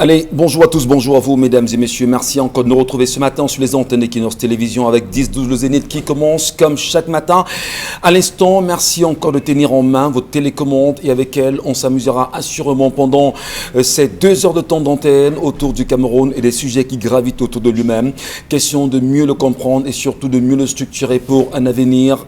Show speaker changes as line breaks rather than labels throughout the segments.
Allez, bonjour à tous, bonjour à vous mesdames et messieurs. Merci encore de nous retrouver ce matin sur les antennes d'Equinox Télévision avec 10-12 le Zénith qui commence comme chaque matin. À l'instant, merci encore de tenir en main votre télécommande et avec elle, on s'amusera assurément pendant ces 2 heures de temps d'antenne autour du Cameroun et des sujets qui gravitent autour de lui-même. Question de mieux le comprendre et surtout de mieux le structurer pour un avenir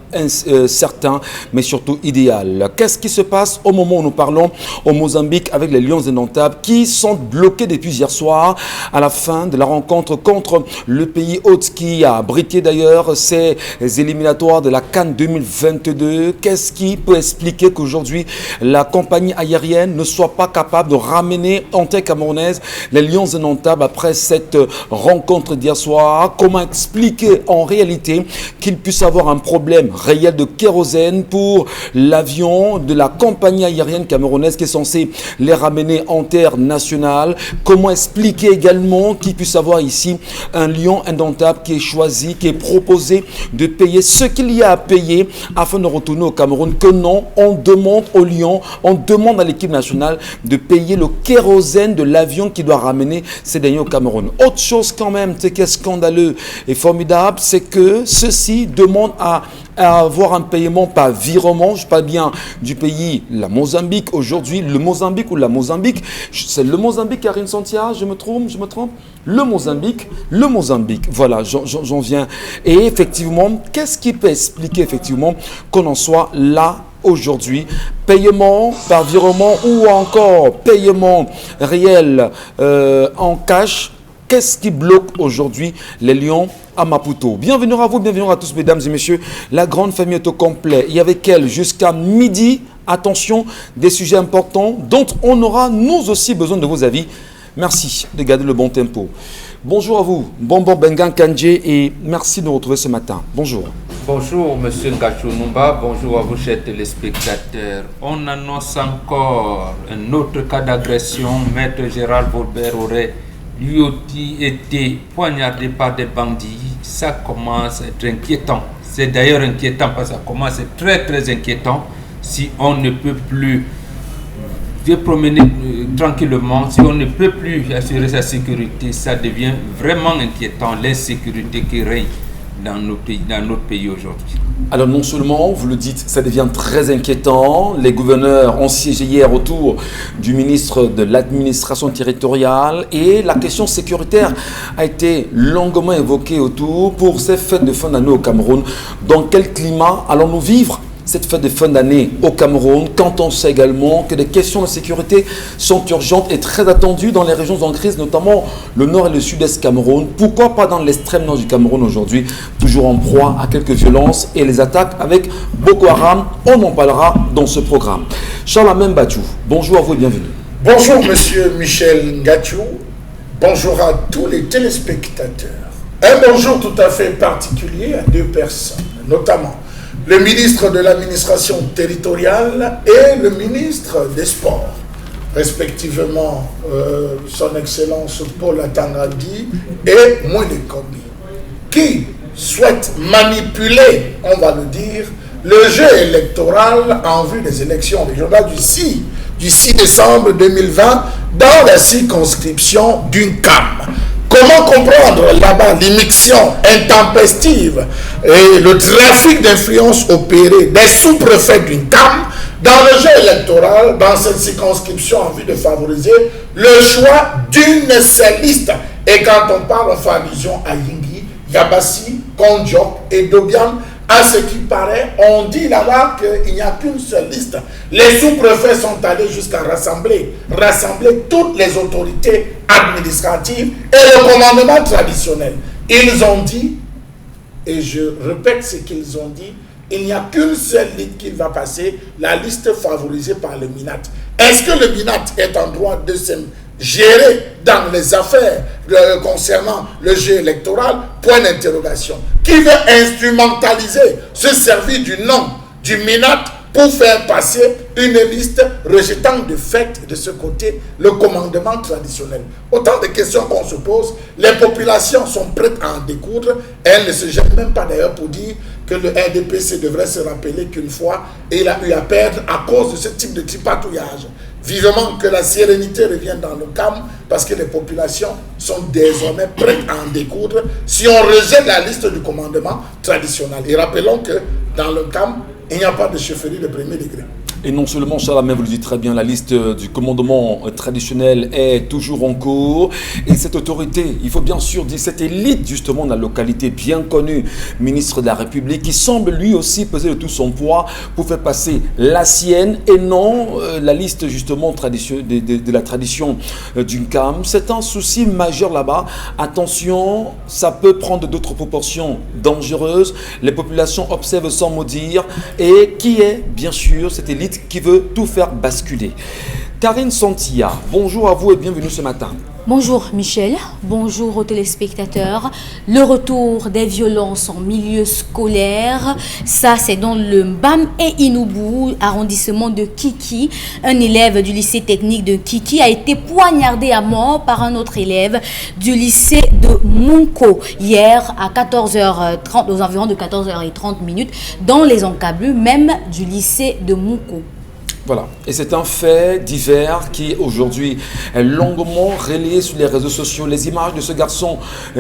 certain mais surtout idéal. Qu'est-ce qui se passe au moment où nous parlons au Mozambique avec les Lions indomptables qui sont bloqués depuis hier soir à la fin de la rencontre contre le pays hôte qui a abrité d'ailleurs ces éliminatoires de la CAN 2022. Qu'est-ce qui peut expliquer qu'aujourd'hui la compagnie aérienne ne soit pas capable de ramener en terre camerounaise les Lions indomptables après cette rencontre d'hier soir? Comment expliquer en réalité qu'il puisse avoir un problème réel de kérosène pour l'avion de la compagnie aérienne camerounaise qui est censée les ramener en terre nationale? Comment expliquer également qu'il puisse avoir ici un lion indomptable qui est choisi, qui est proposé de payer ce qu'il y a à payer afin de retourner au Cameroun? Que non, on demande au lion, on demande à l'équipe nationale de payer le kérosène de l'avion qui doit ramener ces derniers au Cameroun. Autre chose quand même, ce qui est scandaleux et formidable, c'est que ceux-ci demandent à avoir un paiement par virement. Je parle bien du pays, la Mozambique aujourd'hui, le Mozambique ou la Mozambique. C'est le Mozambique, Karine Santia, je me trompe. Le Mozambique, voilà, j'en viens. Et effectivement, qu'est-ce qui peut expliquer effectivement qu'on en soit là aujourd'hui? Paiement par virement ou encore paiement réel en cash? Qu'est-ce qui bloque aujourd'hui les Lions à Maputo? Bienvenue à vous, bienvenue à tous mesdames et messieurs. La grande famille est au complet. Et avec elle jusqu'à midi, attention, des sujets importants dont on aura nous aussi besoin de vos avis. Merci de garder le bon tempo. Bonjour à vous, Bonbon Bengan Kandje, et merci de nous retrouver ce matin. Bonjour.
Bonjour Monsieur Ngachou Numba, bonjour à vous chers téléspectateurs. On annonce encore un autre cas d'agression. Maître Gérald Volbert aurait lui aussi été poignardé par des bandits. Ça commence à être inquiétant. C'est d'ailleurs inquiétant parce que ça commence à être très très inquiétant. Si on ne peut plus se promener tranquillement, si on ne peut plus assurer sa sécurité, ça devient vraiment inquiétant, l'insécurité qui règne dans notre pays aujourd'hui.
Alors non seulement, vous le dites, ça devient très inquiétant. Les gouverneurs ont siégé hier autour du ministre de l'administration territoriale et la question sécuritaire a été longuement évoquée autour pour ces fêtes de fin d'année au Cameroun. Dans quel climat allons-nous vivre cette fête de fin d'année au Cameroun, quand on sait également que des questions de sécurité sont urgentes et très attendues dans les régions en crise, notamment le nord et le sud-est Cameroun? Pourquoi pas dans l'extrême nord du Cameroun aujourd'hui, toujours en proie à quelques violences et les attaques avec Boko Haram? On en parlera dans ce programme. Charles Amem Bachou, bonjour à vous et bienvenue.
Bonjour Monsieur Michel Ngachou, bonjour à tous les téléspectateurs. Un bonjour tout à fait particulier à 2 personnes, notamment le ministre de l'administration territoriale et le ministre des Sports, respectivement son Excellence Paul Atangadi et Moïse Kombi, qui souhaitent manipuler, on va le dire, le jeu électoral en vue des élections régionales du 6 décembre 2020 dans la circonscription d'une CAM. Comment comprendre là-bas l'immixtion intempestive et le trafic d'influence opéré des sous-préfets d'une CAM dans le jeu électoral, dans cette circonscription en vue de favoriser le choix d'une seule liste? Et quand on parle, on fait allusion à Yingui, Yabassi, Kondjok et Dobian. À ce qui paraît, on dit là-bas qu'il n'y a qu'une seule liste. Les sous-préfets sont allés jusqu'à rassembler toutes les autorités administratives et le commandement traditionnel. Ils ont dit, et je répète ce qu'ils ont dit, il n'y a qu'une seule liste qui va passer, la liste favorisée par le MINAT. Est-ce que le MINAT est en droit de se gérer dans les affaires concernant le jeu électoral? Point d'interrogation. Qui veut instrumentaliser, se servir du nom du MINAT pour faire passer une liste rejetant de fait de ce côté le commandement traditionnel? Autant de questions qu'on se pose. Les populations sont prêtes à en découdre. Elles ne se gênent même pas d'ailleurs pour dire que le RDPC devrait se rappeler qu'une fois il a eu à perdre à cause de ce type de tripatouillage. vivement que la sérénité revienne dans le CAM parce que les populations sont désormais prêtes à en découdre si on rejette la liste du commandement traditionnel. Et rappelons que dans le CAM, il n'y a pas de chefferie de premier degré.
Et non seulement, Charlemagne, vous le dites très bien, la liste du commandement traditionnel est toujours en cours. Et cette autorité, il faut bien sûr dire, cette élite justement de la localité bien connue, ministre de la République, qui semble lui aussi peser de tout son poids pour faire passer la sienne et non la liste justement de la tradition d'une CAM. C'est un souci majeur là-bas. Attention, ça peut prendre d'autres proportions dangereuses. Les populations observent sans mot dire. Et qui est, bien sûr, cette élite qui veut tout faire basculer. Karine Santilla, bonjour à vous et bienvenue ce matin.
Bonjour Michel, bonjour aux téléspectateurs. Le retour des violences en milieu scolaire, ça c'est dans le Mbam et Inoubou, arrondissement de Kiki. Un élève du lycée technique de Kiki a été poignardé à mort par un autre élève du lycée de Munko hier à 14h30, aux environs de 14h30 dans les encablures même du lycée de Munko.
Voilà, et c'est un fait divers qui aujourd'hui est longuement relayé sur les réseaux sociaux. Les images de ce garçon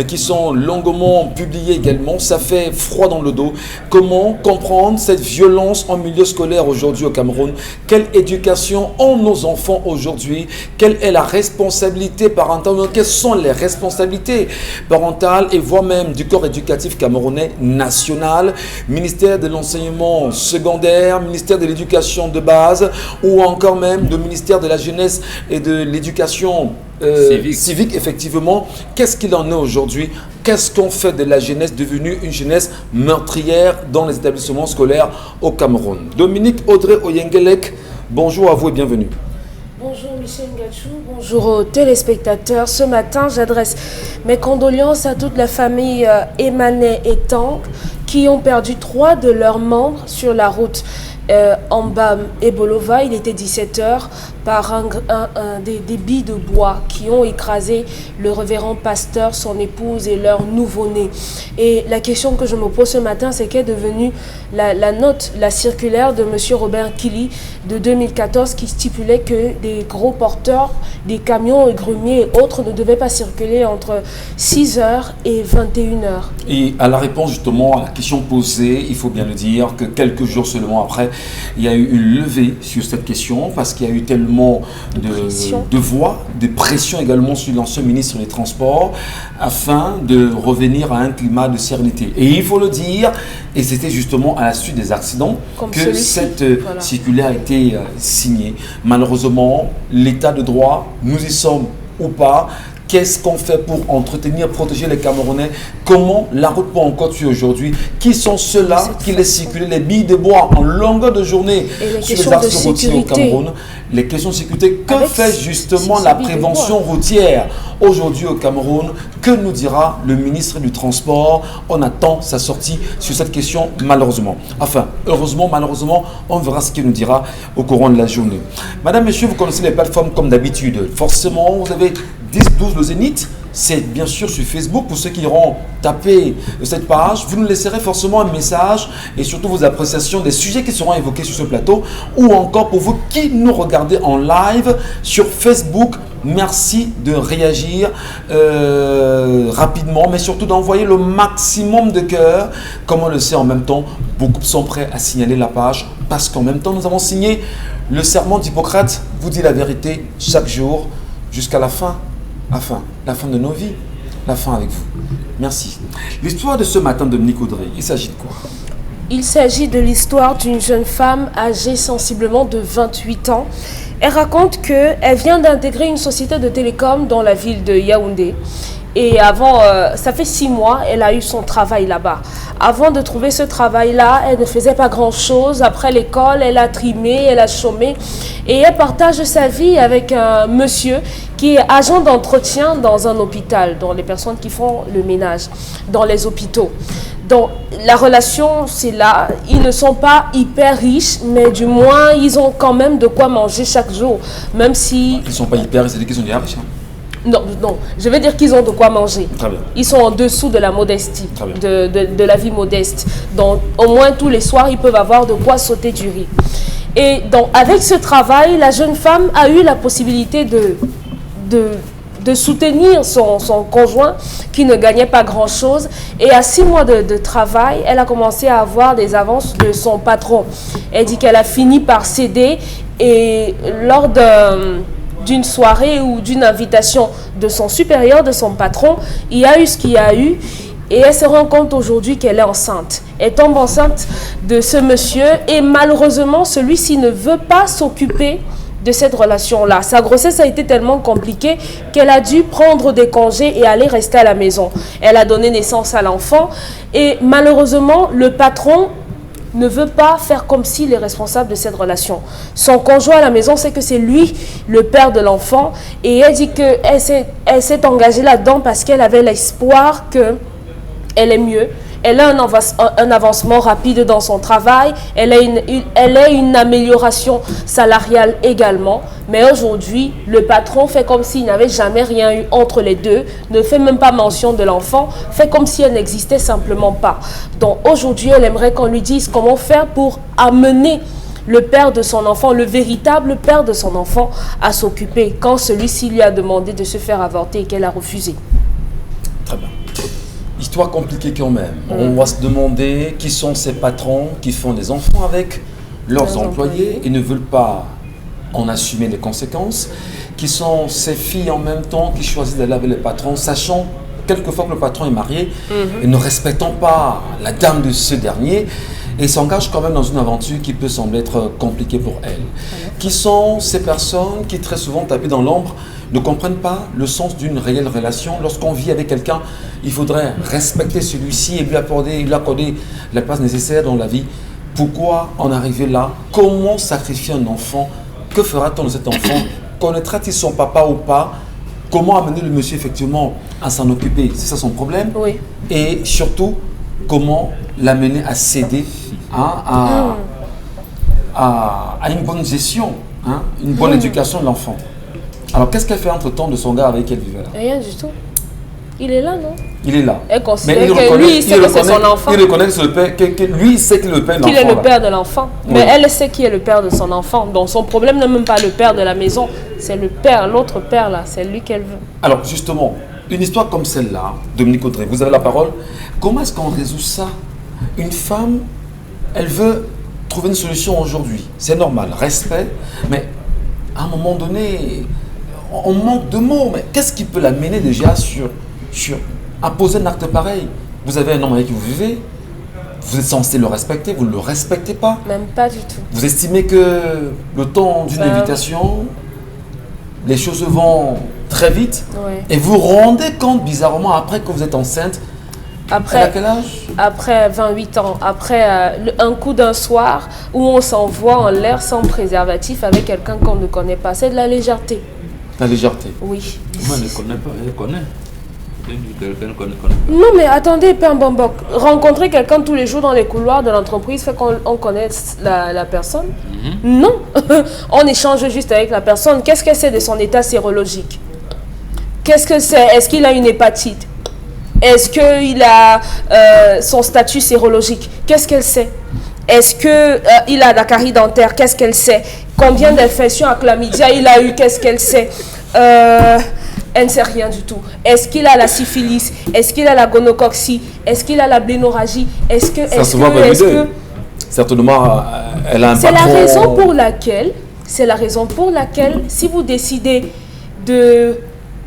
qui sont longuement publiées également, ça fait froid dans le dos. Comment comprendre cette violence en milieu scolaire aujourd'hui au Cameroun? Quelle éducation ont nos enfants aujourd'hui? Quelle est la responsabilité parentale? Quelles sont les responsabilités parentales et voire même du corps éducatif camerounais national, ministère de l'enseignement secondaire, ministère de l'éducation de base, ou encore même le ministère de la jeunesse et de l'éducation civique, effectivement. Qu'est-ce qu'il en est aujourd'hui? Qu'est-ce qu'on fait de la jeunesse devenue une jeunesse meurtrière dans les établissements scolaires au Cameroun? Dominique Audrey Oyengelek, bonjour à vous et bienvenue.
Bonjour Michel Ngachou, bonjour aux téléspectateurs. Ce matin, j'adresse mes condoléances à toute la famille Emané et Tank qui ont perdu 3 de leurs membres sur la route Mbam et Bolova. Il était 17h par des billes de bois qui ont écrasé le révérend pasteur, son épouse et leur nouveau-né. Et la question que je me pose ce matin, c'est qu'est devenue la note, la circulaire de M. Robert Kili de 2014 qui stipulait que des gros porteurs, des camions et grumiers et autres ne devaient pas circuler entre 6h et 21h.
Et à la réponse justement à la question posée, il faut bien le dire que quelques jours seulement après, il y a eu une levée sur cette question parce qu'il y a eu tellement de voix, de pression également sur l'ancien ministre des Transports afin de revenir à un climat de sérénité. Et il faut le dire, et c'était justement à la suite des accidents que cette circulaire a été signée. Malheureusement, l'état de droit, nous y sommes ou pas. Qu'est-ce qu'on fait pour entretenir, protéger les Camerounais? Comment la route peut encore tuer aujourd'hui? Qui sont ceux-là qui laissent circuler les billes de bois en longueur de journée sur les axes routiers au Cameroun? Les questions de sécurité, que fait justement la prévention routière aujourd'hui au Cameroun? Que nous dira le ministre du Transport? On attend sa sortie sur cette question malheureusement. Enfin, heureusement, malheureusement, on verra ce qu'il nous dira au courant de la journée. Madame, Monsieur, vous connaissez les plateformes comme d'habitude. Forcément, vous avez 10-12 le Zénith, c'est bien sûr sur Facebook. Pour ceux qui iront taper cette page, vous nous laisserez forcément un message et surtout vos appréciations des sujets qui seront évoqués sur ce plateau, ou encore pour vous qui nous regardez en live sur Facebook. Merci de réagir rapidement, mais surtout d'envoyer le maximum de cœur. Comme on le sait en même temps, beaucoup sont prêts à signaler la page parce qu'en même temps, nous avons signé le serment d'Hippocrate, vous dit la vérité chaque jour jusqu'à la fin de nos vies, la fin avec vous. Merci. L'histoire de ce matin, Dominique Audrey, il s'agit de quoi?
Il s'agit de l'histoire d'une jeune femme âgée sensiblement de 28 ans. Elle raconte qu'elle vient d'intégrer une société de télécom dans la ville de Yaoundé. Et avant, ça fait 6 mois, elle a eu son travail là-bas. Avant de trouver ce travail-là, elle ne faisait pas grand-chose. Après l'école, elle a trimé, elle a chômé. Et elle partage sa vie avec un monsieur qui est agent d'entretien dans un hôpital, dans les personnes qui font le ménage, dans les hôpitaux. Donc, la relation, c'est là. Ils ne sont pas hyper riches, mais du moins, ils ont quand même de quoi manger chaque jour. Même si...
Ils ne sont pas hyper riches, c'est qu'ils sont déjà riches.
Non, je veux dire qu'ils ont de quoi manger.
Très bien.
Ils sont en dessous de la modestie, de la vie modeste. Donc, au moins, tous les soirs, ils peuvent avoir de quoi sauter du riz. Et donc, avec ce travail, la jeune femme a eu la possibilité de soutenir son conjoint qui ne gagnait pas grand-chose. Et à 6 mois de travail, elle a commencé à avoir des avances de son patron. Elle dit qu'elle a fini par céder et lors d'une soirée ou d'une invitation de son supérieur, de son patron, il y a eu ce qu'il y a eu. Et elle se rend compte aujourd'hui qu'elle est enceinte. Elle tombe enceinte de ce monsieur et malheureusement, celui-ci ne veut pas s'occuper de cette relation-là. Sa grossesse a été tellement compliquée qu'elle a dû prendre des congés et aller rester à la maison. Elle a donné naissance à l'enfant et malheureusement, le patron ne veut pas faire comme s'il est responsable de cette relation. Son conjoint à la maison sait que c'est lui le père de l'enfant et elle dit qu'elle s'est engagée là-dedans parce qu'elle avait l'espoir qu'elle est mieux. Elle a un avancement rapide dans son travail, elle a une amélioration salariale également. Mais aujourd'hui, le patron fait comme s'il n'avait jamais rien eu entre les deux, ne fait même pas mention de l'enfant, fait comme si elle n'existait simplement pas. Donc aujourd'hui, elle aimerait qu'on lui dise comment faire pour amener le père de son enfant, le véritable père de son enfant, à s'occuper quand celui-ci lui a demandé de se faire avorter et qu'elle a refusé.
Très bien. Histoire compliquée quand même. On va se demander qui sont ces patrons qui font des enfants avec leurs employés et ne veulent pas en assumer les conséquences. Qui sont ces filles en même temps qui choisissent d'aller avec les patrons, sachant quelquefois que le patron est marié et ne respectant pas la dame de ce dernier et s'engagent quand même dans une aventure qui peut sembler être compliquée pour elle. Qui sont ces personnes qui très souvent tapées dans l'ombre ne comprennent pas le sens d'une réelle relation. Lorsqu'on vit avec quelqu'un, il faudrait respecter celui-ci et lui accorder la place nécessaire dans la vie. Pourquoi en arriver là? Comment sacrifier un enfant? Que fera-t-on de cet enfant? Connaîtra-t-il son papa ou pas? Comment amener le monsieur effectivement à s'en occuper? C'est ça son problème.
Oui.
Et surtout, comment l'amener à céder à une bonne gestion, une bonne éducation de l'enfant. Alors, qu'est-ce qu'elle fait entre-temps de son gars avec qui elle vivait là?
Rien du tout. Il est là, non?
Il est là.
Elle considère que lui, il sait que c'est son enfant.
Il reconnaît que c'est le père, lui, il sait qu'il est le père de l'enfant.
Qu'il est le père de l'enfant. Mais elle sait qui est le père de son enfant. Donc, son problème n'est même pas le père de la maison. C'est le père, l'autre père là. C'est lui qu'elle veut.
Alors, justement, une histoire comme celle-là, Dominique Audrey, vous avez la parole. Comment est-ce qu'on résout ça? Une femme, elle veut trouver une solution aujourd'hui. C'est normal, respect. Mais à un moment donné, on manque de mots. Mais qu'est-ce qui peut l'amener déjà à poser un acte pareil? Vous avez un homme avec qui vous vivez, vous êtes censé le respecter, vous ne le respectez pas.
Même pas du tout.
Vous estimez que le temps d'une invitation, les choses vont très vite, et vous vous rendez compte bizarrement après que vous êtes enceinte.
Après,
à quel âge?
Après 28 ans, après un coup d'un soir où on s'envoie en l'air sans préservatif avec quelqu'un qu'on ne connaît pas. C'est de la légèreté.
La légèreté.
Oui.
Moi, je ne connais pas, elle connaît. Quelqu'un connaît.
Non, mais attendez, Père Bombok. Rencontrer quelqu'un tous les jours dans les couloirs de l'entreprise fait qu'on connaît la personne? Non. On échange juste avec la personne. Qu'est-ce qu'elle sait de son état sérologique? Qu'est-ce que c'est? Est-ce qu'il a une hépatite? Est-ce qu'il a son statut sérologique? Qu'est-ce qu'elle sait? Est-ce qu'il a la carie dentaire? Qu'est-ce qu'elle sait? Combien d'infections à chlamydia il a eu? Qu'est-ce qu'elle sait? Elle ne sait rien du tout. Est-ce qu'il a la syphilis? Est-ce qu'il a la gonocoxie? Est-ce qu'il a la blénorragie?
Certainement, elle a un patron.
C'est la raison pour laquelle, si vous décidez de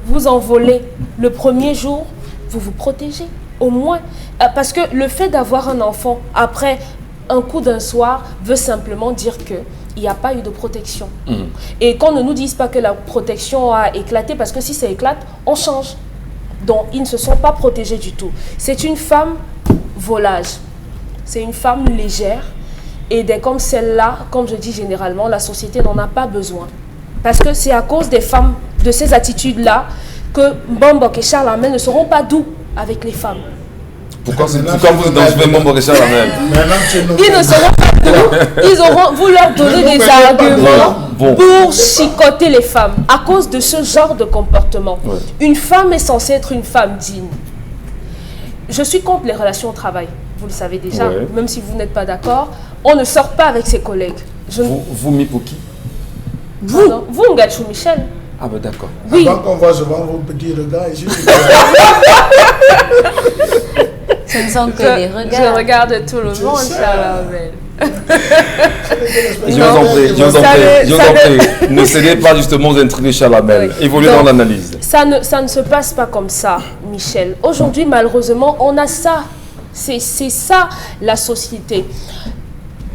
vous envoler le premier jour, vous vous protégez, au moins. Parce que le fait d'avoir un enfant après un coup d'un soir veut simplement dire qu'il n'y a pas eu de protection. Et qu'on ne nous dise pas que la protection a éclaté, parce que si ça éclate, on change. Donc, ils ne se sont pas protégés du tout. C'est une femme volage. C'est une femme légère. Et des comme celle-là, comme je dis généralement, la société n'en a pas besoin. Parce que c'est à cause des femmes, de ces attitudes-là, que Bombok et Charlemagne ne seront pas doux avec les femmes.
Pourquoi vous dans Bombok et Charlemagne?
Ils ne seront pas doux. Vous leur donnez des arguments pour chicoter les femmes à cause de ce genre de comportement. Une femme est censée être une femme digne. Je suis contre les relations au travail. Vous le savez déjà, même si vous n'êtes pas d'accord. On ne sort pas avec ses collègues.
Vous, mis pour qui?
Vous, Ngachou Michel.
Ah ben d'accord.
Oui.
Avant qu'on voit souvent vos petits regards ici.
Ce ne sont que des regards.
Je regarde tout le monde, Charles.
Je vous en prie. Ne cédez pas justement aux intrigues de Chalamel. Évoluez dans l'analyse.
Ça ne se passe pas comme ça, Michel. Aujourd'hui, malheureusement, on a ça. C'est ça, la société.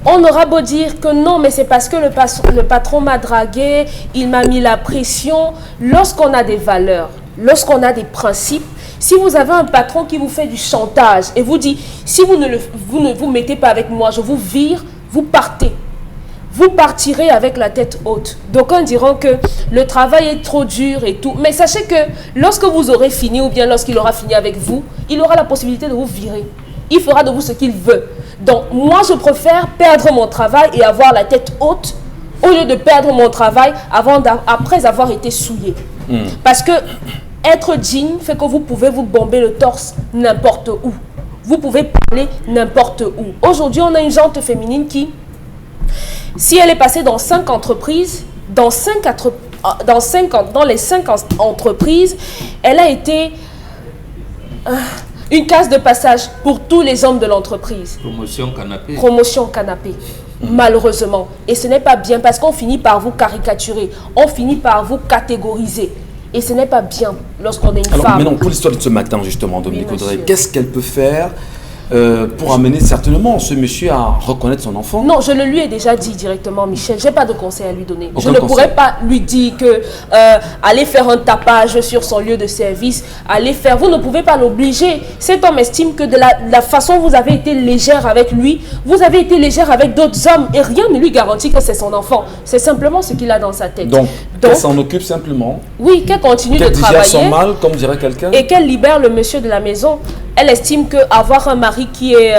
On aura beau dire que non, mais c'est parce que le patron m'a dragué, il m'a mis la pression. Lorsqu'on a des valeurs, lorsqu'on a des principes, si vous avez un patron qui vous fait du chantage et vous dit, si vous ne vous mettez pas avec moi, je vous vire, vous partez. Vous partirez avec la tête haute. D'aucuns diront que le travail est trop dur et tout. Mais sachez que lorsque vous aurez fini ou bien lorsqu'il aura fini avec vous, il aura la possibilité de vous virer. Il fera de vous ce qu'il veut. Donc, moi, je préfère perdre mon travail et avoir la tête haute au lieu de perdre mon travail après avoir été souillé. Parce que être digne fait que vous pouvez vous bomber le torse n'importe où. Vous pouvez parler n'importe où. Aujourd'hui, on a une gente féminine qui, si elle est passée dans 5 entreprises, dans les 5 entreprises, elle a été une case de passage pour tous les hommes de l'entreprise.
Promotion canapé.
Promotion canapé, malheureusement. Et ce n'est pas bien parce qu'on finit par vous caricaturer, on finit par vous catégoriser. Et ce n'est pas bien lorsqu'on est une femme.
Alors, maintenant, pour l'histoire de ce matin, justement, Dominique Audrey,
monsieur.
qu'est-ce qu'elle peut faire pour amener certainement ce monsieur à reconnaître son enfant?
Non, je le lui ai déjà dit directement, Michel. Je n'ai pas de conseil à lui donner.
Aucun
Je ne
conseil.
pourrais pas lui dire que aller faire un tapage sur son lieu de service, aller faire. Vous ne pouvez pas l'obliger. Cet homme estime que de la façon dont vous avez été légère avec lui, vous avez été légère avec d'autres hommes et rien ne lui garantit que c'est son enfant. C'est simplement ce qu'il a dans sa tête.
Donc qu'elle s'en occupe simplement.
Oui, qu'elle continue de
Qu'elle digère son
travailler.
mal, comme dirait quelqu'un.
Et qu'elle libère le monsieur de la maison. Elle estime qu'avoir un mari qui est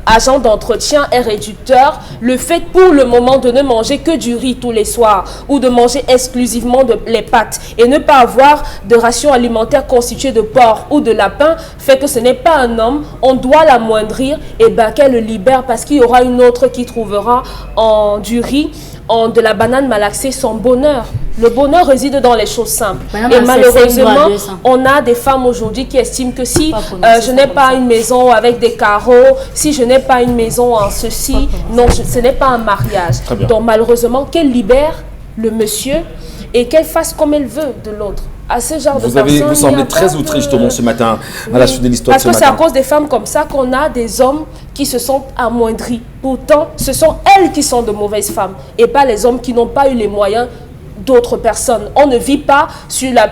agent d'entretien est réducteur. Le fait pour le moment de ne manger que du riz tous les soirs ou de manger exclusivement les pâtes et ne pas avoir de ration alimentaire constituée de porc ou de lapin fait que ce n'est pas un homme. On doit l'amoindrir et ben qu'elle le libère parce qu'il y aura une autre qui trouvera en du riz, en de la banane malaxée son bonheur. Le bonheur réside dans les choses simples.
Madame,
Et malheureusement,
c'est 200.
on a des femmes aujourd'hui qui estiment que si
Pas prononcé
je n'ai
comme
pas
ça.
une maison avec des carreaux, si je n'ai pas une maison en ceci, non, ce n'est pas un mariage.
Très bien.
Donc malheureusement, qu'elle libère le monsieur et qu'elle fasse comme elle veut de l'autre. À ce genre de
Vous
personnes, il y
semblez
a
très
pas
outré
de-
justement ce matin à la
Oui,
suite de l'histoire de
parce
ce
que c'est à
matin.
cause des femmes comme ça qu'on a des hommes qui se sont amoindris. Pourtant, ce sont elles qui sont de mauvaises femmes et pas les hommes qui n'ont pas eu les moyens d'autres personnes. On ne vit pas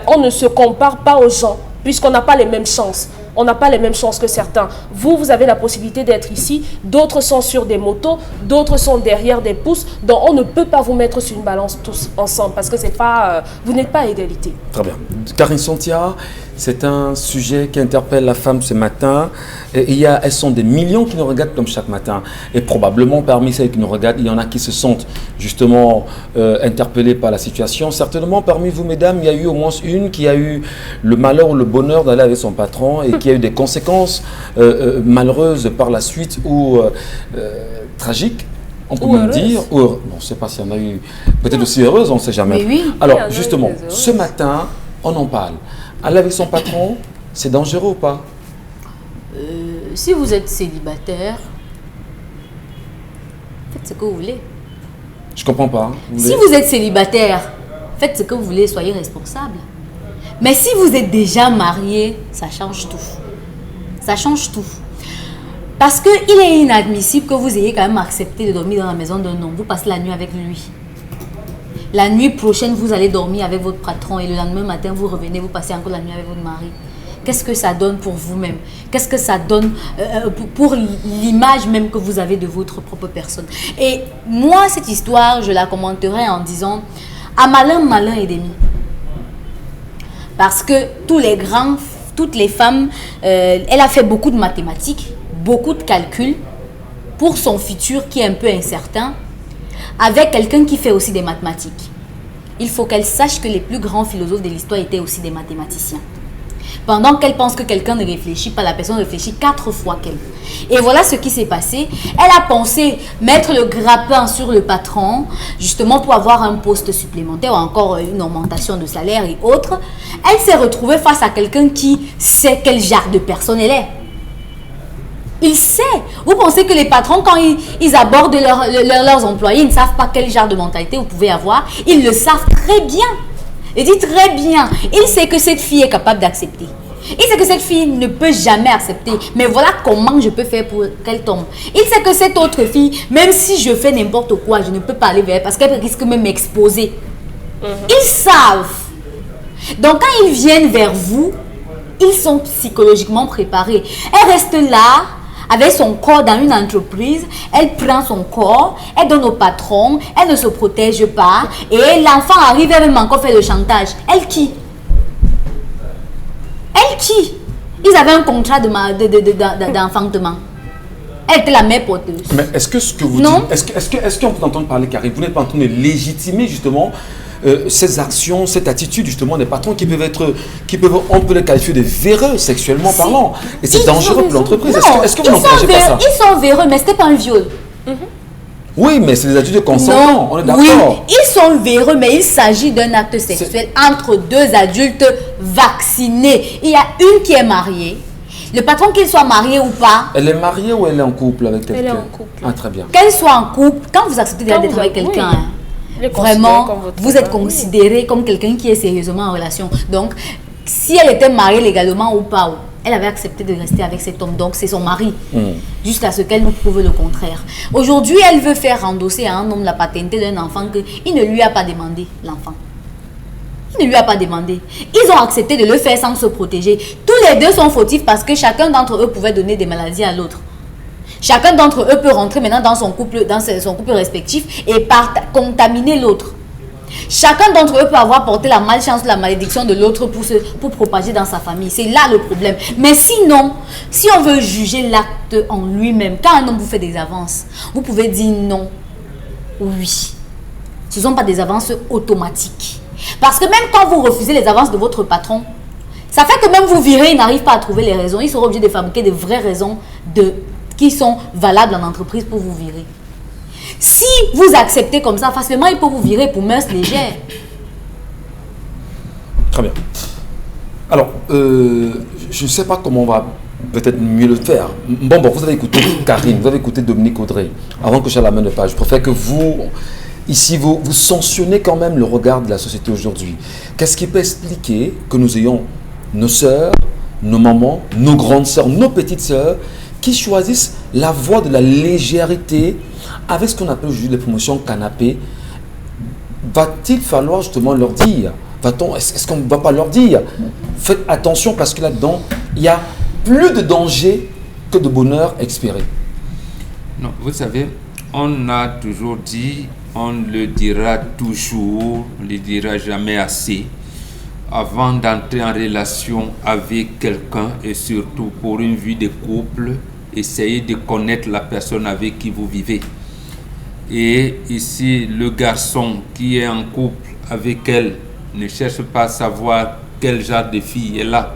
on ne se compare pas aux gens puisqu'on n'a pas les mêmes chances. On n'a pas les mêmes chances que certains. Vous avez la possibilité d'être ici. D'autres sont sur des motos, d'autres sont derrière des pouces. Donc on ne peut pas vous mettre sur une balance tous ensemble parce que c'est pas, vous n'êtes pas à égalité.
Très bien. Karine Santia, c'est un sujet qui interpelle la femme ce matin. Et elles sont des millions qui nous regardent comme chaque matin. Et probablement parmi celles qui nous regardent, il y en a qui se sentent justement interpellées par la situation. Certainement parmi vous, mesdames, il y a eu au moins une qui a eu le malheur ou le bonheur d'aller avec son patron et qui a eu des conséquences malheureuses par la suite ou tragiques. On peut
Ou
même
heureuse.
dire, ou bon, je ne sais pas s'il y en a eu, peut-être aussi heureuse, on ne sait jamais.
Mais oui.
Il y en
Alors
a eu
justement,
des heureuses.
ce matin, on en parle. Aller avec son patron, c'est dangereux ou pas?
Si vous êtes célibataire, faites ce que vous voulez.
Je comprends pas.
Si vous êtes célibataire, faites ce que vous voulez, soyez responsable. Mais si vous êtes déjà marié, ça change tout. Ça change tout. Parce qu'il est inadmissible que vous ayez quand même accepté de dormir dans la maison d'un homme. Vous passez la nuit avec lui. La nuit prochaine, vous allez dormir avec votre patron et le lendemain matin, vous revenez, vous passez encore la nuit avec votre mari. Qu'est-ce que ça donne pour vous-même? Qu'est-ce que ça donne pour l'image même que vous avez de votre propre personne? Et moi, cette histoire, je la commenterai en disant à malin, malin et demi. Parce que toutes les femmes, elle a fait beaucoup de mathématiques, beaucoup de calculs pour son futur qui est un peu incertain, avec quelqu'un qui fait aussi des mathématiques. Il faut qu'elle sache que les plus grands philosophes de l'histoire étaient aussi des mathématiciens. pendant qu'elle pense que quelqu'un ne réfléchit pas, la personne réfléchit 4 fois qu'elle. Et voilà ce qui s'est passé. Elle a pensé mettre le grappin sur le patron, justement pour avoir un poste supplémentaire ou encore une augmentation de salaire et autres. Elle s'est retrouvée face à quelqu'un qui sait quel genre de personne elle est. Il sait. Vous pensez que les patrons, quand ils abordent leurs employés, ils ne savent pas quel genre de mentalité vous pouvez avoir. Ils le savent très bien. Il dit très bien. Il sait que cette fille est capable d'accepter. Il sait que cette fille ne peut jamais accepter. Mais voilà comment je peux faire pour qu'elle tombe. Il sait que cette autre fille, même si je fais n'importe quoi, je ne peux pas aller vers elle parce qu'elle risque même m'exposer. Ils savent. Donc quand ils viennent vers vous, ils sont psychologiquement préparés. Elle reste là avec son corps dans une entreprise, elle prend son corps, elle donne au patron, elle ne se protège pas et l'enfant arrive, elle même encore fait le chantage. Elle qui? Elle qui? Ils avaient un contrat d'enfantement. Elle était la mère porteuse.
Mais est-ce que ce que vous dites, est-ce qu'on peut entendre parler, Karine, vous n'êtes pas en train de légitimer justement ces actions, cette attitude justement des patrons qui peuvent, on peut les qualifier de véreux sexuellement parlant. Et c'est dangereux pour l'entreprise. Est-ce que vous n'encouragez pas ça?
Ils sont véreux, mais ce n'était pas un viol.
Oui, mais c'est des attitudes consentantes, on est d'accord.
Oui, ils sont véreux, mais il s'agit d'un acte sexuel entre deux adultes vaccinés. Il y a une qui est mariée. Le patron, qu'il soit marié ou pas.
Elle est mariée ou elle est en couple avec quelqu'un?
Elle est en couple.
Ah, très bien.
Qu'elle soit en couple, quand vous acceptez d'être avec quelqu'un, vraiment, vous êtes considéré comme quelqu'un qui est sérieusement en relation. Donc, si elle était mariée légalement ou pas, elle avait accepté de rester avec cet homme. Donc, c'est son mari. Jusqu'à ce qu'elle nous prouve le contraire. Aujourd'hui, elle veut faire endosser à un homme la paternité d'un enfant qu'il ne lui a pas demandé, l'enfant. Il ne lui a pas demandé. Ils ont accepté de le faire sans se protéger. Tous les deux sont fautifs parce que chacun d'entre eux pouvait donner des maladies à l'autre. Chacun d'entre eux peut rentrer maintenant dans son couple respectif et contaminer l'autre. Chacun d'entre eux peut avoir porté la malchance, la malédiction de l'autre pour propager dans sa famille. C'est là le problème. Mais sinon, si on veut juger l'acte en lui-même, quand un homme vous fait des avances, vous pouvez dire non, oui. Ce ne sont pas des avances automatiques. Parce que même quand vous refusez les avances de votre patron, ça fait que même vous virez, il n'arrive pas à trouver les raisons. Ils seront obligés de fabriquer des vraies raisons qui sont valables en entreprise pour vous virer. Si vous acceptez comme ça, facilement, il peut vous virer pour mœurs légères.
Très bien. Alors, je ne sais pas comment on va peut-être mieux le faire. Bon, vous avez écouté Karine, vous avez écouté Dominique Audrey. Avant que je la main de page, je préfère que vous, ici, vous sanctionnez quand même le regard de la société aujourd'hui. Qu'est-ce qui peut expliquer que nous ayons nos sœurs, nos mamans, nos grandes sœurs, nos petites sœurs, qui choisissent la voie de la légèreté avec ce qu'on appelle aujourd'hui les promotions canapé? Va-t-il falloir justement leur dire, est-ce qu'on ne va pas leur dire, faites attention parce que là-dedans, il y a plus de danger que de bonheur espéré?
Non, vous savez, on a toujours dit, on le dira toujours, on ne le dira jamais assez. Avant d'entrer en relation avec quelqu'un et surtout pour une vie de couple, essayez de connaître la personne avec qui vous vivez. Et ici, le garçon qui est en couple avec elle ne cherche pas à savoir quel genre de fille elle a.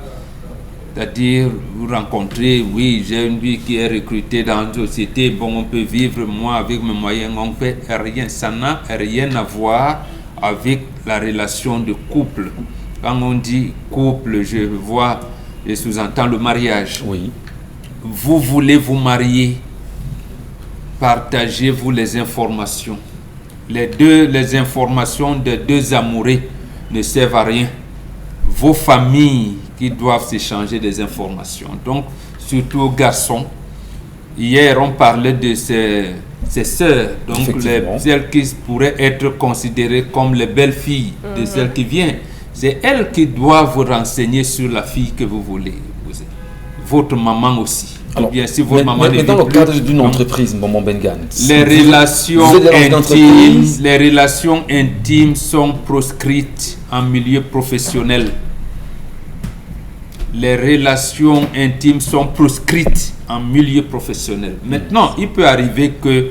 C'est-à-dire, vous rencontrez, oui, j'ai une vie qui est recrutée dans une société, bon, on peut vivre, moi, avec mes moyens, on fait rien. Ça n'a rien à voir avec la relation de couple. Quand on dit couple, je sous-entends le mariage.
Oui.
Vous voulez vous marier, partagez-vous les informations. Les informations des deux amoureux ne servent à rien. Vos familles qui doivent s'échanger des informations. Donc, surtout aux garçons. Hier, on parlait de ses sœurs, donc celles qui pourraient être considérées comme les belles filles de celles qui viennent. C'est elles qui doivent vous renseigner sur la fille que vous voulez épouser. Votre maman aussi.
Alors,
bien, si votre maman
mais dans le cadre d'une entreprise, Maman Bengan,
les relations intimes sont proscrites en milieu professionnel. Les relations intimes sont proscrites en milieu professionnel. Maintenant, il peut arriver que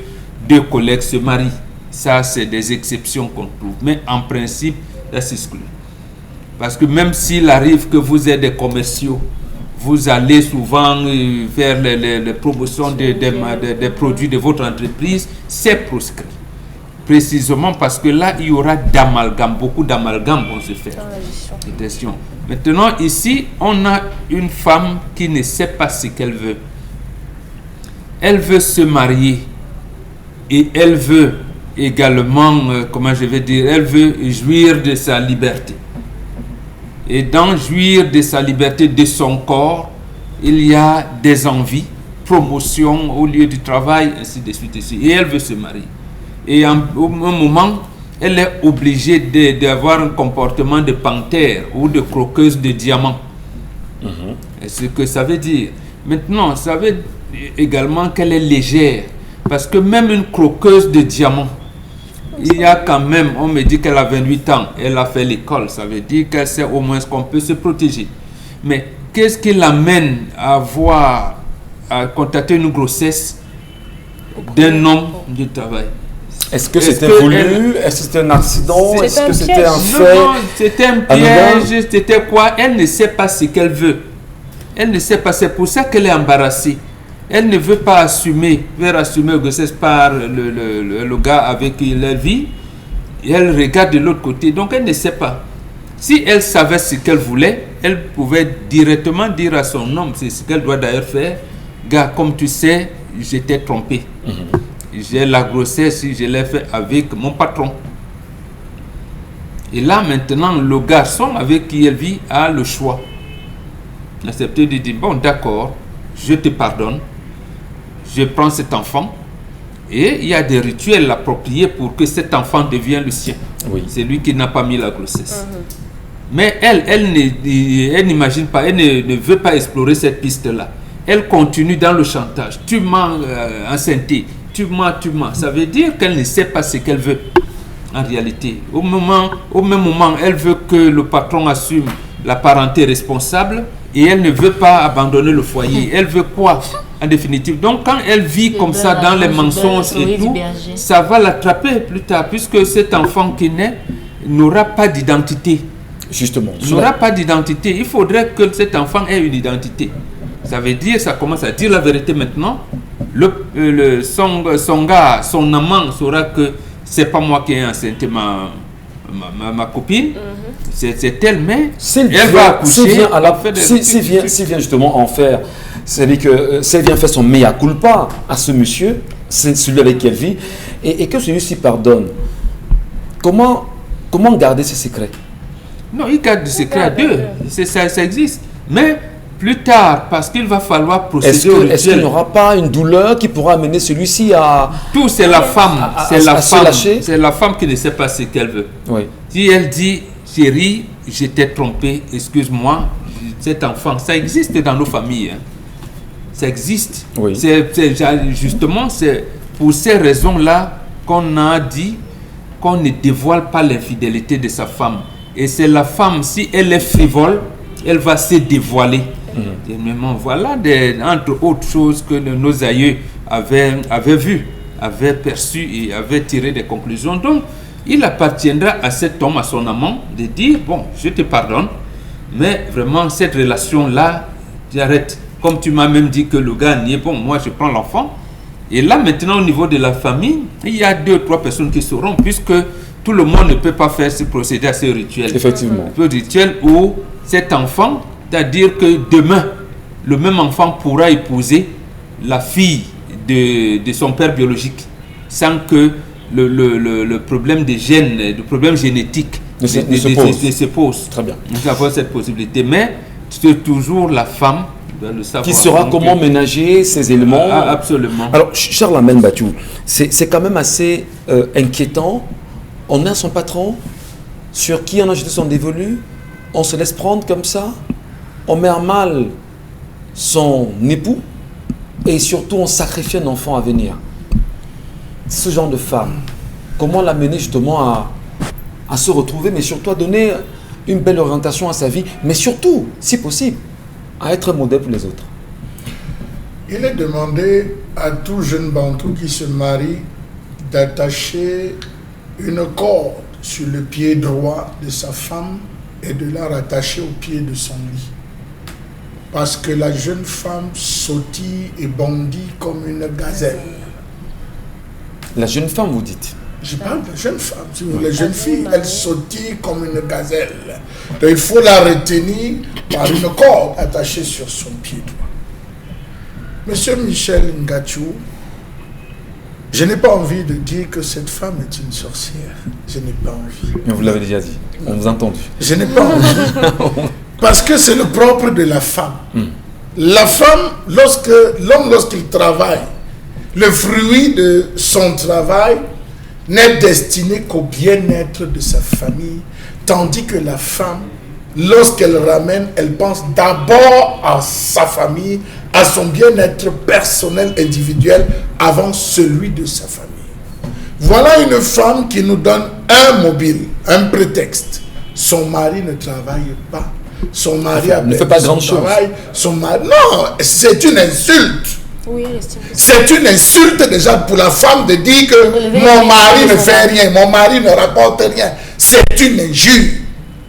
deux collègues se marient. Ça, c'est des exceptions qu'on trouve. Mais en principe, ça s'exclut. Parce que même s'il arrive que vous êtes des commerciaux, vous allez souvent faire les promotions des produits de votre entreprise, c'est proscrit. Précisément parce que là, il y aura d'amalgame, beaucoup d'amalgame vont se faire. Maintenant, ici, on a une femme qui ne sait pas ce qu'elle veut. Elle veut se marier et elle veut également, elle veut jouir de sa liberté. Et dans jouir de sa liberté, de son corps, il y a des envies, promotion au lieu du travail, ainsi de suite. Et elle veut se marier. Et au moment, elle est obligée d'avoir un comportement de panthère ou de croqueuse de diamants. Et ce que ça veut dire. Maintenant, ça veut également qu'elle est légère. Parce que même une croqueuse de diamants, il y a quand même, on me dit qu'elle a 28 ans, elle a fait l'école, ça veut dire qu'elle sait au moins qu'on peut se protéger. Mais qu'est-ce qui l'amène à constater une grossesse d'un homme du travail?
Est-ce que c'était voulu? Est-ce que c'était un accident? Est-ce que c'était un fait?
Non, c'était un piège, c'était quoi? Elle ne sait pas ce qu'elle veut. Elle ne sait pas, c'est pour ça qu'elle est embarrassée. Elle ne veut pas assumer, grossesse par le gars avec qui elle vit. Et elle regarde de l'autre côté, donc elle ne sait pas. Si elle savait ce qu'elle voulait, elle pouvait directement dire à son homme, c'est ce qu'elle doit d'ailleurs faire. Gars, comme tu sais, j'étais trompé. J'ai la grossesse, je l'ai fait avec mon patron. Et là, maintenant, le garçon avec qui elle vit a le choix. Accepter de dire, bon, d'accord, je te pardonne. Je prends cet enfant et il y a des rituels appropriés pour que cet enfant devienne le sien.
Oui.
C'est lui qui n'a pas mis la grossesse. Mais elle n'imagine pas, elle ne veut pas explorer cette piste-là. Elle continue dans le chantage. Tu mens, enceinté. Tu mens. Ça veut dire qu'elle ne sait pas ce qu'elle veut en réalité. Au même moment, elle veut que le patron assume la parenté responsable et elle ne veut pas abandonner le foyer. Elle veut quoi en définitive? Donc quand elle vit comme ça dans les mensonges et tout, ça va l'attraper plus tard puisque cet enfant qui naît n'aura pas d'identité.
Justement.
N'aura pas d'identité. Il faudrait que cet enfant ait une identité. Ça veut dire, ça commence à dire la vérité maintenant. Son gars, son amant saura que c'est pas moi qui ai enceinté ma copine, c'est elle, mais elle va accoucher.
S'il vient justement en faire, c'est-à-dire que s'il vient faire son mea culpa à ce monsieur, c'est celui avec qui elle vit, et que celui-ci pardonne, comment garder ses secrets?
Non, il garde des secrets à deux, ça existe. Mais plus tard, parce qu'il va falloir procéder au rituel.
Est-ce qu'il n'y aura pas une douleur qui pourra amener celui-ci à...
Tout, c'est la femme. C'est la femme qui ne sait pas ce qu'elle veut.
Oui. Si
elle dit, chérie, je t'ai trompé, excuse-moi, cet enfant, ça existe dans nos familles. Hein. Ça existe.
Oui.
Justement, c'est pour ces raisons-là qu'on a dit qu'on ne dévoile pas l'infidélité de sa femme. Et c'est la femme, si elle est frivole, elle va se dévoiler. Voilà, entre autres choses que nos aïeux avaient vues, avaient perçues et avaient tiré des conclusions. Donc, il appartiendra à cet homme, à son amant, de dire, bon, je te pardonne, mais vraiment, cette relation-là, j'arrête. Comme tu m'as même dit que le gars n'y est bon, moi, je prends l'enfant. Et là, maintenant, au niveau de la famille, il y a 2 ou 3 personnes qui sauront, puisque tout le monde ne peut pas faire ce procédé à ce rituel.
Effectivement.
Le rituel où cet enfant, c'est-à-dire que demain, le même enfant pourra épouser la fille de son père biologique, sans que le problème des gènes, le problème génétique ne se pose.
Très bien.
Nous avons cette possibilité, mais c'est toujours la femme le savoir.
Qui saura comment ménager ces éléments.
Absolument.
Alors, Charles Amène Batiou, c'est quand même assez inquiétant. On a son patron sur qui on a jeté son dévolu, on se laisse prendre comme ça, on met à mal son époux et surtout on sacrifie un enfant à venir. Ce genre de femme, comment l'amener justement à se retrouver, mais surtout à donner une belle orientation à sa vie, mais surtout, si possible, à être un modèle pour les autres.
Il est demandé à tout jeune bantou qui se marie d'attacher une corde sur le pied droit de sa femme et de la rattacher au pied de son lit. Parce que la jeune femme sautille et bondit comme une gazelle.
La jeune femme, vous dites?
Je parle de jeune femme. Les jeunes filles, elles sautillent comme une gazelle. Donc il faut la retenir par une corde attachée sur son pied droit. Monsieur Michel Ngachou, je n'ai pas envie de dire que cette femme est une sorcière. Je n'ai pas envie.
Mais vous l'avez déjà dit. On vous a entendu.
Je n'ai pas envie. Parce que c'est le propre de la femme. La femme, lorsqu'il travaille, le fruit de son travail n'est destiné qu'au bien-être de sa famille, tandis que la femme, lorsqu'elle ramène, elle pense d'abord à sa famille, à son bien-être personnel, individuel, avant celui de sa famille. Voilà une femme qui nous donne un mobile, un prétexte. Son mari ne travaille pas. Son mari a
ne fait pas grand chose.
Son mari, non, c'est une insulte.
Oui,
c'est une insulte déjà pour la femme de dire que mon mari ne fait rien, mon mari ne rapporte rien. C'est une injure.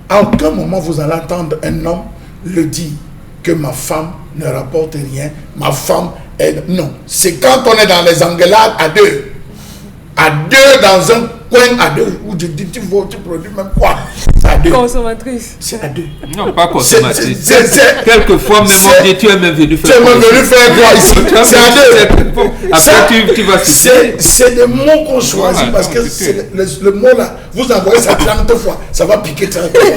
À aucun moment vous allez entendre un homme le dire que ma femme ne rapporte rien, ma femme est... Non, c'est quand on est dans les engueulades à deux dans un coin à deux, où tu dis tu produis même quoi? C'est à deux.
Consommatrice.
C'est à deux.
Non, pas consommatrice.
Quelquefois
même on dit tu es même venu faire
quoi? Tu es même venu faire quoi ici? C'est à deux.
Après tu vas citer.
C'est des mots qu'on choisit parce que le mot là, vous envoyez ça 30 fois, ça va piquer 30 fois.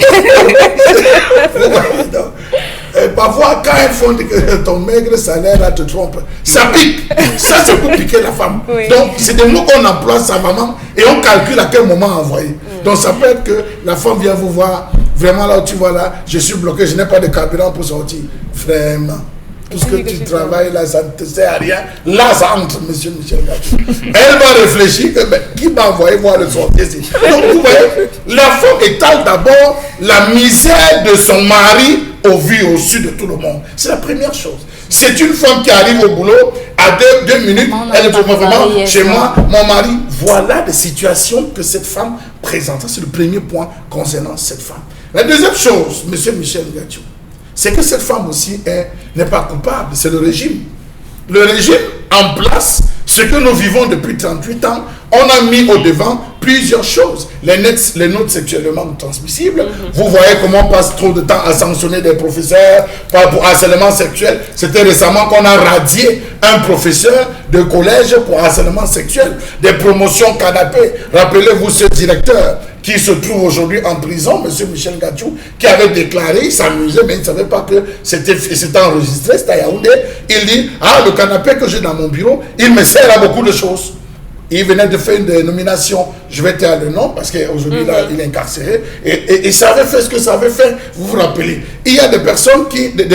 Parfois, quand elles font que ton maigre salaire là te trompe, ça pique. Ça, c'est pour piquer la femme. Oui. Donc, c'est des mots qu'on emploie sa maman et on calcule à quel moment envoyer. Donc, ça peut être que la femme vient vous voir, vraiment là où tu vois là, je suis bloqué, je n'ai pas de carburant pour sortir. Vraiment. Tout ce que tu travailles là, ça ne te sert à rien. Là, ça entre, monsieur Michel Ngachou. Elle va réfléchir que, mais qui m'a envoyé voir le sortir ici? Donc, vous voyez, la femme étale d'abord la misère de son mari au vu et au su de tout le monde. C'est la première chose. C'est une femme qui arrive au boulot, à deux minutes, elle est vraiment chez moi, mon mari. Voilà des situations que cette femme présente. C'est le premier point concernant cette femme. La deuxième chose, monsieur Michel Ngachou, c'est que cette femme aussi n'est pas coupable, c'est le régime. Le régime en place, ce que nous vivons depuis 38 ans, on a mis au devant plusieurs choses. Les notes sexuellement transmissibles, vous voyez comment on passe trop de temps à sanctionner des professeurs pour harcèlement sexuel. C'était récemment qu'on a radié un professeur de collège pour harcèlement sexuel. Des promotions canapé. Rappelez-vous ce directeur qui se trouve aujourd'hui en prison, M. Michel Ngachou, qui avait déclaré, il s'amusait, mais il ne savait pas que c'était enregistré, c'était à Yaoundé. Il dit, le canapé que j'ai dans mon bureau, il me sert à beaucoup de choses. Il venait de faire une dénomination, je vais taire le nom, parce qu'aujourd'hui, là, il est incarcéré, et ça avait fait ce que ça avait fait, vous vous rappelez. Il y a des personnes des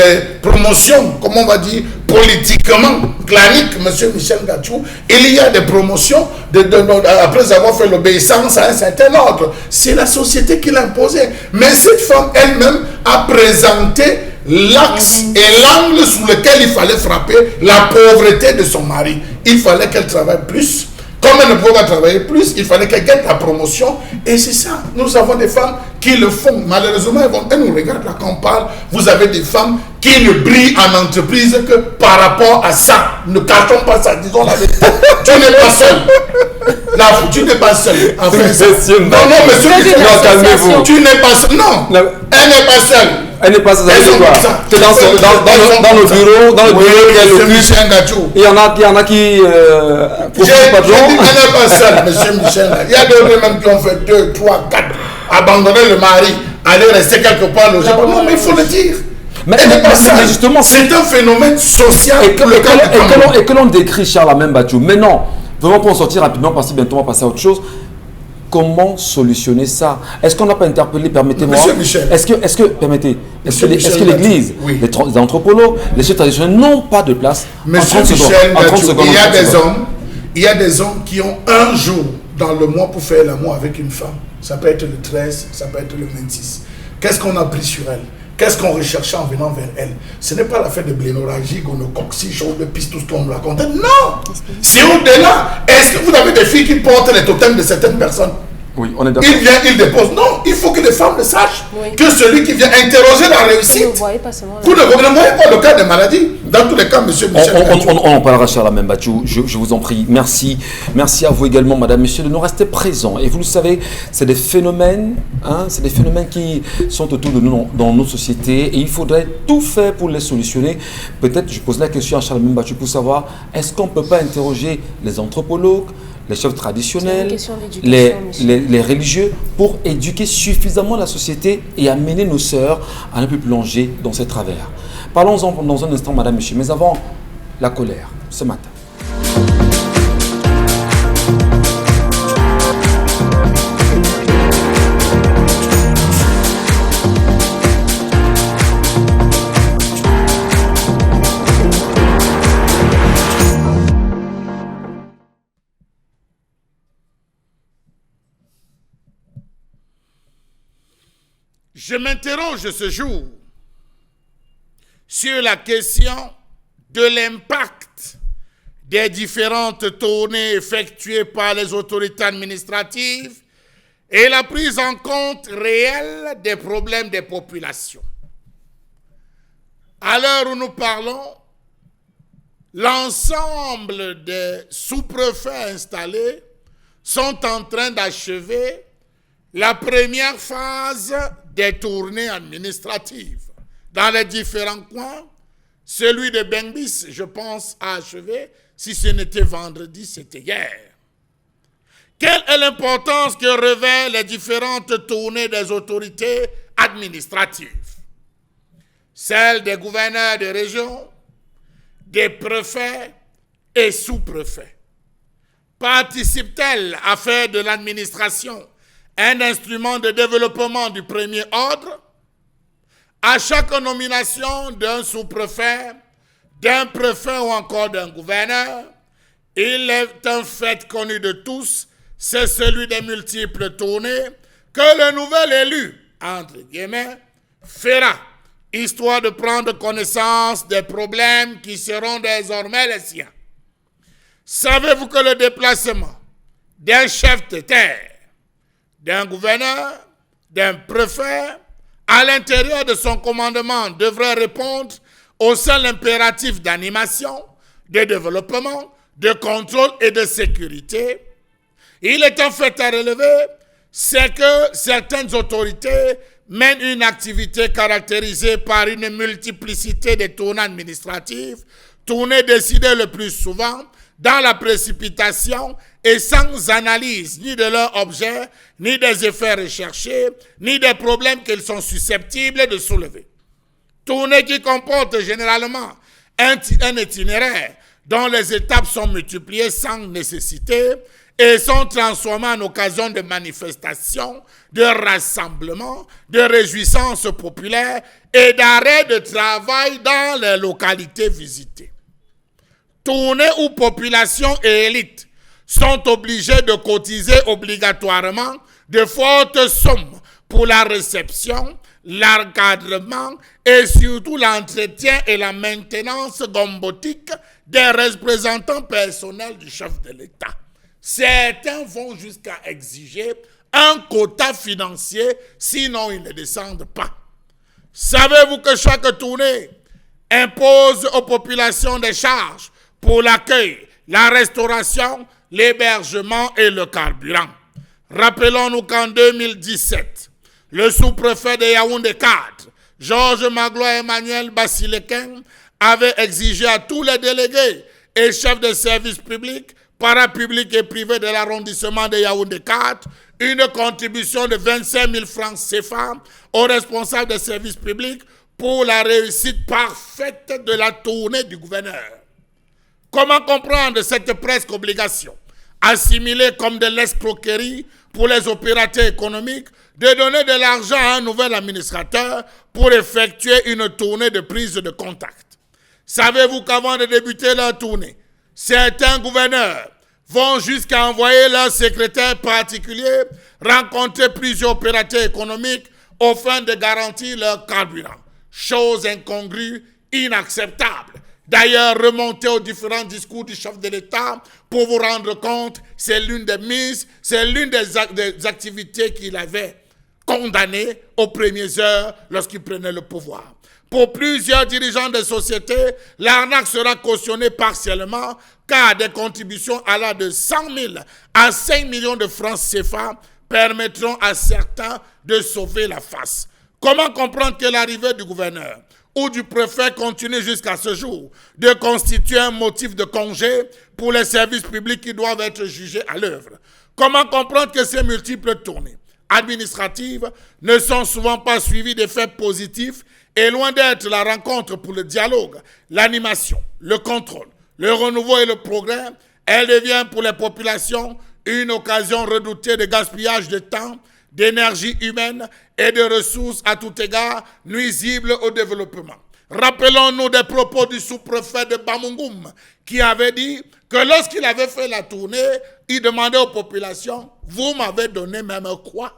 promotions, comment on va dire, politiquement, claniques, M. Michel Ngachou, il y a des promotions, après avoir fait l'obéissance à un certain ordre. C'est la société qui l'a imposé. Mais cette femme elle-même a présenté l'axe et l'angle sous lequel il fallait frapper la pauvreté de son mari. Il fallait qu'elle travaille plus. Comme elle ne pouvait pas travailler plus, il fallait qu'elle gagne la promotion. Et c'est ça. Nous avons des femmes qui le font. Malheureusement, elles nous regardent là quand on parle. Vous avez des femmes qui ne brillent en entreprise que par rapport à ça. Ne cachons pas ça, disons la vérité. Tu n'es pas seul. Là, tu n'es pas seul. Enfin, non, monsieur, calmez-vous. Tu n'es pas seul. Non, elle n'est pas seule.
Elle n'est pas seule. C'est dans le bureau, il y en a qui
profitent pas de l'eau. Elle n'est pas seule, monsieur Michel. Il y a d'autres même qui ont fait 2, 3, 4, abandonner le mari, aller rester quelque part logé. Non, mais il faut le dire. Mais
justement,
c'est un phénomène social
et que l'on décrit, Charles Amem Bachou. Mais non, vraiment pour en sortir rapidement, parce que bientôt on va passer à autre chose. Comment solutionner ça? Est-ce qu'on n'a pas interpellé, permettez-moi,
Monsieur Michel.
Est-ce que l'Église, oui, les anthropologues, les chefs traditionnels n'ont pas de place?
Monsieur Michel, il y a des hommes qui ont un jour dans le mois pour faire l'amour avec une femme. Ça peut être le 13, ça peut être le 26. Qu'est-ce qu'on a pris sur elle? Qu'est-ce qu'on recherchait en venant vers elle? Ce n'est pas l'affaire de blénorragie, gonocoxie, chose de piste, tout ce qu'on nous racontait. Non! C'est au-delà. Est-ce que vous avez des filles qui portent les totems de certaines personnes?
Oui, on est d'accord.
Il vient, il dépose. Non, il faut que les femmes le sachent.
Oui.
Que celui qui vient interroger la
Vous ne
réussite,
voyez pas seulement
vous ne voyez pas le cas des maladies. Dans tous les cas, monsieur Michel Gachou.
On en parlera, cher Lamine Bachou, je vous en prie. Merci. Merci à vous également, madame, monsieur, de nous rester présents. Et vous le savez, c'est des phénomènes, c'est des phénomènes qui sont autour de nous dans nos sociétés et il faudrait tout faire pour les solutionner. Peut-être, je pose la question à Charles Bachou pour savoir, est-ce qu'on ne peut pas interroger les anthropologues, les chefs traditionnels, les religieux, pour éduquer suffisamment la société et amener nos sœurs à ne plus plonger dans ces travers. Parlons-en dans un instant, madame, monsieur, mais avant, la colère, ce matin.
Je m'interroge ce jour sur la question de l'impact des différentes tournées effectuées par les autorités administratives et la prise en compte réelle des problèmes des populations. À l'heure où nous parlons, l'ensemble des sous-préfets installés sont en train d'achever la première phase des tournées administratives. Dans les différents coins, celui de Bengbis, je pense, a achevé. Si ce n'était vendredi, c'était hier. Quelle est l'importance que revêtent les différentes tournées des autorités administratives? Celles des gouverneurs de région, des préfets et sous-préfets. Participent-elles à faire de l'administration un instrument de développement du premier ordre? À chaque nomination d'un sous-préfet, d'un préfet ou encore d'un gouverneur, il est un fait connu de tous, c'est celui des multiples tournées que le nouvel élu, entre guillemets, fera, histoire de prendre connaissance des problèmes qui seront désormais les siens. Savez-vous que le déplacement d'un chef de terre, d'un gouverneur, d'un préfet, à l'intérieur de son commandement devrait répondre au seul impératif d'animation, de développement, de contrôle et de sécurité? Il est en fait à relever, c'est que certaines autorités mènent une activité caractérisée par une multiplicité de tournées administratives, tournées décidées le plus souvent dans la précipitation et sans analyse ni de leur objet, ni des effets recherchés, ni des problèmes qu'ils sont susceptibles de soulever. Tournées qui comportent généralement un itinéraire dont les étapes sont multipliées sans nécessité et sont transformées en occasion de manifestations, de rassemblements, de réjouissances populaires et d'arrêts de travail dans les localités visitées. Tournées où population et élite sont obligés de cotiser obligatoirement de fortes sommes pour la réception, l'encadrement et surtout l'entretien et la maintenance gombotique des représentants personnels du chef de l'État. Certains vont jusqu'à exiger un quota financier, sinon ils ne descendent pas. Savez-vous que chaque tournée impose aux populations des charges pour l'accueil, la restauration, l'hébergement et le carburant? Rappelons-nous qu'en 2017, le sous-préfet de Yaoundé 4, Georges Magloire Emmanuel Basilekin, avait exigé à tous les délégués et chefs de services publics, parapublics et privés de l'arrondissement de Yaoundé 4 une contribution de 25 000 francs CFA aux responsables des services publics pour la réussite parfaite de la tournée du gouverneur. Comment comprendre cette presque obligation, assimilée comme de l'escroquerie pour les opérateurs économiques, de donner de l'argent à un nouvel administrateur pour effectuer une tournée de prise de contact? Savez-vous qu'avant de débuter leur tournée, certains gouverneurs vont jusqu'à envoyer leur secrétaire particulier rencontrer plusieurs opérateurs économiques afin de garantir leur carburant? Chose incongrue, inacceptable, D'ailleurs, remontez aux différents discours du chef de l'État pour vous rendre compte, c'est l'une des activités qu'il avait condamnées aux premières heures lorsqu'il prenait le pouvoir. Pour plusieurs dirigeants de sociétés, l'arnaque sera cautionnée partiellement car des contributions allant de 100 000 à 5 millions de francs CFA permettront à certains de sauver la face. Comment comprendre que l'arrivée du gouverneur ou du préfet continue jusqu'à ce jour de constituer un motif de congé pour les services publics qui doivent être jugés à l'œuvre? Comment comprendre que ces multiples tournées administratives ne sont souvent pas suivies d'effets positifs et loin d'être la rencontre pour le dialogue, l'animation, le contrôle, le renouveau et le progrès, elle devient pour les populations une occasion redoutée de gaspillage de temps, d'énergie humaine et de ressources à tout égard nuisibles au développement. Rappelons-nous des propos du sous-préfet de Bamungum qui avait dit que lorsqu'il avait fait la tournée, il demandait aux populations, vous m'avez donné même quoi?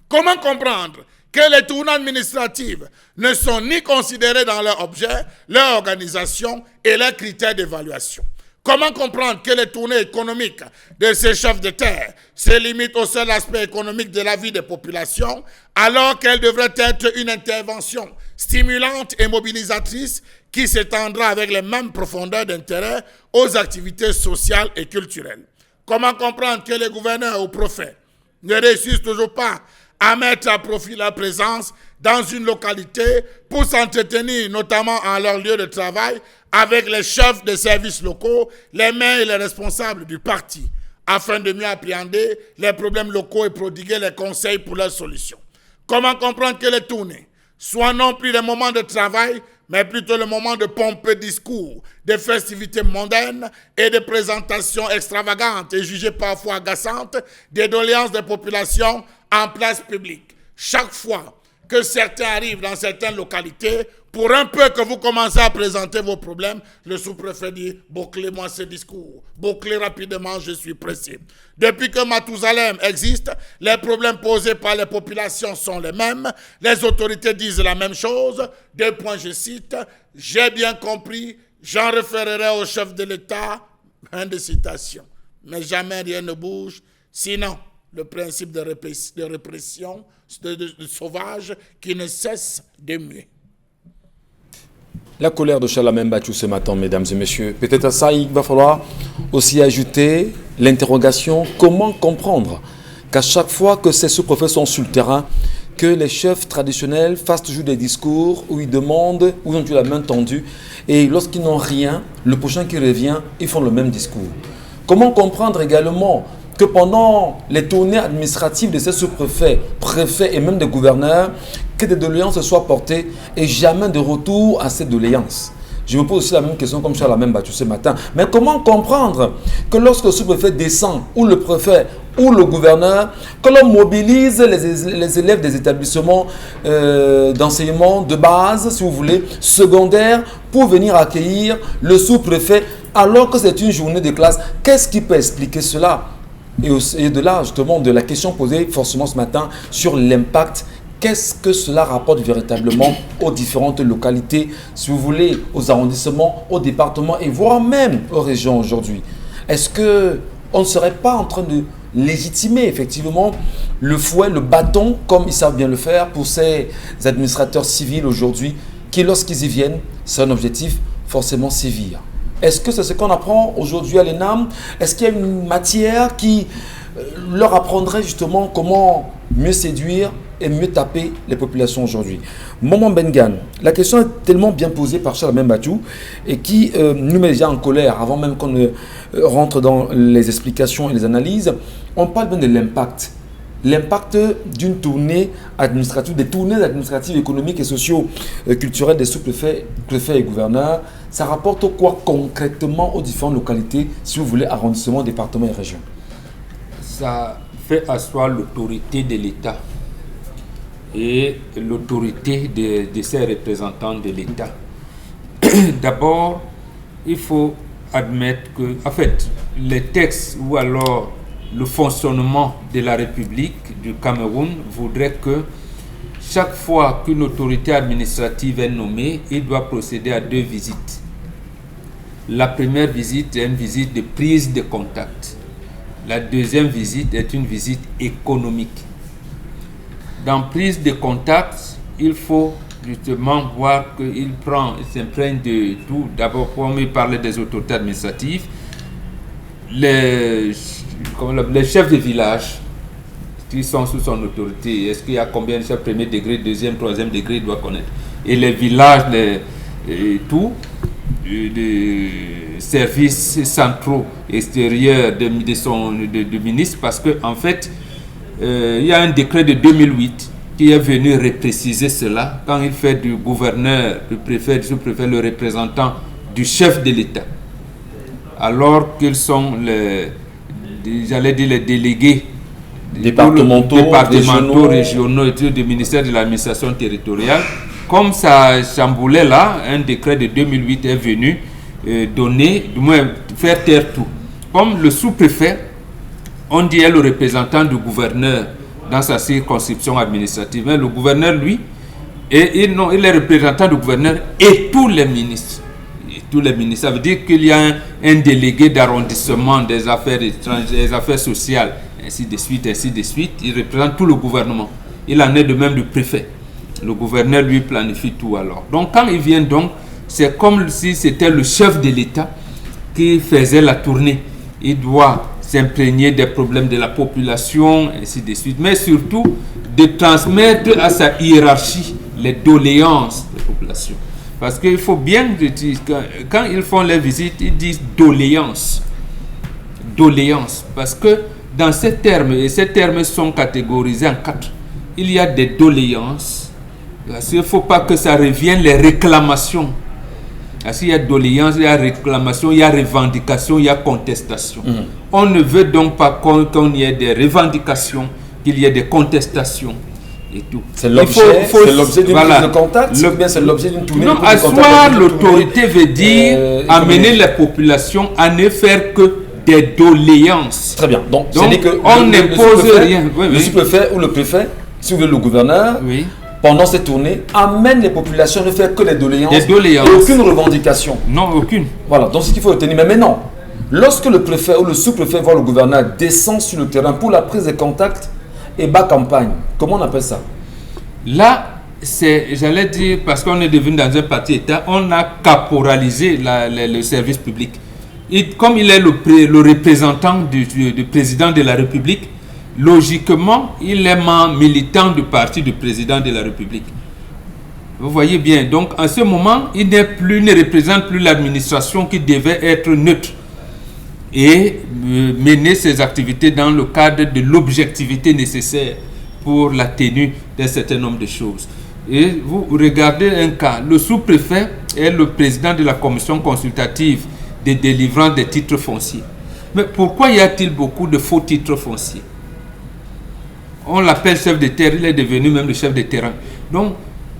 Comment comprendre que les tournées administratives ne sont ni considérées dans leur objet, leur organisation et leurs critères d'évaluation? Comment comprendre que les tournées économiques de ces chefs de terre se limitent au seul aspect économique de la vie des populations, alors qu'elles devraient être une intervention stimulante et mobilisatrice qui s'étendra avec les mêmes profondeurs d'intérêt aux activités sociales et culturelles? Comment comprendre que les gouverneurs ou préfets ne réussissent toujours pas à mettre à profit leur présence dans une localité pour s'entretenir, notamment en leur lieu de travail, avec les chefs des services locaux, les maires et les responsables du parti, afin de mieux appréhender les problèmes locaux et prodiguer les conseils pour leurs solutions? Comment comprendre que les tournées soient non plus des moments de travail, mais plutôt le moment de pompeux discours, de festivités mondaines et de présentations extravagantes et jugées parfois agaçantes des doléances des populations en place publique? Chaque fois que certains arrivent dans certaines localités, pour un peu que vous commencez à présenter vos problèmes, le sous-préfet dit « bouclez-moi ce discours, bouclez rapidement, je suis pressé ». Depuis que Mathusalem existe, les problèmes posés par les populations sont les mêmes, les autorités disent la même chose. Deux points, je cite, « J'ai bien compris, j'en référerai au chef de l'État », fin de citation. Mais jamais rien ne bouge, sinon le principe de répression de sauvage qui ne cesse de muer.
La colère de Chalamène Bachou ce matin, mesdames et messieurs. Peut-être à ça, il va falloir aussi ajouter l'interrogation comment comprendre qu'à chaque fois que ces sous-préfets sont sur le terrain, que les chefs traditionnels fassent toujours des discours où ils demandent, où ils ont la main tendue, et lorsqu'ils n'ont rien, le prochain qui revient, ils font le même discours. Comment comprendre également que pendant les tournées administratives de ces sous-préfets, préfets et même des gouverneurs, que des doléances soient portées et jamais de retour à ces doléances? Je me pose aussi la même question comme Chalamène Bachou ce matin. Mais comment comprendre que lorsque le sous-préfet descend, ou le préfet, ou le gouverneur, que l'on mobilise les élèves des établissements d'enseignement de base, si vous voulez, secondaires, pour venir accueillir le sous-préfet, alors que c'est une journée de classe? Qu'est-ce qui peut expliquer cela? Et de là, justement, de la question posée forcément ce matin sur l'impact. Qu'est-ce que cela rapporte véritablement aux différentes localités, si vous voulez, aux arrondissements, aux départements et voire même aux régions aujourd'hui? Est-ce qu'on ne serait pas en train de légitimer effectivement le fouet, le bâton, comme ils savent bien le faire pour ces administrateurs civils aujourd'hui, qui lorsqu'ils y viennent, c'est un objectif forcément sévir? Est-ce que c'est ce qu'on apprend aujourd'hui à l'ENAM? Est-ce qu'il y a une matière qui leur apprendrait justement comment mieux séduire et mieux taper les populations aujourd'hui? Maman Bengan, la question est tellement bien posée par Chalamène Bachou et qui nous met déjà en colère avant même qu'on ne rentre dans les explications et les analyses. On parle bien de l'impact. L'impact d'une tournée administrative, des tournées administratives, économiques et socio-culturelles des sous-préfets, préfets et gouverneurs, ça rapporte quoi concrètement aux différentes localités, si vous voulez, arrondissements, départements et régions?
Ça fait asseoir l'autorité de l'État et l'autorité de ses représentants de l'État. D'abord, il faut admettre que, en fait, les textes ou alors le fonctionnement de la République du Cameroun voudrait que chaque fois qu'une autorité administrative est nommée, il doit procéder à 2 visites. La première visite est une visite de prise de contact. La deuxième visite est une visite économique. Dans prise de contact, il faut justement voir qu'il s'imprègne de tout. D'abord, pour me parler des autorités administratives, les chefs de village qui sont sous son autorité, est-ce qu'il y a combien de chefs premier degré, deuxième, troisième degré, il doit connaître. Et les villages, tout, des services centraux extérieurs de ministre, parce qu'en fait, il y a un décret de 2008 qui est venu repréciser cela quand il fait du gouverneur, du préfet, du sous-préfet, le représentant du chef de l'État. Alors qu'ils sont les délégués départementaux, régionaux et tout, du ministère de l'administration territoriale. Comme ça chamboulait là, un décret de 2008 est venu donner, du moins faire taire tout. Comme le sous-préfet, on dit est le représentant du gouverneur dans sa circonscription administrative. Mais le gouverneur, lui, il est représentant du gouverneur et tous les ministres. Tous les ministres. Ça veut dire qu'il y a un délégué d'arrondissement des affaires étrangères, des affaires sociales, ainsi de suite, ainsi de suite. Il représente tout le gouvernement. Il en est de même du préfet. Le gouverneur, lui, planifie tout alors. Donc, quand il vient donc, c'est comme si c'était le chef de l'État qui faisait la tournée. Il doit s'imprégner des problèmes de la population, ainsi de suite. Mais surtout, de transmettre à sa hiérarchie les doléances des populations. Parce qu'il faut bien dire, quand ils font les visites, ils disent doléances. Doléances. Parce que dans ces termes, et ces termes sont catégorisés en 4, il y a des doléances. Parce qu'il ne faut pas que ça revienne les réclamations. Parce qu'il y a doléances, il y a réclamation, il y a revendication, il y a contestation. On ne veut donc pas qu'on y ait des revendications, qu'il y ait des contestations. Et tout.
C'est l'objet d'une prise de contact ou bien c'est l'objet d'une tournée de prise de contact?
Asseoir l'autorité veut dire amener la population à ne faire que des doléances.
Très bien. Donc
que on n'impose rien.
Le sous-préfet ou le préfet, si vous voulez le gouverneur, pendant cette tournée, amène les populations à ne faire que des doléances.
Des doléances.
Et aucune revendication.
Non, aucune.
Voilà, donc c'est ce qu'il faut retenir. Mais maintenant, lorsque le préfet ou le sous-préfet voit le gouverneur descend sur le terrain pour la prise de contact et bas campagne, comment on appelle ça?
Là, j'allais dire, parce qu'on est devenu dans un parti État, on a caporalisé le service public. Comme il est le représentant du président de la République, logiquement, il est militant du parti du président de la République. Vous voyez bien, donc en ce moment, il ne représente plus l'administration qui devait être neutre et mener ses activités dans le cadre de l'objectivité nécessaire pour la tenue d'un certain nombre de choses. Et vous regardez un cas, le sous-préfet est le président de la commission consultative de délivrance des titres fonciers. Mais pourquoi y a-t-il beaucoup de faux titres fonciers? On l'appelle chef de terre, il est devenu même le chef de terrain. Donc,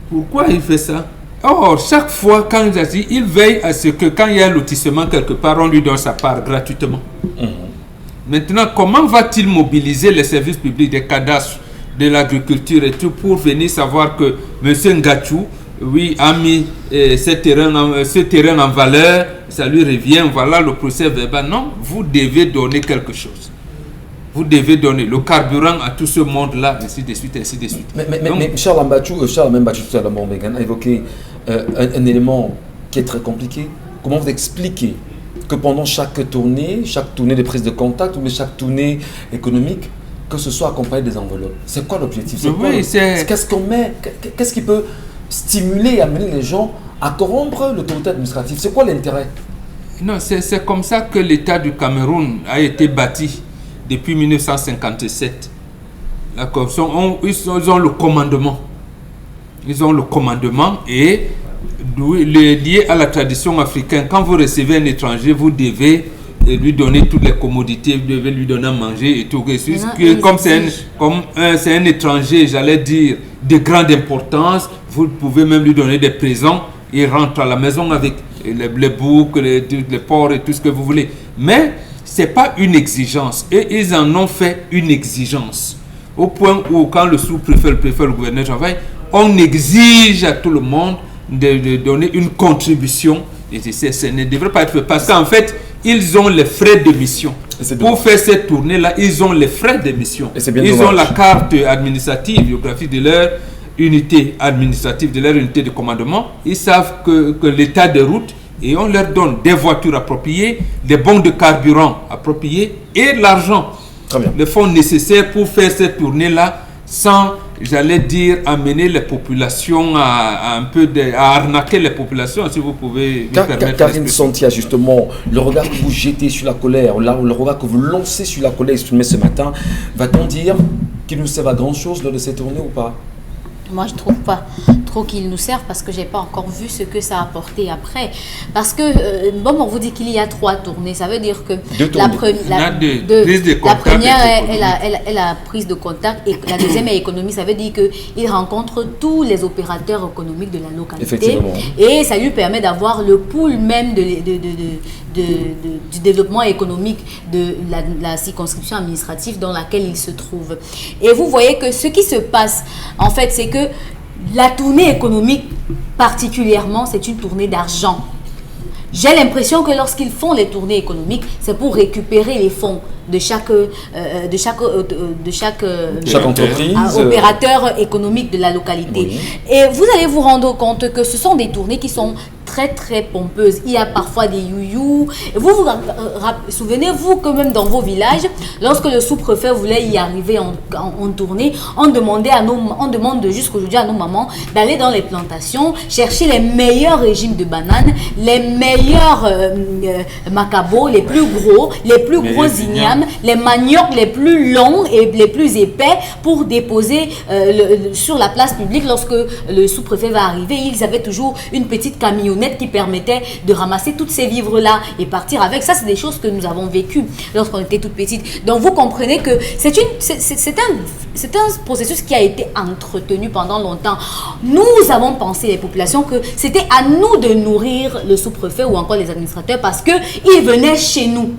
pourquoi il fait ça? Or, chaque fois, quand il agit, il veille à ce que quand il y a un lotissement quelque part, on lui donne sa part gratuitement. Maintenant, comment va-t-il mobiliser les services publics, des cadastres, de l'agriculture et tout, pour venir savoir que M. Ngachou, oui, a mis ce terrain en valeur, ça lui revient, voilà le procès verbal. Non, vous devez donner quelque chose. Vous devez donner le carburant à tout ce monde-là, ainsi de suite, ainsi de suite.
Mais Charles Mbachou a évoqué un élément qui est très compliqué. Comment vous expliquez que pendant chaque tournée de prise de contact ou chaque tournée économique, que ce soit accompagné des enveloppes? C'est quoi l'objectif? Qu'est-ce qu'on met? Qu'est-ce qui peut stimuler et amener les gens à corrompre l'autorité administrative? C'est quoi l'intérêt?
Non, c'est comme ça que l'État du Cameroun a été bâti depuis 1957. La corruption, ils ont le commandement. Ils ont le commandement et lié à la tradition africaine. Quand vous recevez un étranger, vous devez lui donner toutes les commodités, vous devez lui donner à manger et tout. Comme c'est un étranger, j'allais dire, de grande importance, vous pouvez même lui donner des présents. Il rentre à la maison avec les boucs, les porcs et tout ce que vous voulez. Mais ce n'est pas une exigence. Et ils en ont fait une exigence. Au point où, quand le sous-préfet, le préfet, le gouverneur travaillent, on exige à tout le monde de donner une contribution. Et ce ne devrait pas être fait parce qu'en fait, ils ont les frais de mission. Pour faire cette tournée-là, ils ont les frais de mission. Ils ont la carte administrative, biographique de leur unité administrative, de leur unité de commandement. Ils savent que l'état de route, et on leur donne des voitures appropriées, des bons de carburant appropriés et l'argent, le fonds nécessaire pour faire cette tournée-là sans, j'allais dire, amener les populations à arnaquer les populations, si vous pouvez me permettre.
Karine Santia, justement, le regard que vous jetez sur la colère, le regard que vous lancez sur la colère exprimée ce matin, va-t-on dire qu'il nous sert à grand chose lors de cette tournée ou pas?
Moi, je ne trouve pas trop qu'ils nous servent parce que je n'ai pas encore vu ce que ça a apporté après. Parce que, on vous dit qu'il y a 3 tournées. Ça veut dire que la première est la prise de contact et la deuxième est économie. Ça veut dire qu'il rencontre tous les opérateurs économiques de la localité. Et ça lui permet d'avoir le pool même du développement économique de la circonscription administrative dans laquelle il se trouve. Et vous voyez que ce qui se passe, en fait, c'est que la tournée économique, particulièrement, c'est une tournée d'argent. J'ai l'impression que lorsqu'ils font les tournées économiques, c'est pour récupérer les fonds de chaque
entreprise,
opérateur économique de la localité. Oui. Et vous allez vous rendre compte que ce sont des tournées qui sont très très pompeuses. Il y a parfois des you-you. Vous vous souvenez-vous que même dans vos villages, lorsque le sous-préfet voulait y arriver en tournée, on demande jusqu'aujourd'hui à nos mamans d'aller dans les plantations, chercher les meilleurs régimes de bananes, les meilleurs macabos, les plus gros ignames, les maniocs les plus longs et les plus épais pour déposer sur la place publique. Lorsque le sous-préfet va arriver, ils avaient toujours une petite camionnette qui permettait de ramasser tous ces vivres-là et partir avec. Ça, c'est des choses que nous avons vécues lorsqu'on était toutes petites. Donc, vous comprenez que c'est un processus qui a été entretenu pendant longtemps. Nous avons pensé, les populations, que c'était à nous de nourrir le sous-préfet ou encore les administrateurs parce qu'ils venaient chez nous.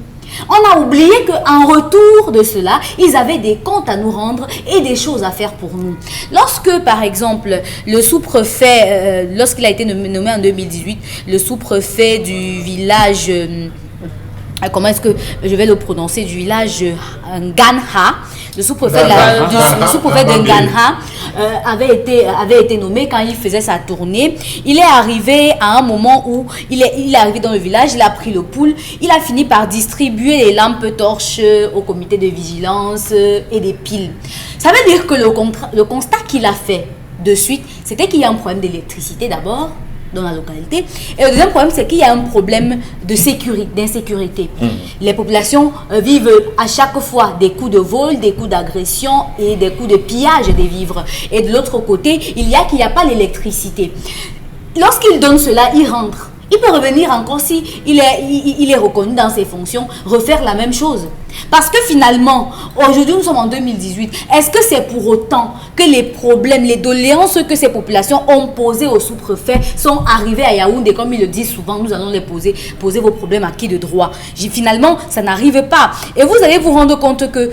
On a oublié qu'en retour de cela, ils avaient des comptes à nous rendre et des choses à faire pour nous. Lorsque, par exemple, le sous-préfet, lorsqu'il a été nommé en 2018, le sous-préfet du village, comment est-ce que je vais le prononcer, du village Nganha, le sous-préfet de Nganha avait été nommé quand il faisait sa tournée. Il est arrivé à un moment où il est arrivé dans le village, il a pris le pouls, il a fini par distribuer les lampes torches au comité de vigilance et des piles. Ça veut dire que le constat qu'il a fait de suite, c'était qu'il y a un problème d'électricité d'abord dans la localité. Et le deuxième problème, c'est qu'il y a un problème d'insécurité. Les populations vivent à chaque fois des coups de vol, des coups d'agression et des coups de pillage des vivres. Et de l'autre côté, il n'y a pas l'électricité. Lorsqu'il donne cela, il rentre. Il peut revenir encore si il est reconnu dans ses fonctions, refaire la même chose. Parce que finalement, aujourd'hui nous sommes en 2018, est-ce que c'est pour autant que les problèmes, les doléances que ces populations ont posées au sous-préfet sont arrivés à Yaoundé, comme ils le disent souvent, nous allons les poser vos problèmes à qui de droit. Finalement, ça n'arrive pas. Et vous allez vous rendre compte que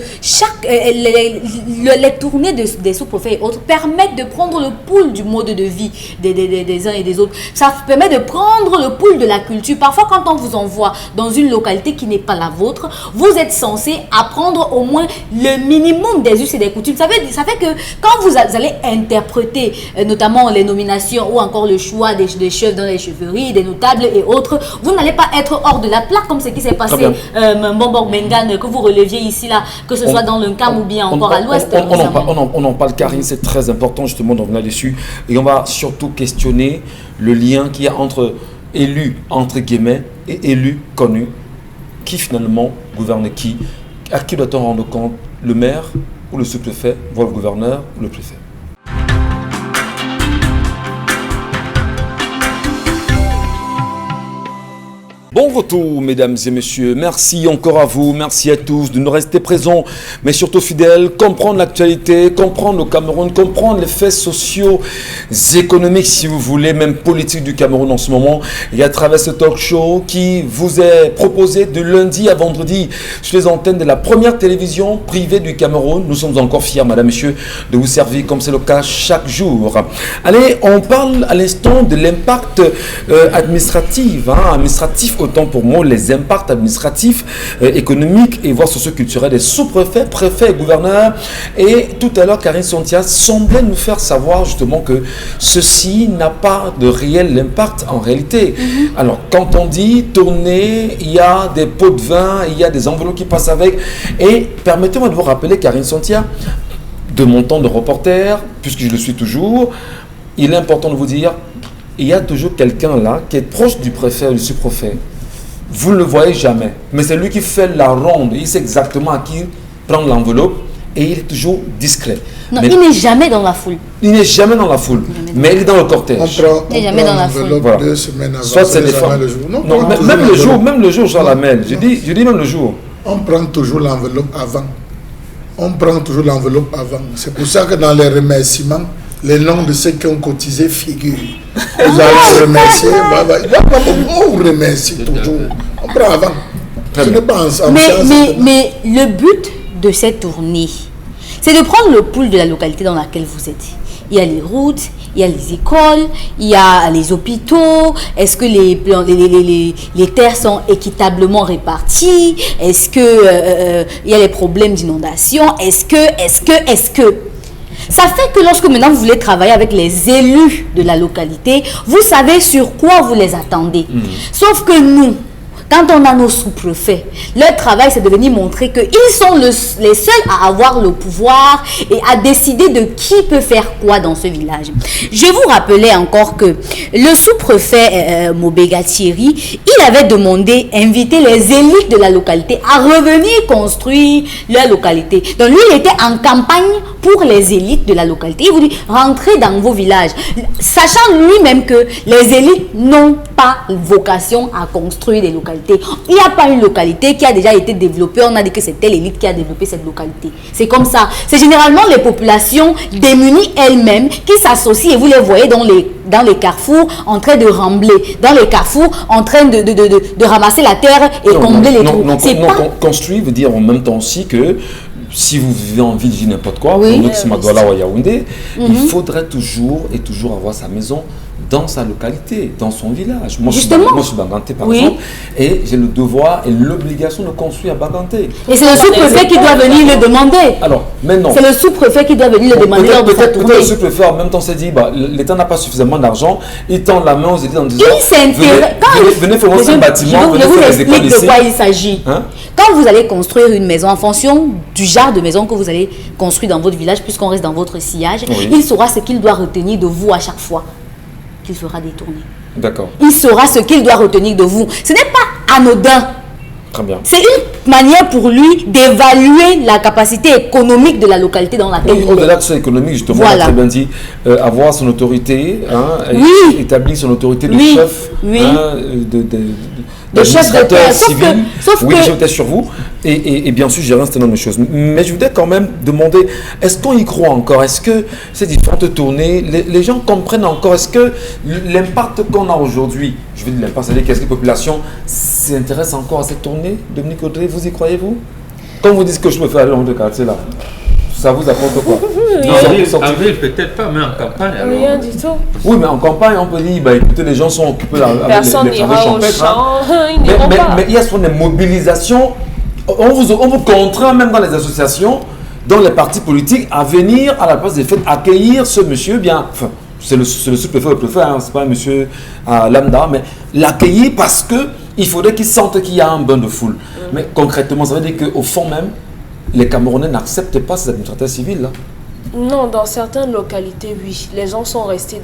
les tournées des sous-préfets et autres permettent de prendre le pouls du mode de vie des uns et des autres. Ça permet de prendre le pouls de la culture. Parfois, quand on vous envoie dans une localité qui n'est pas la vôtre, vous êtes censé apprendre au moins le minimum des us et des coutumes. Ça fait que quand vous allez interpréter notamment les nominations ou encore le choix des chefs dans les chefferies, des notables et autres, vous n'allez pas être hors de la plaque comme ce qui s'est passé Mbombo Mengane que vous releviez ici là, que ce soit dans le Cam ou bien encore à l'ouest.
On en parle, Karine, c'est très important justement d'en venir dessus, et on va surtout questionner le lien qu'il y a entre élus entre guillemets et élus connus. Qui finalement gouverne qui? À qui doit-on rendre compte? Le maire ou le sous-préfet, voire le gouverneur ou le préfet? Bon retour, mesdames et messieurs. Merci encore à vous, merci à tous de nous rester présents, mais surtout fidèles, comprendre l'actualité, comprendre le Cameroun, comprendre les faits sociaux, économiques, si vous voulez, même politiques du Cameroun en ce moment. Et à travers ce talk show qui vous est proposé de lundi à vendredi sur les antennes de la première télévision privée du Cameroun. Nous sommes encore fiers, madame, messieurs, de vous servir comme c'est le cas chaque jour. Allez, on parle à l'instant de l'impact administratif, autant pour moi, les impacts administratifs, économiques et voire socio-culturels des sous-préfets, préfets et gouverneurs. Et tout à l'heure, Karine Sontia semblait nous faire savoir justement que ceci n'a pas de réel impact en réalité. Alors, quand on dit tourner, il y a des pots de vin, il y a des enveloppes qui passent avec. Et permettez-moi de vous rappeler, Karine Sontia, de mon temps de reporter, puisque je le suis toujours, il est important de vous dire, il y a toujours quelqu'un là qui est proche du préfet ou du sous-préfet. Vous ne le voyez jamais, mais c'est lui qui fait la ronde. Il sait exactement à qui prendre l'enveloppe et il est toujours discret.
Non,
mais
il n'est jamais dans la foule.
il n'est jamais dans la foule, mais il est dans le cortège.
On
Et jamais
prend
dans la foule.
l'enveloppe
Voilà.
2 semaines avant.
Soit c'est des
jamais
femmes.
le jour. Non,
Non,
on prend
même
toujours
le jour, je la
Non,
mêle. Je
non.
dis même le jour.
On prend toujours l'enveloppe avant. On prend toujours l'enveloppe avant. C'est pour ça que dans les remerciements, les noms de ceux qui ont cotisé figurent. Vous allez remercier. On vous remercie toujours. On prend avant.
Très
Ce
bien.
n'est pas en
Mais le but de cette tournée, c'est de prendre le pouls de la localité dans laquelle vous êtes. Il y a les routes, il y a les écoles, il y a les hôpitaux. Est-ce que les terres sont équitablement réparties? Est-ce que il y a les problèmes d'inondation? Est-ce que ça fait que lorsque maintenant vous voulez travailler avec les élus de la localité, vous savez sur quoi vous les attendez. Sauf que nous, quand on a nos sous-préfets, leur travail c'est de venir montrer qu'ils sont les seuls à avoir le pouvoir et à décider de qui peut faire quoi dans ce village. Je vous rappelais encore que le sous-préfet Mobega Thierry, il avait demandé, invité les élites de la localité à revenir construire leur localité. Donc lui, il était en campagne pour les élites de la localité. Il vous dit, rentrez dans vos villages, sachant lui-même que les élites n'ont pas vocation à construire des localités. Il n'y a pas une localité qui a déjà été développée. On a dit que c'était l'élite qui a développé cette localité. C'est comme ça. C'est généralement les populations démunies elles-mêmes qui s'associent et vous les voyez dans les carrefours en train de rambler, dans les carrefours en train de ramasser la terre et combler les trous.
Construire veut dire en même temps aussi que si vous vivez en ville, je dis n'importe quoi,
Oui.
comme c'est Madoula ou à Yaoundé, il faudrait toujours avoir sa maison dans sa localité, dans son village. Moi,
Justement.
je suis Baganté, par
Oui.
exemple, et j'ai le devoir et l'obligation de construire à Baganté.
Et c'est le sous-préfet qui doit venir le demander.
Alors, maintenant,
C'est le sous-préfet qui doit venir le demander lors de sa
peut-être
tournée.
le sous-préfet en même temps s'est dit, l'État n'a pas suffisamment d'argent, il tend la main aux élites en disant,
Il s'intéresse.
venez faire un bâtiment,
Je
venez
vous
faire les écoles
explique de
ici.
quoi il s'agit.
Hein?
Quand vous allez construire une maison, en fonction du genre de maison que vous allez construire dans votre village, puisqu'on reste dans votre sillage,
Oui.
il saura ce qu'il doit retenir de vous à chaque fois qu'il fera des tournées.
D'accord,
Il saura ce qu'il doit retenir de vous. Ce n'est pas anodin.
très bien.
C'est une manière pour lui d'évaluer la capacité économique de la localité dans laquelle
Oui,
il est.
au-delà de son économique, justement,
Voilà.
on a très bien dit, avoir son autorité,
Oui.
établir son autorité de
Oui.
chef,
Oui.
de
chef de
d'administrateur
terre. Sauf
oui,
que-
j'étais sur vous, et bien sûr, j'ai un certain nombre de choses. Mais je voudrais quand même demander, est-ce qu'on y croit encore? Est-ce que ces différentes tournées, les gens comprennent encore? Est-ce que l'impact qu'on a aujourd'hui, je veux dire l'impact, c'est-à-dire qu'est-ce que la population s'intéresse encore à cette tournée? Dominique Audrey, vous y croyez-vous? Quand vous dites que je peux faire aller dans le quartier là, ça vous apporte quoi?
En ville, peut-être pas, mais en campagne. alors.
Rien du tout.
Oui, mais en campagne, on peut dire, bah, écoutez, les gens sont occupés avec
Personne
les travaux
n'ira au
champêtres. Hein.
champ. Ils n'iront pas.
Mais il y a souvent des mobilisations. On vous contraint même dans les associations, dans les partis politiques, à venir à la place des fêtes, accueillir ce monsieur bien. Enfin, c'est le sous-préfet ou le préfet, hein, c'est pas un monsieur lambda, mais l'accueillir parce que il faudrait qu'il sente qu'il y a un bain de foule. Mais concrètement, ça veut dire qu'au fond même, les Camerounais n'acceptent pas ces administrateurs civils là.
Non, dans certaines localités, oui. Les gens sont restés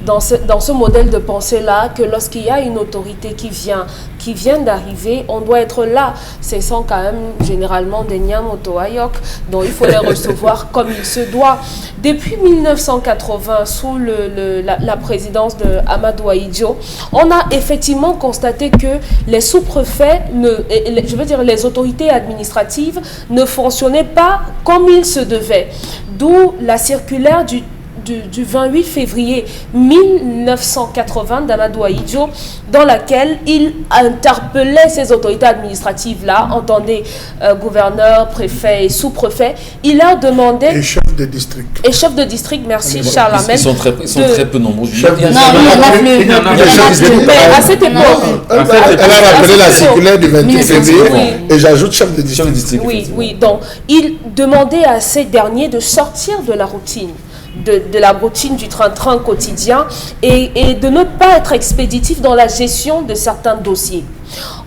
dans ce modèle de pensée-là que lorsqu'il y a une autorité qui vient d'arriver, on doit être là. Ce sont quand même généralement des Nyamotoayok, dont il faut les recevoir comme il se doit. Depuis 1980, sous la présidence de Amadou Ahidjo, on a effectivement constaté que les sous-préfets, je veux dire les autorités administratives, ne fonctionnaient pas comme il se devait. D'où la circulaire du 28 février 1980 d'Amadou Ahidjo, dans laquelle il interpellait ces autorités administratives-là, entendez gouverneurs, préfets et sous-préfets, il leur demandait...
Et chefs de district.
Et chefs de district, merci Charles Amel.
Ils sont très peu nombreux.
Mais à cette époque...
Elle a rappelé la circulaire du 28 février et j'ajoute chef de district.
Oui, donc il demandait à ces derniers de sortir de la routine. De la routine du train-train quotidien et de ne pas être expéditif dans la gestion de certains dossiers.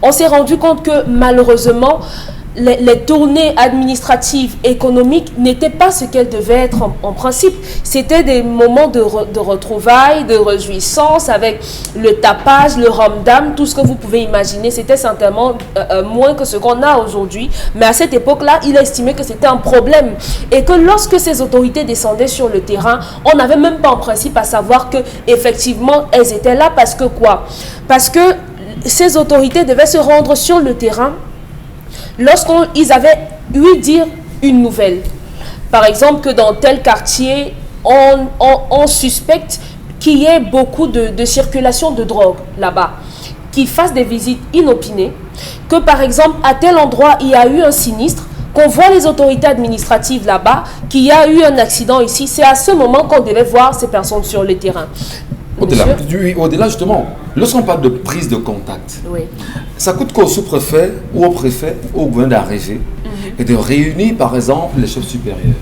On s'est rendu compte que malheureusement, les tournées administratives, économiques n'étaient pas ce qu'elles devaient être en principe. C'était des moments de retrouvailles, de réjouissance avec le tapage, le ramdam, tout ce que vous pouvez imaginer. C'était certainement moins que ce qu'on a aujourd'hui. Mais à cette époque-là, il a estimé que c'était un problème. Et que lorsque ces autorités descendaient sur le terrain, on n'avait même pas en principe à savoir que effectivement elles étaient là. Parce que quoi? Parce que ces autorités devaient se rendre sur le terrain lorsqu'ils avaient eu dire une nouvelle. Par exemple, que dans tel quartier, on suspecte qu'il y ait beaucoup de circulation de drogue là-bas, qu'ils fassent des visites inopinées, que par exemple, à tel endroit, il y a eu un sinistre, qu'on voit les autorités administratives là-bas, qu'il y a eu un accident ici. C'est à ce moment qu'on devait voir ces personnes sur le terrain.
Au-delà, justement, lorsqu'on parle de prise de contact,
oui.
Ça coûte qu'au sous-préfet ou au préfet ou au gouverneur d'arriver et de réunir, par exemple, les chefs supérieurs,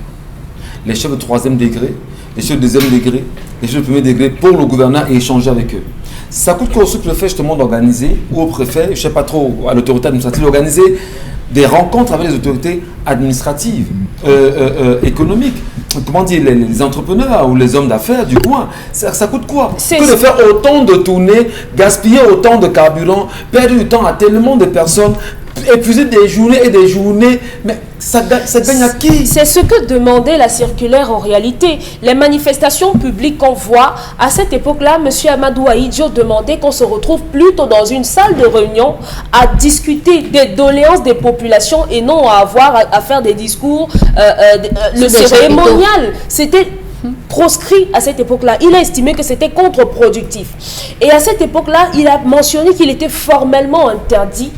les chefs de 3e degré, les chefs de 2e degré, les chefs de 1er degré pour le gouverneur et échanger avec eux. Ça coûte qu'au sous-préfet, justement, d'organiser, ou au préfet, je ne sais pas trop, à l'autorité administrative, d'organiser des rencontres avec les autorités administratives, économiques. Comment dire, les entrepreneurs ou les hommes d'affaires du coin, ça coûte quoi? Que de faire autant de tournées, gaspiller autant de carburant, perdre du temps à tellement de personnes, épuiser des journées et des journées, mais ça gagne à qui?
C'est ce que demandait la circulaire en réalité. Les manifestations publiques qu'on voit, à cette époque-là, M. Amadou Ahidjo demandait qu'on se retrouve plutôt dans une salle de réunion à discuter des doléances des populations et non à avoir à faire des discours, le cérémonial. C'était proscrit à cette époque-là. Il a estimé que c'était contre-productif. Et à cette époque-là, il a mentionné qu'il était formellement interdit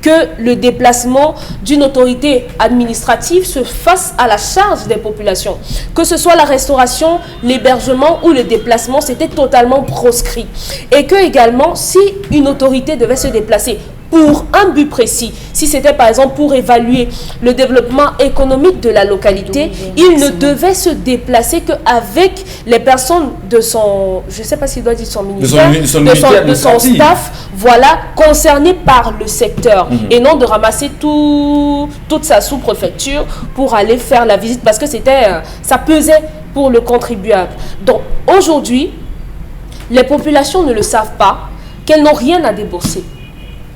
que le déplacement d'une autorité administrative se fasse à la charge des populations. Que ce soit la restauration, l'hébergement ou le déplacement, c'était totalement proscrit. Et que également, si une autorité devait se déplacer pour un but précis, si c'était par exemple pour évaluer le développement économique de la localité, il ne devait se déplacer qu'avec les personnes de son, je ne sais pas s'il doit dire son ministère, de son staff, voilà, concerné par le secteur, et non de ramasser toute sa sous-préfecture pour aller faire la visite, parce que ça pesait pour le contribuable. Donc aujourd'hui, les populations ne le savent pas, qu'elles n'ont rien à débourser.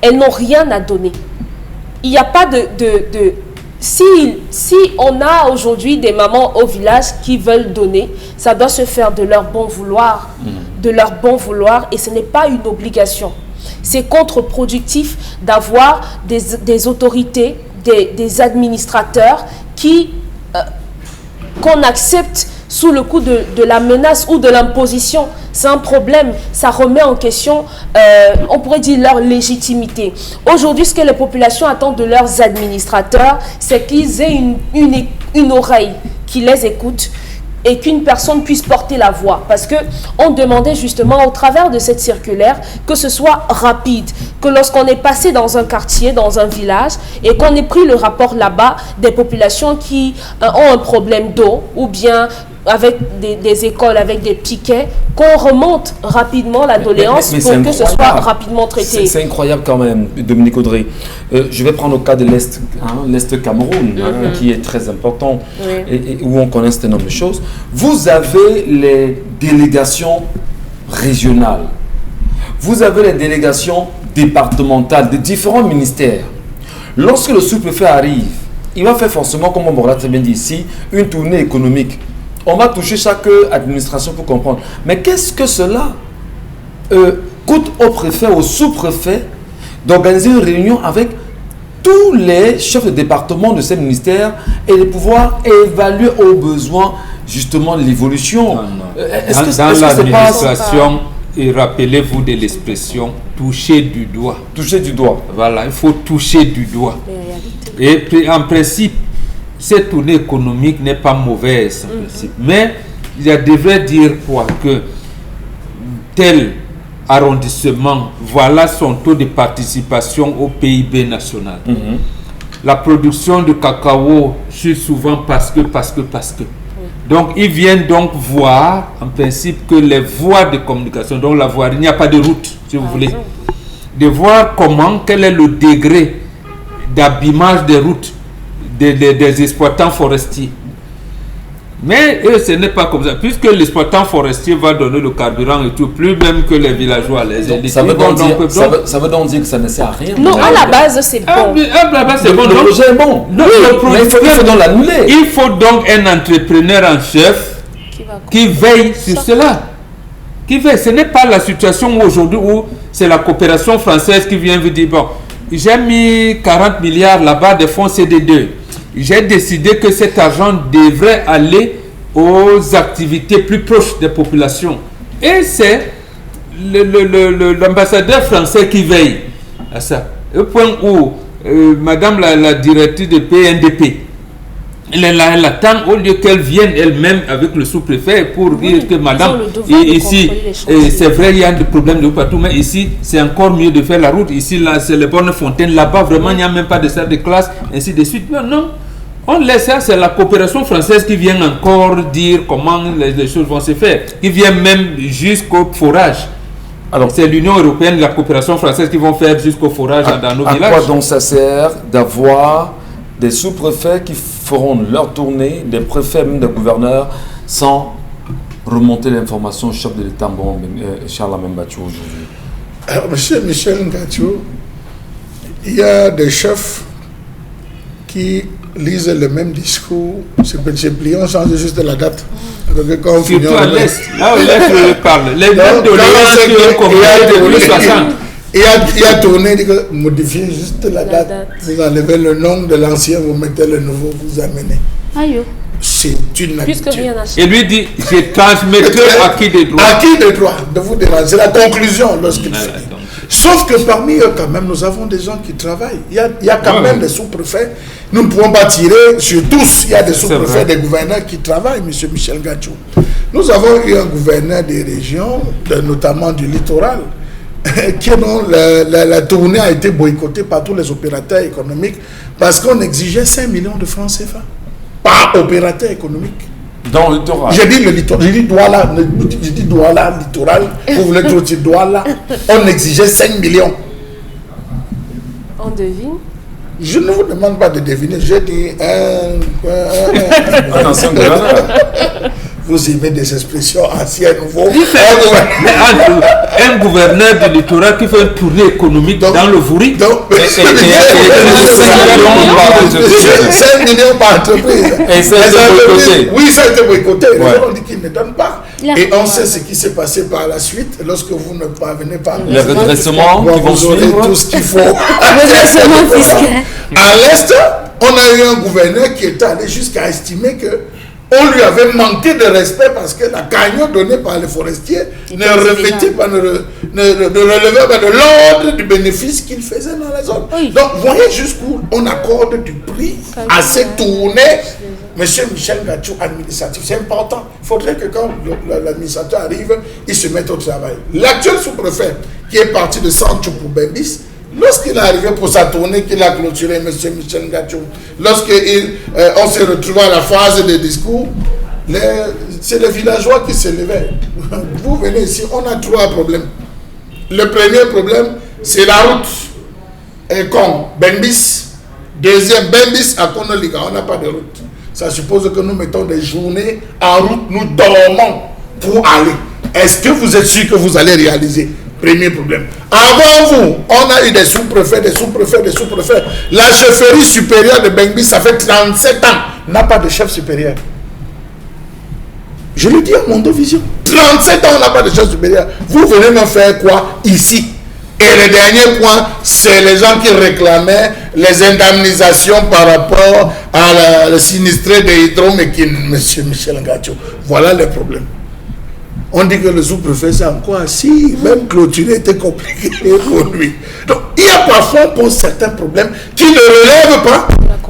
Elles n'ont rien à donner. Il n'y a pas Si on a aujourd'hui des mamans au village qui veulent donner, ça doit se faire de leur bon vouloir. De leur bon vouloir, et ce n'est pas une obligation. C'est contre-productif d'avoir des autorités, des administrateurs qu'on accepte sous le coup de la menace ou de l'imposition. C'est un problème, ça remet en question, on pourrait dire, leur légitimité. Aujourd'hui, ce que les populations attendent de leurs administrateurs, c'est qu'ils aient une oreille qui les écoute et qu'une personne puisse porter la voix. Parce qu'on demandait justement au travers de cette circulaire que ce soit rapide, que lorsqu'on est passé dans un quartier, dans un village, et qu'on ait pris le rapport là-bas des populations qui ont un problème d'eau, ou bien avec des écoles, avec des piquets, qu'on remonte rapidement la doléance pour que ce soit rapidement traité.
C'est incroyable quand même, Dominique Audrey. Je vais prendre le cas de l'Est, l'Est Cameroun, qui est très important, et où on connaît un certain nombre de choses. Vous avez les délégations régionales. Vous avez les délégations départementales de différents ministères. Lorsque le sous-préfet arrive, il va faire forcément, comme on l'a très bien dit ici, une tournée économique. On va toucher chaque administration pour comprendre. Mais qu'est-ce que cela coûte au préfet, au sous-préfet, d'organiser une réunion avec tous les chefs de département de ces ministères et de pouvoir évaluer aux besoins justement l'évolution.
Dans l'administration, et rappelez-vous de l'expression toucher du doigt.
Toucher du doigt.
Voilà, il faut toucher du doigt. Et puis, en principe, cette tournée économique n'est pas mauvaise, en principe. Mais il devrait dire quoi que tel arrondissement, voilà son taux de participation au PIB national. La production de cacao chute souvent parce que. Donc, ils viennent donc voir, en principe, que les voies de communication, donc la voirie, il n'y a pas de route, si vous voulez, de voir quel est le degré d'abîmage des routes des exploitants forestiers. Mais eux, ce n'est pas comme ça, puisque l'exploitant forestier va donner le carburant et tout, plus même que les villageois, les élites.
Ça veut donc dire que ça ne sert à rien.
Non, à la base, c'est bon.
Le projet est bon. Mais il faut donc l'annuler.
Il faut donc un entrepreneur en chef qui veille sur cela. Qui veille. Ce n'est pas la situation aujourd'hui où c'est la coopération française qui vient vous dire, bon, j'ai mis 40 milliards là-bas des fonds CD2. J'ai décidé que cet argent devrait aller aux activités plus proches des populations. Et c'est l'ambassadeur français qui veille à ça. Au point où Madame la directrice de PNDP, elle attend au lieu qu'elle vienne elle-même avec le sous-préfet pour dire que Madame, ici, c'est vrai, il y a des problèmes de partout, mais ici, c'est encore mieux de faire la route. Ici, là, c'est les bonnes fontaines. Là-bas, vraiment, il n'y a même pas de salle de classe, ainsi de suite. Mais non. On laisse ça, c'est la coopération française qui vient encore dire comment les choses vont se faire, qui vient même jusqu'au forage. Alors, c'est l'Union européenne, la coopération française qui vont faire jusqu'au forage dans nos villages.
À quoi donc ça sert d'avoir des sous-préfets qui feront leur tournée, des préfets, même des gouverneurs, sans remonter l'information au chef de l'État, Charles Membachou aujourd'hui?
Alors, monsieur Michel Ngachou, il y a des chefs qui lisent le même discours. C'est petit pli, on change juste la date.
Surtout à l'Est, là où l'Est parle. Les mêmes de l'Est,
il a tourné, dit que modifiez juste la date. Vous enlevez le nom de l'ancien, vous mettez le nouveau, vous amenez.
Aïe.
C'est une habitude.
Et lui dit, je transmettrai acquis des droits.
Acquis des droits, de vous déranger. C'est la conclusion lorsqu'il finit. Sauf que parmi eux, quand même, nous avons des gens qui travaillent. Il y a quand même des sous-préfets. Nous ne pouvons pas tirer sur tous. Il y a des sous-préfets, des gouverneurs qui travaillent, M. Michel Ngachou. Nous avons eu un gouverneur des régions, notamment du littoral, dont la tournée a été boycottée par tous les opérateurs économiques parce qu'on exigeait 5 millions de francs CFA par opérateur économique.
Dans le littoral.
J'ai dit le littoral, j'ai dit Douala, j'ai dit Douala, littoral, vous voulez trop dire Douala. On exigeait 5 millions.
On devine.
Je ne vous demande pas de deviner, j'ai dit
Attention, gouverneur.
Vous aimez des expressions anciennes, nouveaux.
Un gouverneur du littoral qui fait une tournée économique dans le Vouri.
Donc, 5 millions par entreprise.
Et ça a été boycotté.
Oui, ça a été boycotté. Les gens ont dit qu'ils ne donnent pas. Et on sait ce qui s'est passé par la suite lorsque vous ne parvenez pas.
Les redressements qui vont
vous aurez
suivre.
tout ce qu'il faut. À l'Est, on a eu un gouverneur qui est allé jusqu'à estimer que on lui avait manqué de respect parce que la cagnotte donnée par les forestiers ne relevait pas de l'ordre du bénéfice qu'il faisait dans la zone. Oui. Donc, voyez jusqu'où on accorde du prix à ces tournées. Monsieur Michel Ngachou, administratif, c'est important. Il faudrait que quand l'administrateur arrive, il se mette au travail. L'actuel sous-préfet, qui est parti de Sancho pour Bembis, lorsqu'il est arrivé pour sa tournée, qu'il a clôturé, M. Michel Ngachou, lorsqu'on s'est retrouvé à la phase des discours, c'est les villageois qui se levaient. Vous venez ici, on a 3 problèmes. Le premier problème, c'est la route. Et comme Bembis, deuxième, Bembis à Konoliga, on n'a pas de route. Ça suppose que nous mettons des journées en route, nous dormons pour aller. est-ce que vous êtes sûr que vous allez réaliser? Premier problème. Avant vous, on a eu des sous-préfets, des sous-préfets, des sous-préfets. La chefferie supérieure de Bengbi, ça fait 37 ans, n'a pas de chef supérieur. Je le dis à Mondovision. 37 ans, on n'a pas de chef supérieur. Vous venez me faire quoi ici? Et le dernier point, c'est les gens qui réclamaient les indemnisations par rapport à le sinistré de Hydro-Mékin, M. Michel Ngacho. Voilà les problèmes. On dit que le sous-préfet, c'est encore assis. Même clôturer était compliqué pour lui. Donc, il y a parfois pour certains problèmes qui ne relèvent pas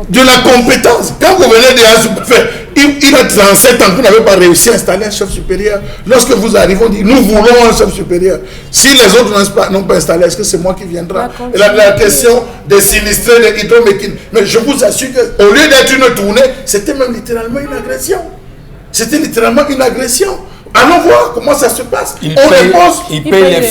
de la compétence. Quand vous venez d'un sous-préfet, il a 37 ans, vous n'avez pas réussi à installer un chef supérieur. Lorsque vous arrivez, on dit, nous voulons un chef supérieur. Si les autres n'ont pas installé, est-ce que c'est moi qui viendra? La question des sinistrés de Hydro-Mékin. Mais je vous assure qu'au lieu d'être une tournée, c'était même littéralement une agression. C'était littéralement une agression. Allons voir comment ça se passe.
Il paye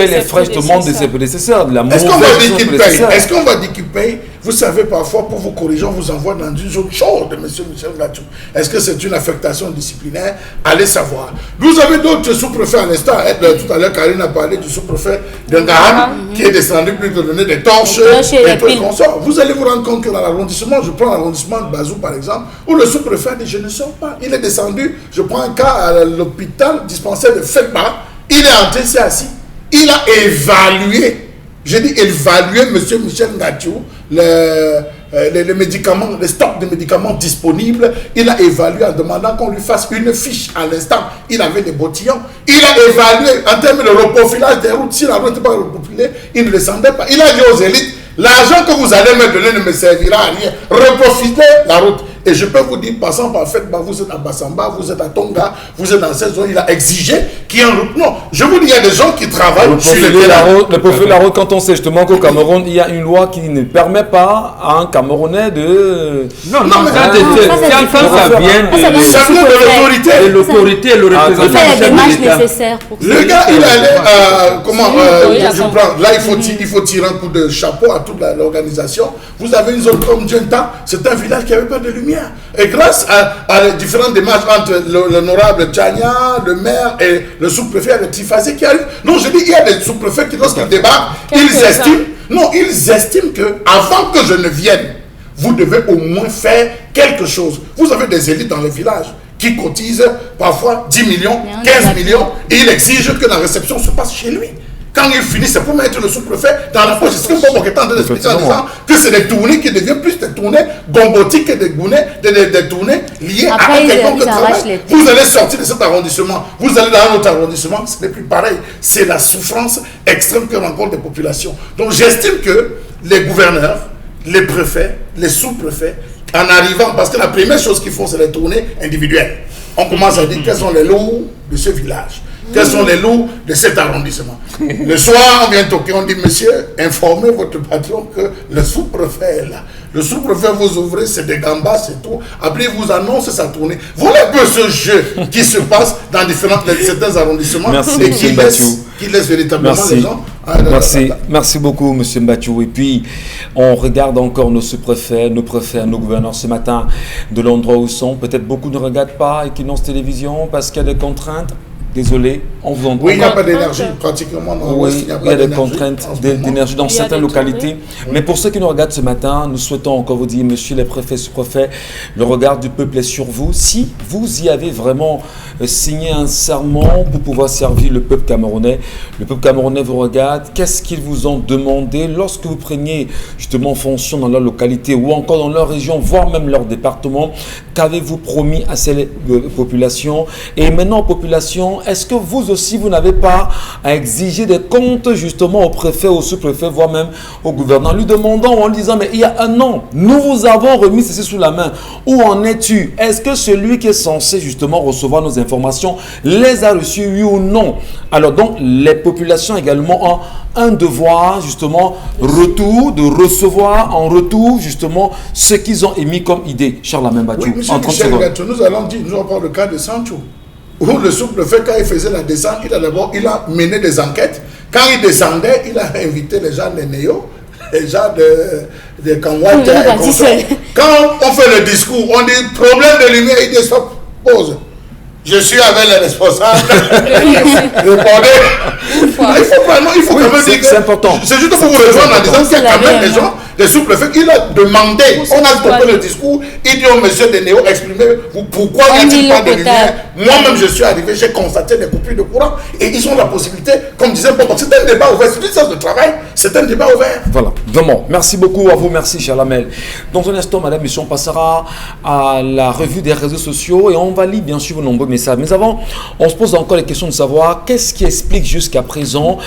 les frais justement de ses prédécesseurs.
Est-ce qu'on va dire qu'il paye? Est-ce qu'on va dire qu'il paye? Vous savez, parfois, pour vos corrigeants, on vous envoie dans une zone chaude de M. Michel Ngacho. Est-ce que c'est une affectation disciplinaire? Allez savoir. Vous avez d'autres sous-préfets à l'instant. Tout à l'heure, Karine a parlé du sous-préfet de Ngaham, qui est descendu plus de donner des torches et tout le consort. Vous allez vous rendre compte que dans l'arrondissement, je prends l'arrondissement de Bazou par exemple, où le sous-préfet dit je ne sors pas. Il est descendu, je prends un cas à l'hôpital dispensaire de Fekba, il est entré, c'est assis. Il a évalué, j'ai dit évaluer M. Michel Ngacho, les médicaments, les stocks de médicaments disponibles. Il a évalué en demandant qu'on lui fasse une fiche à l'instant. Il avait des bottillons. Il a évalué en termes de reprofilage des routes. Si la route n'était pas reprofilée, il ne descendait pas. Il a dit aux élites, l'argent que vous allez me donner ne me servira à rien. Reprofilez la route. Et je peux vous dire, passant par fait, vous êtes à Bassamba, vous êtes à Tonga, vous êtes dans cette zone, il a exigé qu'il y ait un route. Non, je vous dis, il y a des gens qui travaillent sur
le profil de la route, quand on sait justement qu'au Cameroun, il y a une loi qui ne permet pas à un Camerounais de...
Non, ça vient de l'autorité. De l'autorité, le représentant.
Il fait les démarches nécessaires pour ça.
Le gars, il allait, là, il faut tirer un coup de chapeau à toute l'organisation. Vous avez une zone comme Djenta, c'est un village qui n'avait pas de lumière. Et grâce à les différentes démarches entre l'honorable Tchania, le maire et le sous-préfet, le Tifazé qui arrive. Non, je dis, il y a des sous-préfets qui, lorsqu'ils débarquent, ils estiment que avant que je ne vienne, vous devez au moins faire quelque chose. Vous avez des élites dans le village qui cotisent parfois 10 millions, 15 millions, et ils exigent que la réception se passe chez lui. Quand il finit, c'est pour mettre le sous-préfet dans la poche. C'est ce que Bobo est en train d'expliquer en disant que c'est des tournées qui deviennent plus des tournées gombotiques que des tournées liées à quelqu'un qui travaille. Vous allez sortir de cet arrondissement, vous allez dans un autre arrondissement, ce n'est plus pareil. C'est la souffrance extrême que rencontrent les populations. Donc j'estime que les gouverneurs, les préfets, les sous-préfets, en arrivant, parce que la première chose qu'ils font, c'est les tournées individuelles. On commence à dire quels sont les loups de ce village. Quels sont les loups de cet arrondissement? Le soir, on vient toquer, on dit, monsieur, informez votre patron que le sous-préfet est là. Le sous-préfet, vous ouvrez, c'est des gambas, c'est tout. Après, il vous annonce sa tournée. Voilà un peu ce jeu qui se passe dans certains arrondissements.
Merci,
et qui laisse véritablement les gens...
Merci beaucoup, M. Mbachou. Et puis, on regarde encore nos sous-préfets, nos préfets, nos gouverneurs ce matin de l'endroit où ils sont. Peut-être beaucoup ne regardent pas et qui n'ont télévision parce qu'il y a des contraintes. Désolé, on vous entend.
Oui, il n'y a pas d'énergie pratiquement dans l'Ouest.
Il y a des contraintes d'énergie dans certaines localités. Mais pour ceux qui nous regardent ce matin, nous souhaitons encore vous dire, monsieur les préfets, sous-préfets, le regard du peuple est sur vous. Si vous y avez vraiment signé un serment pour pouvoir servir le peuple camerounais vous regarde. Qu'est-ce qu'ils vous ont demandé lorsque vous preniez justement fonction dans leur localité ou encore dans leur région, voire même leur département? Qu'avez-vous promis à ces populations? Et maintenant, population, est-ce que vous aussi, vous n'avez pas à exiger des comptes justement au préfet, au sous-préfet, voire même au gouverneur, lui demandant ou en disant, mais il y a un an, nous vous avons remis ceci sous la main. Où en es-tu? Est-ce que celui qui est censé justement recevoir nos informations les a reçues, oui ou non? Alors donc, les populations également ont un devoir justement de recevoir en retour justement ce qu'ils ont émis comme idée. Charles Amembatou,
oui, monsieur Michel Ngacho, nous allons prendre le cas de Sancho. Où le sous-préfet, quand il faisait la descente, il a mené des enquêtes. Quand il descendait, il a invité les gens de Néo, les gens de Kanwata et consorts. Quand on fait le discours, on dit problème de lumière, il dit stop, pause. Je suis avec les responsables. Répondez. Il faut quand même dire que
c'est important.
C'est juste pour vous rejoindre en disant qu'il y a quand même des gens, des sous-préfets, il a demandé. On a stoppé le discours. Il dit au monsieur de Néo, exprimez-vous pourquoi il n'y a-t-il pas de lumière. Moi-même, je suis arrivé, j'ai constaté des coupures de courant et ils ont la possibilité, comme disait Ponton, c'est un débat ouvert. C'est une séance de travail, c'est un débat ouvert.
Voilà, vraiment. Merci beaucoup à vous, merci Chalamel. Dans un instant, madame, on passera à la revue des réseaux sociaux et on va lire bien sûr vos nombreux messages. Mais avant, on se pose encore la question de savoir qu'est-ce qui explique jusqu'à présent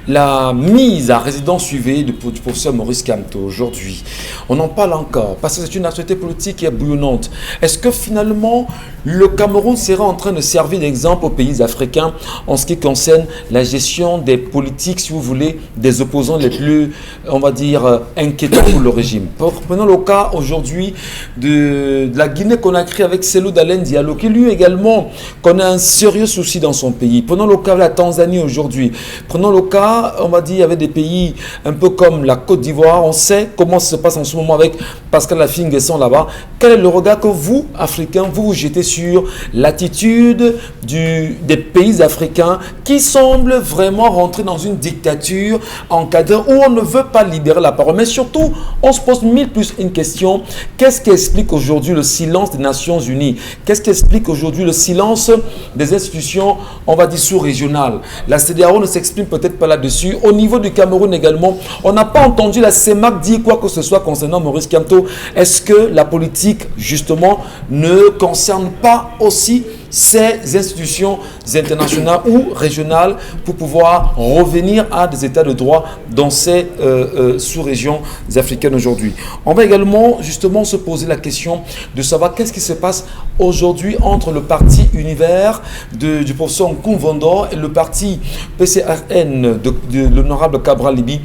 la mise à résidence suivie du professeur Maurice Kamto aujourd'hui. On en parle encore parce que c'est une actualité politique qui est bouillonnante. Est-ce que finalement le Cameroun sera en train de servir d'exemple aux pays africains en ce qui concerne la gestion des politiques, si vous voulez, des opposants les plus, on va dire, inquiétants pour le régime? Prenons le cas aujourd'hui de la Guinée-Conakry avec Cellou Dalein Diallo, qui lui également connaît un sérieux souci dans son pays. Prenons le cas de la Tanzanie aujourd'hui. Prenons le cas, on va dire, avec des pays un peu comme la Côte d'Ivoire. On sait comment ça se passe en ce moment avec Pascal Affi-N'Guessan là-bas. Quel est le regard que vous, Africains, vous jetez sur l'attitude des pays africains qui semblent vraiment rentrer dans une dictature encadrée où on ne veut pas libérer la parole? Mais surtout, on se pose mille plus une question. Qu'est-ce qui explique aujourd'hui le silence des Nations Unies? Qu'est-ce qui explique aujourd'hui le silence des institutions, on va dire, sous-régionales? La CEDEAO ne s'exprime peut-être pas là-dessus. Au niveau du Cameroun également, on n'a pas entendu la CEMAC dire quoi que ce soit concernant Maurice Kamto. Est-ce que la politique, justement, ne concerne pas aussi ces institutions internationales ou régionales pour pouvoir revenir à des états de droit dans ces sous-régions africaines aujourd'hui? On va également justement se poser la question de savoir qu'est-ce qui se passe aujourd'hui entre le parti Univers du professeur Nkoumvondor et le parti PCRN de l'honorable Cabral Libi.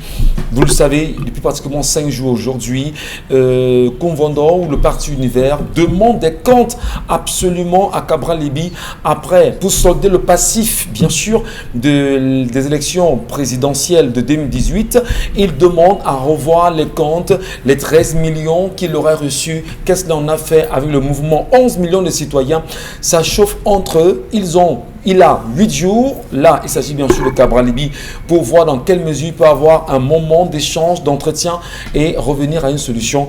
Vous le savez, depuis pratiquement 5 jours aujourd'hui, Nkoumvondor ou le parti Univers demande des comptes absolument à Cabral Libi après, pour solder le passif, bien sûr, des élections présidentielles de 2018. Il demande à revoir les comptes, les 13 millions qu'il aurait reçus. Qu'est-ce qu'on a fait avec le mouvement? 11 millions de citoyens. Ça chauffe entre eux. Il a 8 jours, là il s'agit bien sûr de Cabral Libi, pour voir dans quelle mesure il peut avoir un moment d'échange, d'entretien et revenir à une solution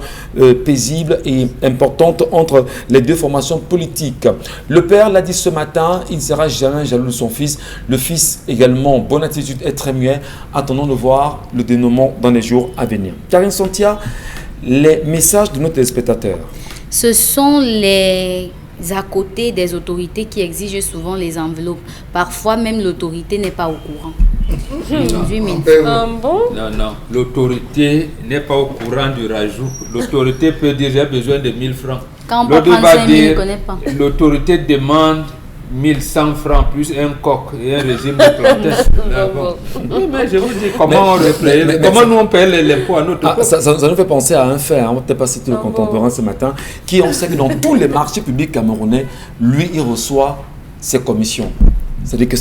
paisible et importante entre les deux formations politiques. Le père l'a dit ce matin, il ne sera jamais jaloux de son fils. Le fils également, bonne attitude et très muet. Attendons de voir le dénouement dans les jours à venir. Karine Santia, les messages de nos téléspectateurs.
Ce sont les à côté des autorités qui exigent souvent les enveloppes. Parfois même l'autorité n'est pas au courant.
Non, l'autorité n'est pas au courant du rajout. L'autorité peut dire j'ai besoin de 1000 francs.
Quand on peut prendre 5 000, il ne connaît pas.
L'autorité demande 1100 francs plus un coq et un régime de plantain. Oui, mais je vous dis comment nous on paye l'impôt à notre
ça nous fait penser à un fait, on va peut-être pas citer le contemporain ce matin, qui on sait que dans tous les marchés publics camerounais, lui il reçoit ses commissions. C'est-à-dire que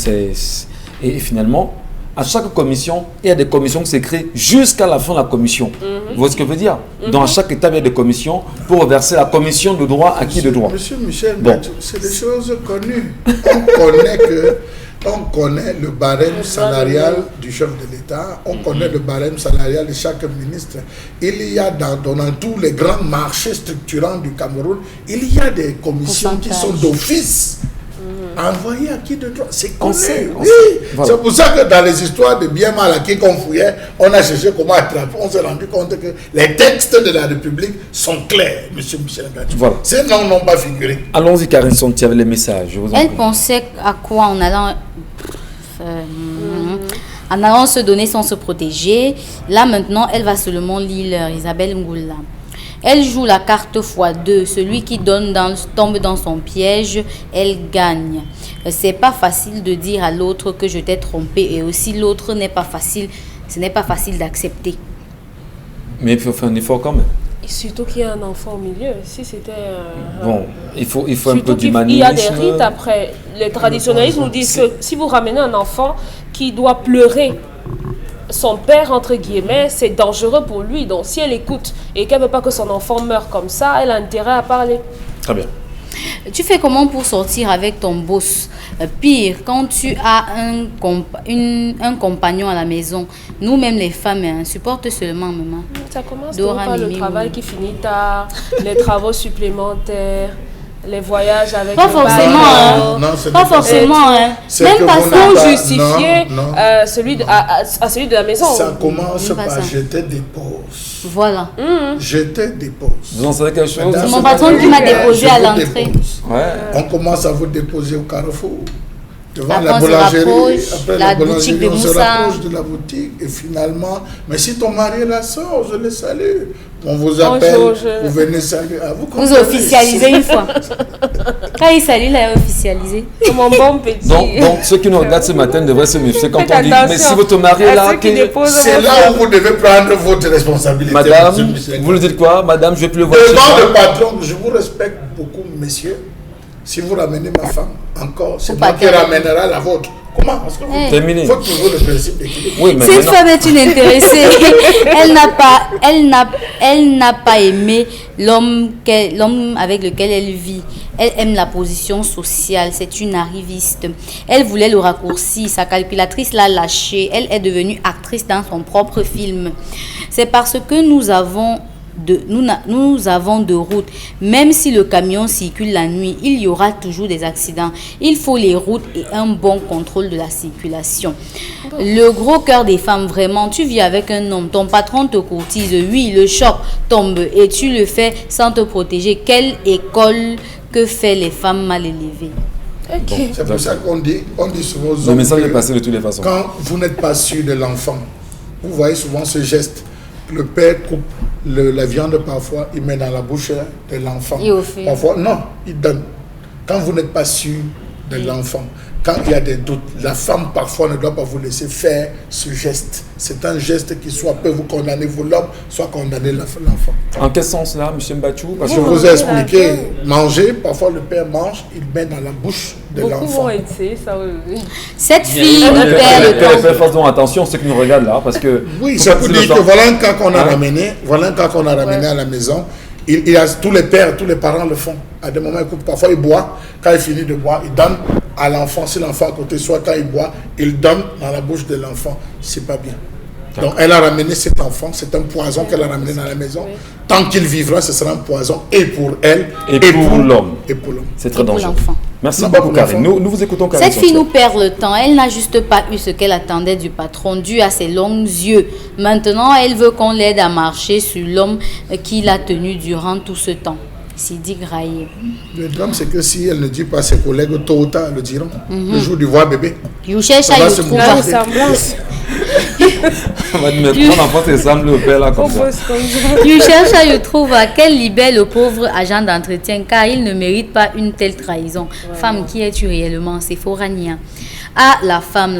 et finalement, à chaque commission, il y a des commissions qui s'écrivent jusqu'à la fin de la commission. Vous voyez ce que je veux dire? Dans chaque étape, il y a des commissions pour reverser la commission de droit à qui de droit.
Monsieur Michel, c'est des choses connues. On connaît le barème salarial du chef de l'État, on connaît le barème salarial de chaque ministre. Il y a dans tous les grands marchés structurants du Cameroun, il y a des commissions qui sont d'office. Envoyé à qui de droit, c'est connu. Oui. Voilà. C'est pour ça que dans les histoires de bien mal acquis qu'on fouillait, on a cherché comment attraper. On s'est rendu compte que les textes de la République sont clairs, monsieur Michel Gadjou. Voilà. Ces noms n'ont pas figuré.
Allons-y, Karine Santi, avec les messages.
Elle pensait à quoi en allant se donner sans se protéger. Là maintenant, elle va seulement lire Isabelle Ngoula. Elle joue la carte x2. Celui qui donne tombe dans son piège, elle gagne. C'est pas facile de dire à l'autre que je t'ai trompé et aussi l'autre n'est pas facile. Ce n'est pas facile d'accepter.
Mais il faut faire un effort quand même.
Et surtout qu'il y a un enfant au milieu. Si c'était
il faut un peu d'humanisme.
Il y a des rites après. Les traditionnalistes nous disent que si vous ramenez un enfant qui doit pleurer son père, entre guillemets, c'est dangereux pour lui. Donc, si elle écoute et qu'elle ne veut pas que son enfant meure comme ça, elle a intérêt à parler.
Très bien.
Tu fais comment pour sortir avec ton boss? Pire, quand tu as un compagnon à la maison, nous-mêmes les femmes, supporte seulement, maman.
Ça commence
Dora,
par le
Mimi,
travail
Mimi.
qui finit tard, les travaux supplémentaires, les voyages avec
Pas
le
forcément,
bailleur.
Non, ce n'est
Pas
pas
forcément,
ça. C'est
Même
que
pas
vous
ça.
n'avez
Pour
pas-
justifier
non, non.
celui à celui de la maison.
Ça commence
Même pas
par
ça.
je te dépose.
Voilà.
Je te dépose.
Vous en savez quelque chose?
Madame,
Mon
ce
patron
matin,
qui m'a
je
déposé
vous
à l'entrée.
dépose.
Ouais.
On commence à vous déposer au carrefour. Devant
Après,
la
on se
boulangerie,
rapproche,
après
la
la boulangerie,
boutique de
on se
Moussa.
rapproche de la boutique et finalement, mais si ton mari la sort, je le salue. On vous appelle,
Bonjour, je-
vous venez saluer. Ah,
Vous
comprenez,
officialisez
c'est-
une fois. Quand il salue, il a officialisé.
Mon bon petit.
Donc, ceux qui nous regardent ce matin devraient se méfier quand
Faites
on dit, mais
attention
si votre mari est
à
là,
ceux qui déposent
C'est
vos
là
femmes.
où vous devez prendre votre responsabilité. monsieur
madame,
Michel.
vous nous dites quoi? Madame, je vais plus le voir chez
Devant
moi.
le patron, je vous respecte beaucoup, messieurs. Si vous ramenez ma femme, encore, c'est
Faut
moi
pas
qui
qu'elle-
ramènera la vôtre. Comment? Parce que vous
Terminé.
faut toujours le principe d'équilibre.
Oui, mais
Cette
maintenant-
femme est une intéressée. Elle n'a pas aimé l'homme avec lequel elle vit. Elle aime la position sociale. C'est une arriviste. Elle voulait le raccourci. Sa calculatrice l'a lâché. Elle est devenue actrice dans son propre film. C'est parce que nous avons de routes. Même si le camion circule la nuit, il y aura toujours des accidents. Il faut les routes et un bon contrôle de la circulation. Le gros cœur des femmes, vraiment, tu vis avec un homme, ton patron te courtise, oui, le choc tombe et tu le fais sans te protéger. Quelle école que fait les femmes mal élevées?
C'est pour ça qu'on dit souvent aux
Le
hommes
message
que
est passé de toutes les façons.
quand vous n'êtes pas sûr de l'enfant, vous voyez souvent ce geste. Le père coupe la viande parfois, il met dans la bouche de l'enfant.
Il offre.
Parfois, non, il donne. Quand vous n'êtes pas sûr de l'enfant, quand il y a des doutes, la femme parfois ne doit pas vous laisser faire ce geste. C'est un geste qui soit peut vous condamner, vous l'homme, soit condamner l'enfant.
En quel sens là, M. Mbachou? Parce
Je
que
vous ai expliqué, manger, parfois le père mange, il met dans la bouche de
Beaucoup
l'enfant.
vont essayer ça. Oui.
Cette fille
que
ne perd
les
le
pères
temps.
fassent donc attention, ceux qui nous regardent là, parce que...
Oui,
faut
c'est
pas
pour
dire
dire
le
que
temps.
voilà un cas qu'on a
Hein?
ramené, à la maison. Il y a tous les pères, tous les parents le font. À des moments, écoute, parfois il boit. Quand il finit de boire, il donne à l'enfant. Si l'enfant à côté, soit quand il boit, il donne dans la bouche de l'enfant. C'est pas bien. Donc elle a ramené cet enfant, c'est un poison qu'elle a ramené dans la maison. Tant qu'il vivra, ce sera un poison et pour elle
Et pour l'homme.
Et pour l'homme.
C'est très
Et pour
dangereux.
l'enfant.
Merci
Non, pas
beaucoup,
pour
Karine.
l'enfant.
Nous vous écoutons, Karine.
Cette fille
Sanchez.
nous perd le temps. Elle n'a juste pas eu ce qu'elle attendait du patron, dû à ses longs yeux. Maintenant, elle veut qu'on l'aide à marcher sur l'homme qui l'a tenu durant tout ce temps. Sidi Graillé.
Le drame, c'est que si elle ne dit pas à ses collègues, tôt ou tard, elles le diront. Le jour du voir bébé.
You cherche
Ça va
à
se
you
mouiller.
trouve.
La ressemblance.
On va dire, mais ton enfant ressemble au père là comme ça.
Propose comme ça.
You cherche à you trouve. Qu'elle libère le pauvre agent d'entretien car il ne mérite pas une telle trahison. Femme, qui es-tu réellement? C'est Forania. Ah, la femme,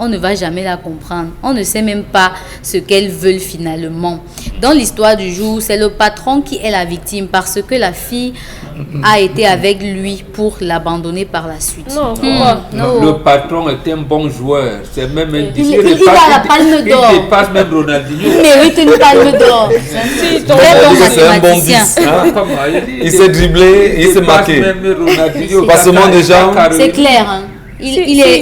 on ne va jamais la comprendre. On ne sait même pas ce qu'elles veulent finalement. Dans l'histoire du jour, c'est le patron qui est la victime parce que la fille a été avec lui pour l'abandonner par la suite.
Non, pourquoi?
Non.
Le patron est un bon joueur. C'est même un
Il a la palme d'or.
Il dépasse même Ronaldinho.
Il mérite une palme d'or.
Si,
On va dire que c'est un bon
mathématicien.
10. hein.
Comment dit,
Il s'est dribblé, il s'est
dépasse
marqué.
même Ronaldinho.
Passement de jambes.
C'est clair. Hein.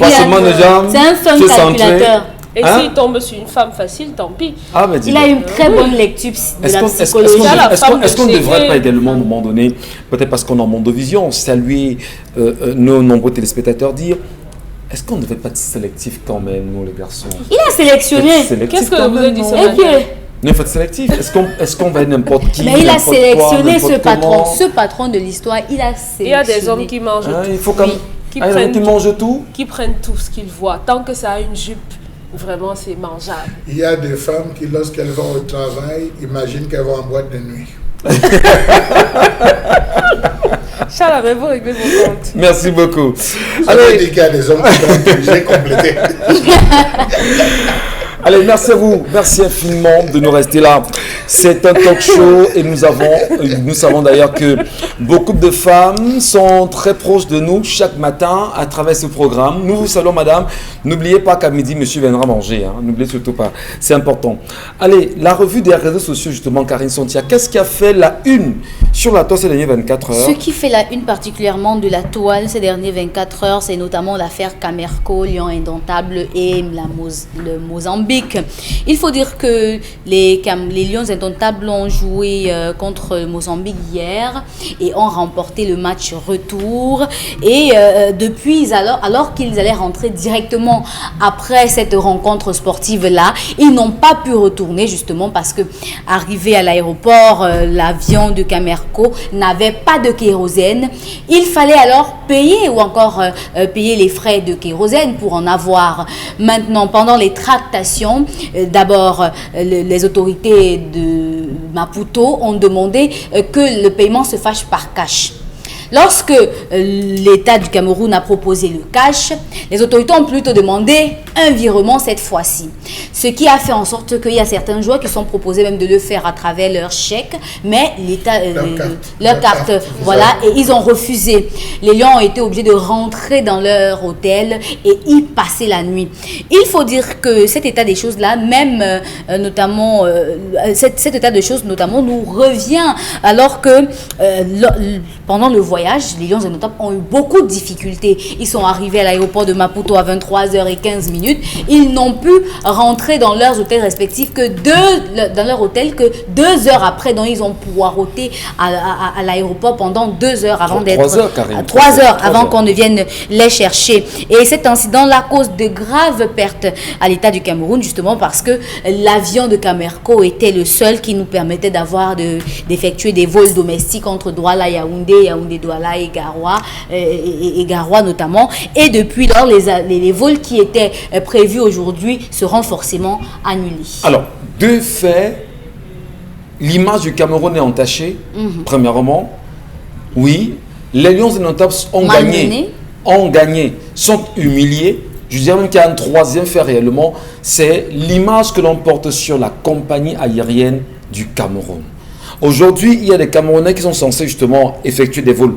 Passement de jambes.
C'est un fin
c'est centré.
calculateur.
Et
Hein?
s'il tombe sur une femme facile, tant pis.
Ah, mais dis
Il a
donc.
une très bonne lecture de
Est-ce
la
qu'on
psychologie.
Ça, la femme
est-ce qu'on
de
ne devrait
chez-
pas également, à un moment donné, peut-être parce qu'on en manque de vision, saluer nos nombreux téléspectateurs, dire est-ce qu'on ne devrait pas être sélectif quand même, nous les garçons?
Il a sélectionné.
Sélectif
Qu'est-ce que
quand
vous
même,
avez dit
non?
ce
Et
matin?
que-
Non, il faut être sélectif. Est-ce qu'on va être n'importe qui?
Mais il a
n'importe quoi,
sélectionné ce
n'importe
patron.
comment?
Ce patron de l'histoire, il a
Il y a
sélectionné.
des hommes qui mangent
Hein,
tout,
il faut comme.
qui
Ah, il y en a
prennent
qui
tout.
mangent tout.
qui prennent tout ce qu'ils voient. Tant que ça a une jupe, vraiment c'est mangeable.
Il y a des femmes qui, lorsqu'elles vont au travail, imaginent qu'elles vont en boîte de nuit.
Charles, avez-vous réglé vos comptes?
Merci beaucoup.
Allez, dit qu'il y a des hommes qui sont obligés de compléter.
Allez, merci à vous. Merci infiniment de nous rester là. C'est un talk show et nous savons d'ailleurs que beaucoup de femmes sont très proches de nous chaque matin à travers ce programme. Nous vous saluons, madame. N'oubliez pas qu'à midi, monsieur viendra manger. Hein. N'oubliez surtout pas. C'est important. Allez, la revue des réseaux sociaux, justement, Karine Santia. Qu'est-ce qui a fait la une sur la toile ces dernières 24 heures.
Ce qui fait la une particulièrement de la toile ces dernières 24 heures, c'est notamment l'affaire Camerco, Lion Indomptable et le Mozambique. Il faut dire que les Lions Indomptables ont joué contre le Mozambique hier et ont remporté le match retour. Et depuis, alors qu'ils allaient rentrer directement après cette rencontre sportive-là, ils n'ont pas pu retourner justement parce que arrivé à l'aéroport, l'avion de Camerco n'avait pas de kérosène. Il fallait alors payer ou encore payer les frais de kérosène pour en avoir. Maintenant, pendant les tractations, d'abord les autorités de Maputo ont demandé que le paiement se fasse par cash. Lorsque l'État du Cameroun a proposé le cash, les autorités ont plutôt demandé un virement cette fois-ci. Ce qui a fait en sorte qu'il y a certains joueurs qui sont proposés même de le faire à travers leur chèque, mais l'État, leur carte, voilà, et ils ont refusé. Les Lions ont été obligés de rentrer dans leur hôtel et y passer la nuit. Il faut dire que cet état des choses-là, même notamment, cet état de choses notamment nous revient alors que pendant le voyage, les Lions Indomptables ont eu beaucoup de difficultés. Ils sont arrivés à l'aéroport de Maputo à 23h15. Ils n'ont pu rentrer dans leurs hôtels respectifs que 2 heures après. Donc ils ont poireauté à l'aéroport pendant 2 heures avant d'être 3 heures avant qu'on ne vienne les chercher. Et cet incident-là cause de graves pertes à l'État du Cameroun, justement parce que l'avion de Camerco était le seul qui nous permettait d'effectuer des vols domestiques entre Douala et Yaoundé, Douala et Garoua notamment. Et depuis lors, les vols qui étaient prévus aujourd'hui seront forcément annulés.
Alors, deux faits. L'image du Cameroun est entachée. Premièrement, oui, les Lions Indomptables ont gagné, sont humiliés. Je dirais même qu'il y a un troisième fait réellement, c'est l'image que l'on porte sur la compagnie aérienne du Cameroun. Aujourd'hui, il y a des Camerounais qui sont censés justement effectuer des vols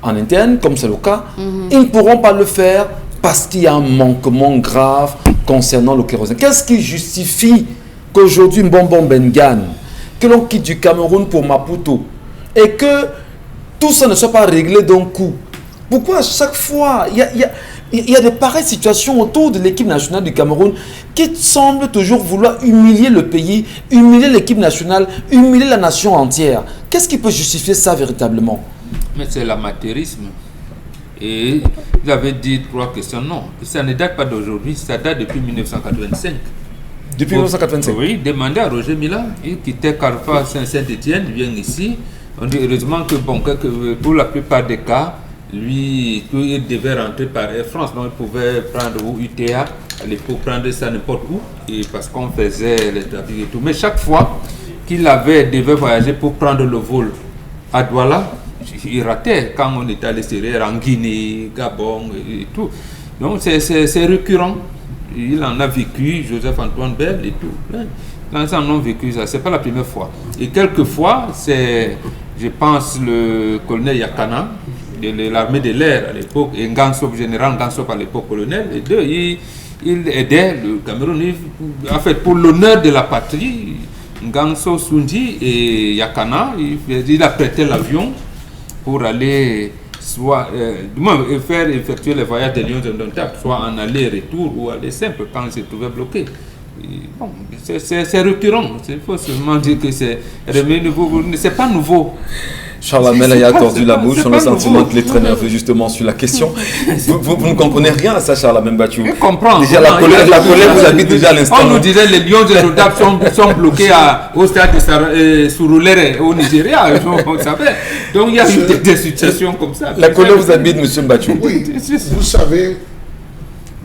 en interne, comme c'est le cas. Ils ne pourront pas le faire parce qu'il y a un manquement grave concernant le kérosène. Qu'est-ce qui justifie qu'aujourd'hui, Mbombo Mbengan, que l'on quitte du Cameroun pour Maputo et que tout ça ne soit pas réglé d'un coup? Pourquoi à chaque fois, il y a de pareilles situations autour de l'équipe nationale du Cameroun qui semblent toujours vouloir humilier le pays, humilier l'équipe nationale, humilier la nation entière. Qu'est-ce qui peut justifier ça véritablement?
Mais c'est l'amateurisme. Et vous avez dit 3 questions. Non, ça ne date pas d'aujourd'hui, ça date depuis 1985.
Depuis 1985?
Oui, demandez à Roger Mila, il quittait Carrefour Saint-Étienne, vient ici. On dit heureusement que pour la plupart des cas, lui, il devait rentrer par Air France, donc il pouvait prendre ou UTA, à l'époque prendre ça n'importe où, et parce qu'on faisait les trafics et tout. Mais chaque fois qu'il devait voyager pour prendre le vol à Douala, il ratait quand on était à l'extérieur, en Guinée, Gabon et tout. Donc c'est récurrent. Il en a vécu, Joseph-Antoine Bell et tout. Ils en ont vécu ça, c'est pas la première fois. Et quelquefois, c'est, je pense, le colonel Yakana, de l'armée de l'air à l'époque, et général Ngansop à l'époque colonel, les deux, il aidait le Cameroun, en fait, pour l'honneur de la patrie, Nganso Sundi et Yakana, il a prêté l'avion pour aller soit faire effectuer les voyages des Lions Indomptables, soit en aller-retour ou aller simple quand ils se trouvaient bloqués. Bon, c'est récurrent, il faut seulement dire que c'est pas nouveau.
Charles Amel a tordu la bouche, on a le sentiment qu'il est très nerveux justement sur la question. Vous ne comprenez rien à ça, Charles Amel Bachou.
Je comprends.
Déjà, la colère vous habite déjà à l'instant.
On nous disait que les Lions Indomptables sont bloqués au stade de Surulere au Nigeria, on savait. Donc il y a eu des situations comme ça.
La colère vous habite, M. Bachou.
Oui, vous savez,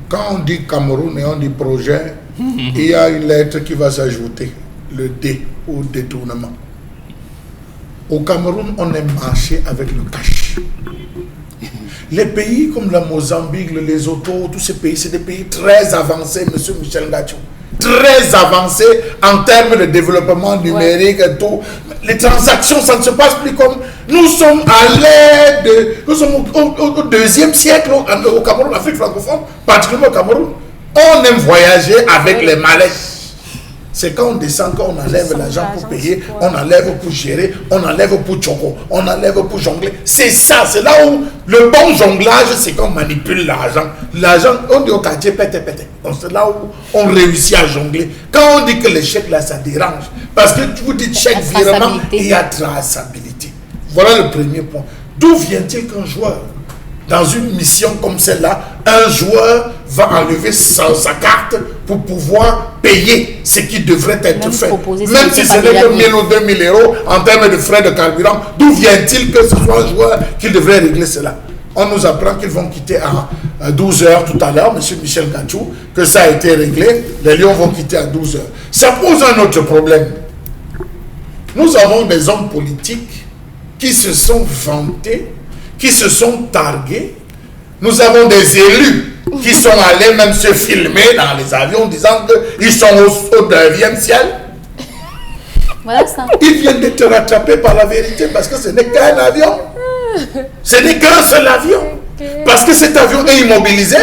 quand on dit Cameroun et on dit projet, il y a une lettre qui va s'ajouter, le D ou détournement. Au Cameroun, on aime marcher avec le cash. Les pays comme la Mozambique, le Lesotho, tous ces pays, c'est des pays très avancés, M. Michel Ngachou. Très avancés en termes de développement numérique et tout. Les transactions, ça ne se passe plus comme... Nous sommes à l'ère de... Nous sommes au 2e siècle au Cameroun, Afrique francophone, particulièrement au Cameroun. On aime voyager avec les malaises. C'est quand on descend, quand on enlève l'argent pour payer, on enlève pour gérer, on enlève pour choco, on enlève pour jongler. C'est ça, c'est là où le bon jonglage, c'est qu'on manipule l'argent. L'argent, on dit au quartier, pète. Donc c'est là où on réussit à jongler. Quand on dit que le chèque là, ça dérange. Parce que vous dites chèque virement, il y a traçabilité. Voilà le premier point. D'où vient-il qu'un joueur, dans une mission comme celle-là, un joueur va enlever sa carte pour pouvoir payer ce qui devrait être fait. Même si ce n'est que 1000 ou 2000 euros en termes de frais de carburant, d'où vient-il que ce soit un joueur qui devrait régler cela? On nous apprend qu'ils vont quitter à 12h tout à l'heure, M. Michel Gatchou, que ça a été réglé. Les Lions vont quitter à 12h. Ça pose un autre problème. Nous avons des hommes politiques qui se sont vantés, qui se sont targués. Nous avons des élus qui sont allés même se filmer dans les avions disant qu'ils sont au 9e ciel.
Voilà ça.
Ils viennent d'être rattrapés par la vérité parce que ce n'est qu'un avion. Ce n'est qu'un seul avion. Parce que cet avion est immobilisé,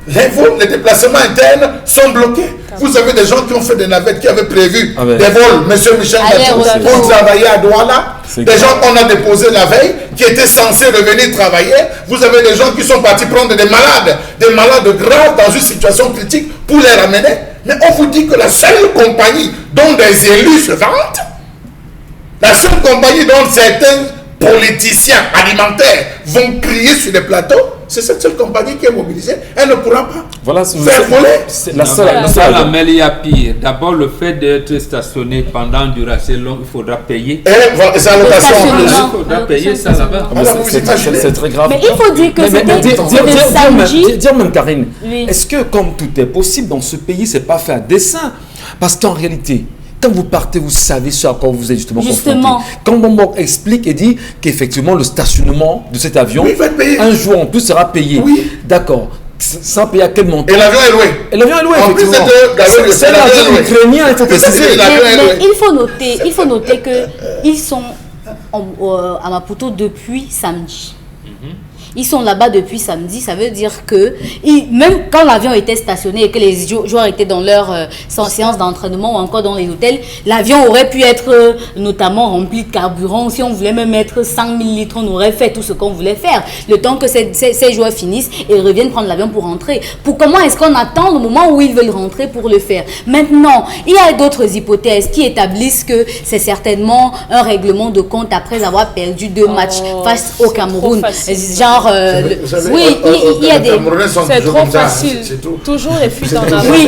les vols, les déplacements internes sont bloqués. Vous avez des gens qui ont fait des navettes, qui avaient prévu des vols, M. Michel Gatchou, pour travailler à Douala. Des gens qu'on a déposés la veille, qui étaient censés revenir travailler. Vous avez des gens qui sont partis prendre des malades graves dans une situation critique pour les ramener. Mais on vous dit que la seule compagnie dont des élus se vantent, la seule compagnie dont certains politiciens alimentaires vont crier sur les plateaux, c'est cette seule compagnie qui est mobilisée. Elle ne pourra pas faire voler.
C'est la seule.
La mêle, il y a pire. D'abord, le fait d'être stationné pendant une durée long, il faudra payer.
Et voilà, les allocations.
Il faudra payer ça là-bas.
C'est très grave.
Mais il faut dire que c'était samedi.
Dire même, Karine, est-ce que comme tout est possible dans ce pays, c'est pas fait à dessein? Parce qu'en réalité, quand vous partez, vous savez ce à quoi vous êtes justement confronté. Quand Bombok explique et dit qu'effectivement le stationnement de cet avion, un jour en plus sera payé. Oui. D'accord. Sans payer à quel montant?
Et l'avion est loué.
Et l'avion est loué, effectivement.
C'est
l'avion ukrainien, il faut préciser.
Mais il faut noter qu'ils sont à Maputo depuis samedi. Ils sont là-bas depuis samedi, ça veut dire que même quand l'avion était stationné et que les joueurs étaient dans leur séance d'entraînement ou encore dans les hôtels, l'avion aurait pu être notamment rempli de carburant. Si on voulait même mettre 100 000 litres, on aurait fait tout ce qu'on voulait faire. Le temps que ces joueurs finissent et reviennent prendre l'avion pour rentrer. Comment est-ce qu'on attend le moment où ils veulent rentrer pour le faire? Maintenant, il y a d'autres hypothèses qui établissent que c'est certainement un règlement de compte après avoir perdu 2 matchs face au Cameroun. Genre, oui, il y a des...
C'est trop facile. Toujours les fuites en avant.
Oui,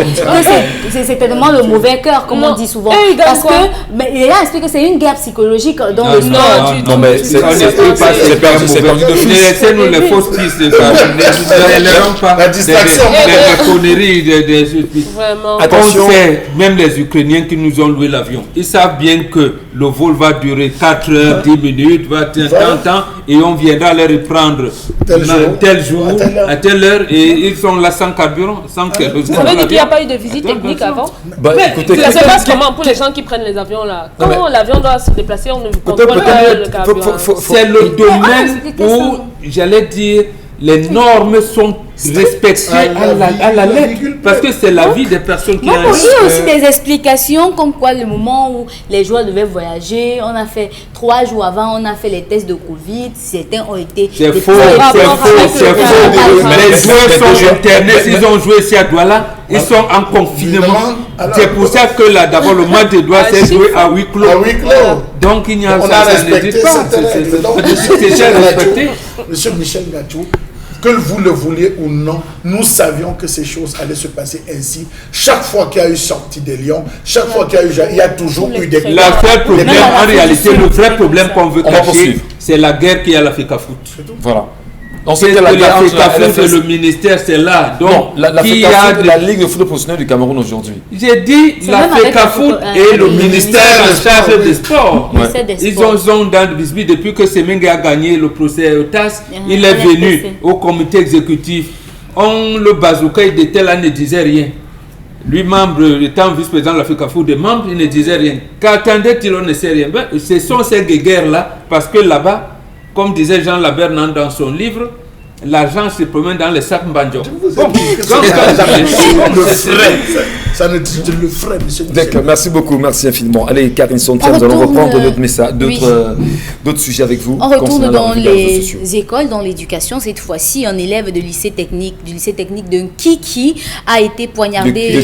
c'est tellement le mauvais cœur, comme on dit souvent. Parce que, mais il a expliqué que c'est une guerre psychologique dans le sport.
Non, mais c'est perdu de vue.
Laissez-nous les fausses pistes.
La distraction.
Les conneries.
Vraiment.
On sait, même les Ukrainiens qui nous ont loué l'avion, ils savent bien que le vol va durer 4 heures, 10 minutes, va être temps, et on viendra les reprendre tel jour, à telle heure, et ils sont là sans carburant, sans kérosène.
Ça veut dire qu'il n'y a pas eu de visite technique avant?
Écoutez,
ça se passe comment pour les gens qui prennent les avions là? Quand l'avion doit se déplacer, on ne contrôle pas le carburant.
C'est le domaine où, j'allais dire, les normes sont respectées à la lettre, parce que c'est la vie des personnes qui...
Il y a aussi des explications comme quoi le moment où les joueurs devaient voyager, on a fait 3 jours avant, on a fait les tests de Covid, certains ont été...
C'est faux, c'est faux. Mais les joueurs sont internés, ils ont joué ici à Douala, ils sont en confinement. C'est pour ça que là, d'abord, le match doit être joué à huis clos. Donc il n'y a pas... C'est déjà respecté.
Monsieur Michel Gatchou, que vous le vouliez ou non, nous savions que ces choses allaient se passer ainsi. Chaque fois qu'il y a eu sortie des Lions, chaque fois qu'il y a eu, il y a toujours eu des...
En réalité, le vrai problème qu'on veut cacher, c'est la guerre qu'il y a à la FECAFOOT.
Voilà.
Donc c'est la FECAFOOT et le ministère, c'est là. Donc,
la FECAFOOT est la Ligue de football professionnel du Cameroun aujourd'hui.
J'ai dit la FECAFOOT et le ministère en charge des sports. Ils ont dans le bisbis depuis que Semengue a gagné le procès au TAS. Il est venu au comité exécutif. Le bazooka, il était là, ne disait rien. Lui, membre, étant vice-président de la FECAFOOT, des membres, il ne disait rien. Qu'attendait-il, on ne sait rien. Ce sont ces guerres-là, parce que là-bas, comme disait Jean Labernand dans son livre, l'argent se promène dans les sacs Mbandjo.
Ça ne dit le frais, monsieur.
D'accord, merci beaucoup, merci infiniment. Allez, Karine Sontia, nous allons reprendre d'autres messages, d'autres sujets avec vous.
On retourne dans les écoles, dans l'éducation. Cette fois-ci, un élève du lycée technique de Kiki a été poignardé.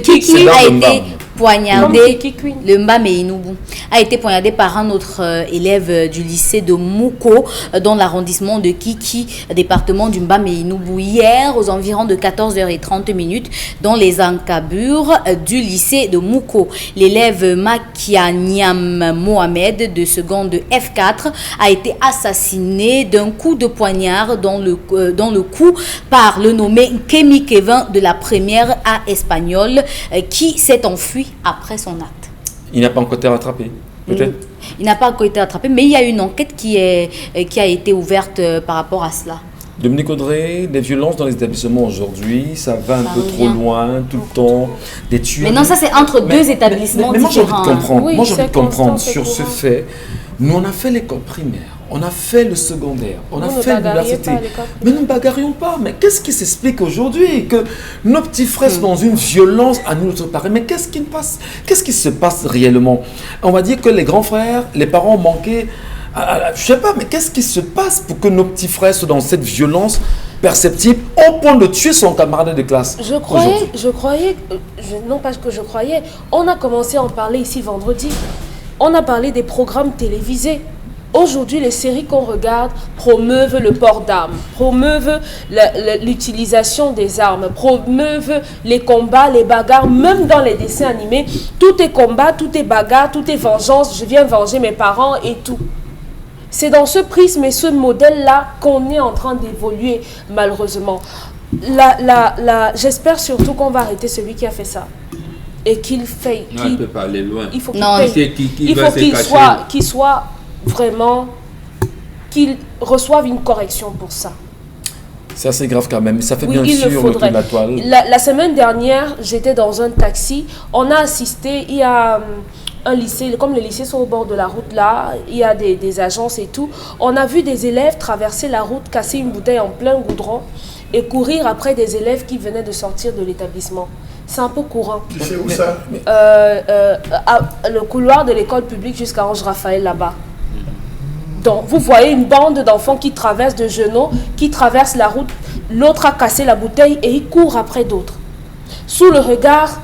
Kiki a été poignardé, le Mbam et Inubu a été poignardé par un autre élève du lycée de Mouko dans l'arrondissement de Kiki, département du Mbam et Inubu, hier aux environs de 14h30 dans les encabures du lycée de Mouko. L'élève Makianiam Mohamed de seconde F4 a été assassiné d'un coup de poignard dans le cou par le nommé Kemi Kevin de la première A espagnole qui s'est enfui après son acte.
Il n'a pas encore été rattrapé, peut-être?
Il n'a pas encore été rattrapé, mais il y a une enquête qui a été ouverte par rapport à cela.
Dominique Audrey, les violences dans les établissements aujourd'hui, ça va un peu trop loin, tout le temps, des tueries.
Mais non, ça c'est entre deux établissements différents.
Moi j'ai envie de comprendre,
Oui,
moi j'ai envie de comprendre
constant,
sur ce fait. Nous on a fait l'école primaire, on a fait le secondaire, on a fait l'université. Mais nous ne bagarrions pas. Mais qu'est-ce qui s'explique aujourd'hui? Que nos petits frères sont dans une violence à notre part. Mais qu'est-ce qui se passe réellement? On va dire que les grands frères, les parents ont manqué. Je sais pas, mais qu'est-ce qui se passe pour que nos petits frères soient dans cette violence perceptible au point de tuer son camarade de classe?
Non pas que je croyais, on a commencé à en parler ici vendredi. On a parlé des programmes télévisés. Aujourd'hui, les séries qu'on regarde promeuvent le port d'armes, promeuvent l'utilisation des armes, promeuvent les combats, les bagarres, même dans les dessins animés. Tout est combat, tout est bagarre, tout est vengeance, je viens venger mes parents et tout. C'est dans ce prisme et ce modèle-là qu'on est en train d'évoluer, malheureusement. J'espère surtout qu'on va arrêter celui qui a fait ça. Et qu'il fait...
Non, il peut pas aller loin.
Il faut qu'il soit vraiment... qu'il reçoive une correction pour ça.
C'est assez grave quand même. Ça fait
Oui,
bien sûr le tour de la toile.
La semaine dernière, j'étais dans un taxi. On a assisté, il y a... un lycée, comme les lycées sont au bord de la route là, il y a des agences et tout. On a vu des élèves traverser la route, casser une bouteille en plein goudron et courir après des élèves qui venaient de sortir de l'établissement. C'est un peu courant.
C'est où ça?
Le couloir de l'école publique jusqu'à Ange Raphaël là-bas. Donc vous voyez une bande d'enfants qui traversent de genoux, qui traversent la route. L'autre a cassé la bouteille et il court après d'autres. Sous le regard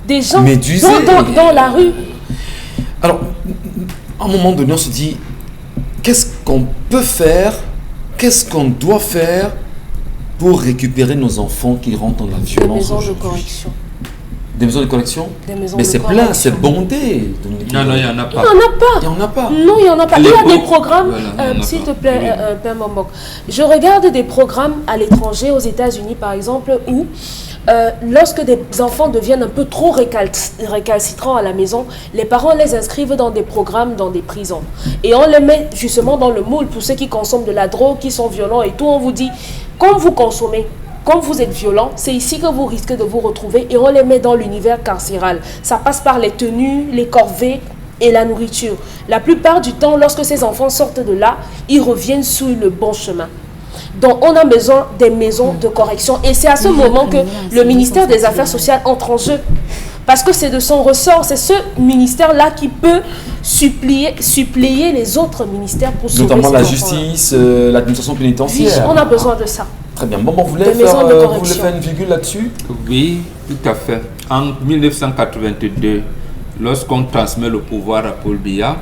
des gens dans la rue.
Alors, à un moment donné, on se dit, qu'est-ce qu'on peut faire, qu'est-ce qu'on doit faire pour récupérer nos enfants qui rentrent dans la violence?
Des maisons de correction.
Des maisons de correction?
Mais
c'est plein, c'est bondé.
Non, il n'y en a pas.
Il n'y en a pas.
Non, il n'y en a pas. Il y a des programmes, s'il te plaît, Père Momok. Je regarde des programmes à l'étranger, aux États-Unis par exemple, où lorsque des enfants deviennent un peu trop récalcitrants à la maison, les parents les inscrivent dans des programmes, dans des prisons. Et on les met justement dans le moule pour ceux qui consomment de la drogue, qui sont violents et tout. On vous dit, quand vous consommez, quand vous êtes violent, c'est ici que vous risquez de vous retrouver et on les met dans l'univers carcéral. Ça passe par les tenues, les corvées et la nourriture. La plupart du temps, lorsque ces enfants sortent de là, ils reviennent sur le bon chemin. Donc, on a besoin des maisons de correction. Et c'est à ce moment que le ministère des Affaires sociales entre en jeu. Parce que c'est de son ressort. C'est ce ministère-là qui peut suppléer les autres ministères pour sauver
notamment la
ces
justice, l'administration pénitentiaire.
Oui, on a besoin de ça.
Très bien. Bon, vous voulez faire une virgule là-dessus?
Oui, tout à fait. En 1982, lorsqu'on transmet le pouvoir à Paul Biya,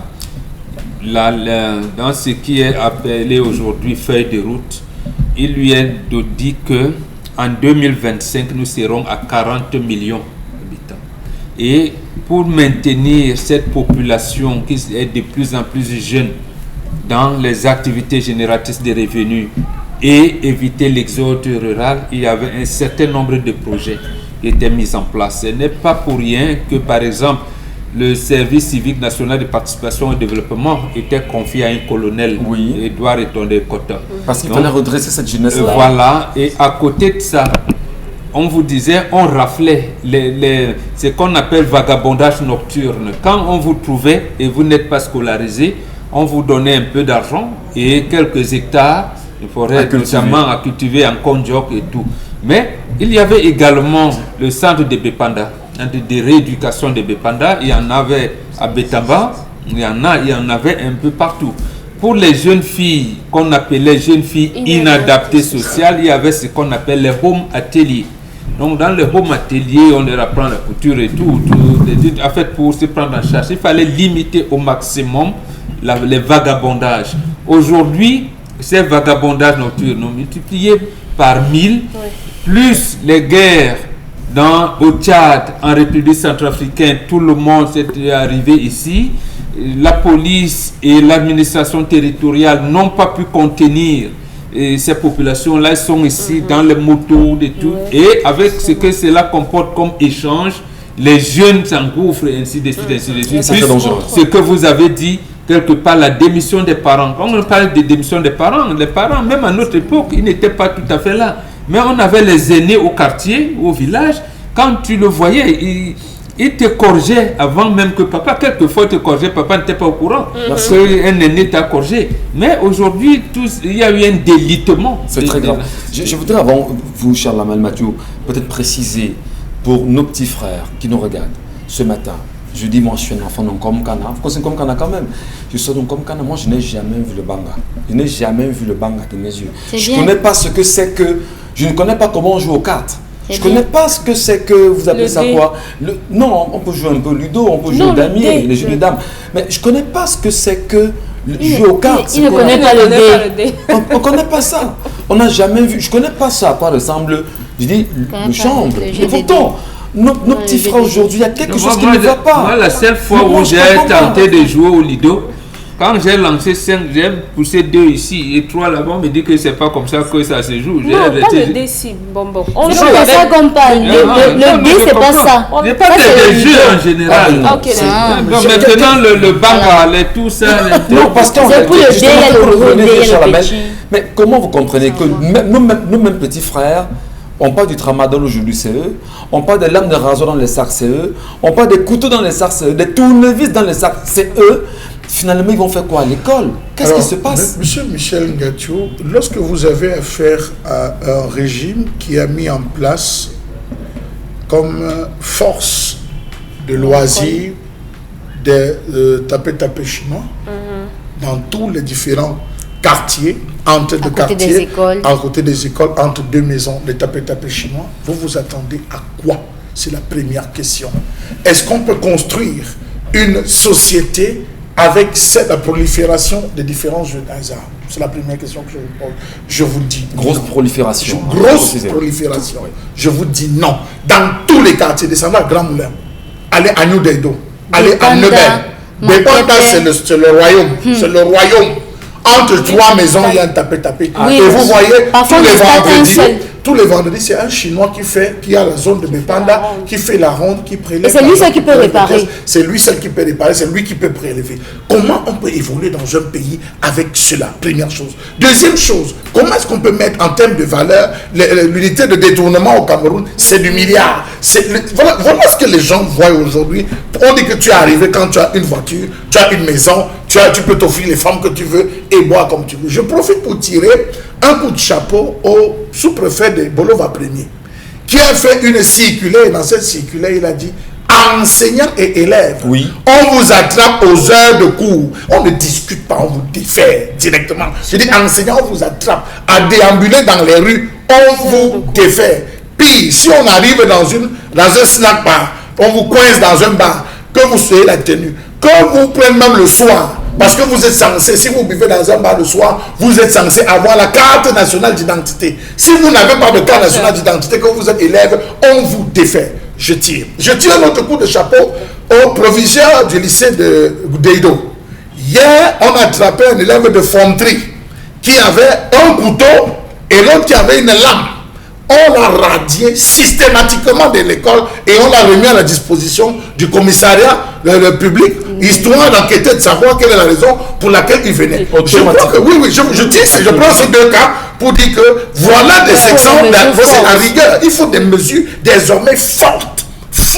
dans ce qui est appelé aujourd'hui feuille de route, il lui est dit que en 2025, nous serons à 40 millions d'habitants. Et pour maintenir cette population qui est de plus en plus jeune dans les activités génératrices de revenus et éviter l'exode rural, il y avait un certain nombre de projets qui étaient mis en place. Ce n'est pas pour rien que, par exemple, le service civique national de participation au développement était confié à un colonel, Edouard Etondé-Kota.
Parce qu'il fallait redresser cette jeunesse.
Voilà, et à côté de ça, on vous disait, on raflait ce qu'on appelle vagabondage nocturne. Quand on vous trouvait et vous n'êtes pas scolarisé, on vous donnait un peu d'argent et quelques hectares, il faudrait notamment à cultiver en konjok et tout. Mais il y avait également le centre de Bepanda, de rééducation de Bepanda. Il y en avait à Betamba, il y en avait un peu partout. Pour les jeunes filles qu'on appelait jeunes filles inadaptées sociales, il y avait ce qu'on appelle les home ateliers. Donc dans le home atelier, on leur apprend la couture et tout. En fait, pour se prendre en charge, il fallait limiter au maximum les vagabondages. Aujourd'hui, ces vagabondages nocturnes ont multiplié par 1000, plus les guerres au Tchad, en République centrafricaine, tout le monde s'est arrivé ici. La police et l'administration territoriale n'ont pas pu contenir ces populations-là. Elles sont ici dans les motos et tout. Et avec ce que cela comporte comme échange, les jeunes s'engouffrent et ainsi de suite, ainsi de suite. Ce que vous avez dit, quelque part, la démission des parents. Quand on parle de démission des parents, les parents, même à notre époque, ils n'étaient pas tout à fait là. Mais on avait les aînés au quartier, au village. Quand tu le voyais, il te corrigeait avant même que papa. Quelquefois, il te corrigeait, papa n'était pas au courant. Parce qu'un aîné t'a corrigé. Mais aujourd'hui, il y a eu un délitement.
C'est très grave. Je voudrais, avant vous, cher Lamal Mathieu, peut-être préciser pour nos petits frères qui nous regardent ce matin. Je dis, moi, je suis un enfant d'un Komkana. Vous connaissez Komkana quand même. Je suis d'un Komkana. Moi, je n'ai jamais vu le Banga. Je n'ai jamais vu le Banga de mes yeux. Je ne connais pas ce que c'est que... Je ne connais pas comment on joue aux cartes. Je ne connais pas ce que c'est que vous appelez ça quoi. Non, on peut jouer un peu Ludo, on peut jouer au damier, les jeux de dames. Mais je ne connais pas ce que c'est que jouer aux cartes.
Il ne connaît pas le dé.
On ne connaît pas ça. On n'a jamais vu. Je ne connais pas ça à quoi ressemble, je dis, le chambre. Et pourtant, nos petits frères aujourd'hui, il y a quelque chose qui ne va pas.
Moi, la seule fois où j'ai tenté de jouer au Lido, quand j'ai lancé 5, j'ai poussé 2 ici et 3 là-bas, on me dit que c'est pas comme ça que ça se joue.
Non, pas le D si, bonbon.
On joue avec ça comme pas. Le D, c'est pas ça.
C'est pas des jeux en général. Maintenant, le banga, tout ça.
Non, parce que c'est pour le D, le petit. Mais comment vous comprenez que nous-mêmes petits frères, on parle du tramadol aujourd'hui, c'est eux. On parle des lames de rasoir dans les sacs, c'est eux. On parle des couteaux dans les sacs, c'est eux. Des tournevis dans les sacs, c'est eux. Finalement, ils vont faire quoi à l'école? Qu'est-ce qui se passe?
Monsieur Michel Ngatiou, lorsque vous avez affaire à un régime qui a mis en place comme force de loisirs des tapés chinois dans tous les différents quartiers, entre deux quartiers, à côté des écoles, entre deux maisons, les tapés chinois, vous vous attendez à quoi? C'est la première question. Est-ce qu'on peut construire une société avec la prolifération des différents jeux d'hasard? C'est la première question que je vous pose. Je vous dis
grosse prolifération.
Grosse prolifération. Je vous dis non. Dans tous les quartiers, descendez à Grand Moulin, allez à New Delhi, allez à Nebel. Bepanda, c'est le royaume. C'est le royaume. Entre 3 maisons, il y a un tapé.
Oui,
et vous voyez, tous les vendredis, c'est un Chinois qui a la zone de Bepanda, qui fait la ronde, qui prélève.
Et c'est lui seul qui peut réparer.
C'est lui seul qui peut réparer, c'est lui qui peut prélever. Comment on peut évoluer dans un pays avec cela? Première chose. Deuxième chose, comment est-ce qu'on peut mettre en termes de valeur l'unité de détournement au Cameroun? C'est du milliard. Voilà ce que les gens voient aujourd'hui. On dit que tu es arrivé quand tu as une voiture, tu as une maison, tu peux t'offrir les femmes que tu veux et boire comme tu veux. Je profite pour tirer un coup de chapeau au sous-préfet de Bolova Premier, qui a fait une circulaire. Dans cette circulaire, il a dit: enseignants et élèves, on vous attrape aux heures de cours. On ne discute pas, on vous défait directement. Je dis enseignants, on vous attrape à déambuler dans les rues, on vous défait. Puis, si on arrive dans un snack bar, on vous coince dans un bar, que vous soyez la tenue, que vous preniez même le soir. Parce que vous êtes censé, si vous buvez dans un bar le soir, vous êtes censé avoir la carte nationale d'identité. Si vous n'avez pas de carte nationale d'identité, que vous êtes élève, on vous défait. Je tire un autre coup de chapeau au proviseur du lycée de Deido. Hier, on a attrapé un élève de Fonterie qui avait un couteau et l'autre qui avait une lame. On l'a radié systématiquement de l'école et on l'a remis à la disposition du commissariat public, histoire d'enquêter, de savoir quelle est la raison pour laquelle il venait. Je crois que, je prends ces 2 cas pour dire que voilà des exemples, c'est la rigueur. Il faut des mesures désormais fortes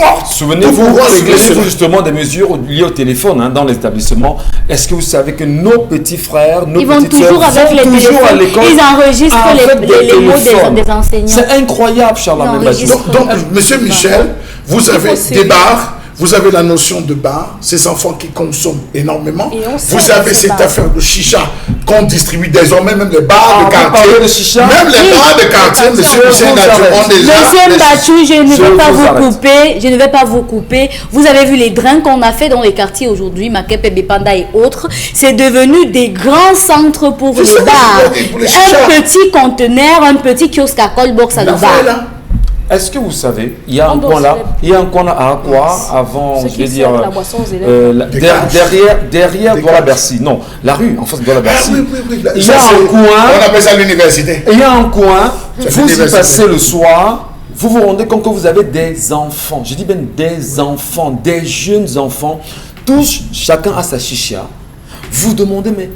forte.
Souvenez-vous,
pour pouvoir régler
souvenez-vous
cela.
justement des mesures liées au téléphone dans les établissements. Est-ce que vous savez que nos petits frères, nos
Ils vont
petites sœurs
toujours avec
vont
les
toujours à
téléphones.
l'école
Ils enregistrent
avec
les mots
téléphones.
des enseignants.
C'est incroyable, Charles
Ils enregistrent.
Donc, Monsieur Michel, vous avez
faut
des bars, vous avez la notion de bar, ces enfants qui consomment énormément.
Et on sait
Vous avez
ces
cette
bars.
affaire de chicha qu'on distribue désormais, même les bars de
vous
quartier.
parlez de chicha?
Même les bars de quartier, Monsieur Michel Gachou, ont déjà...
Monsieur Mbachou, je ne vais pas
vous
vous
arrête.
couper. Je ne vais pas vous couper. Vous avez vu les drinks qu'on a fait dans les quartiers aujourd'hui, Makepe, Bepanda et autres. C'est devenu des grands centres pour
C'est ça,
les bars.
pour les chichas.
Un petit conteneur, un petit kiosque à Colbox à
La
le bar.
voilà.
Est-ce que vous savez, il y a un
On
coin
doit
là,
se-
il y a un coin là à Aqua avant,
Ceux
je
qui
vais dire,
servent la boisson aux élèves.
Des cages.
derrière
Des
Douala
cages.
Bercy. Non, la rue en face de Douala
Ah
Bercy.
oui.
Il y
Ça,
a
c'est-
un coin.
On appelle ça l'université.
Il y a un coin,
C'est
vous y
l'université.
passez le soir, vous vous rendez compte que vous avez des enfants, je dis bien des enfants, des jeunes enfants, tous, chacun a sa chicha. Vous demandez, mais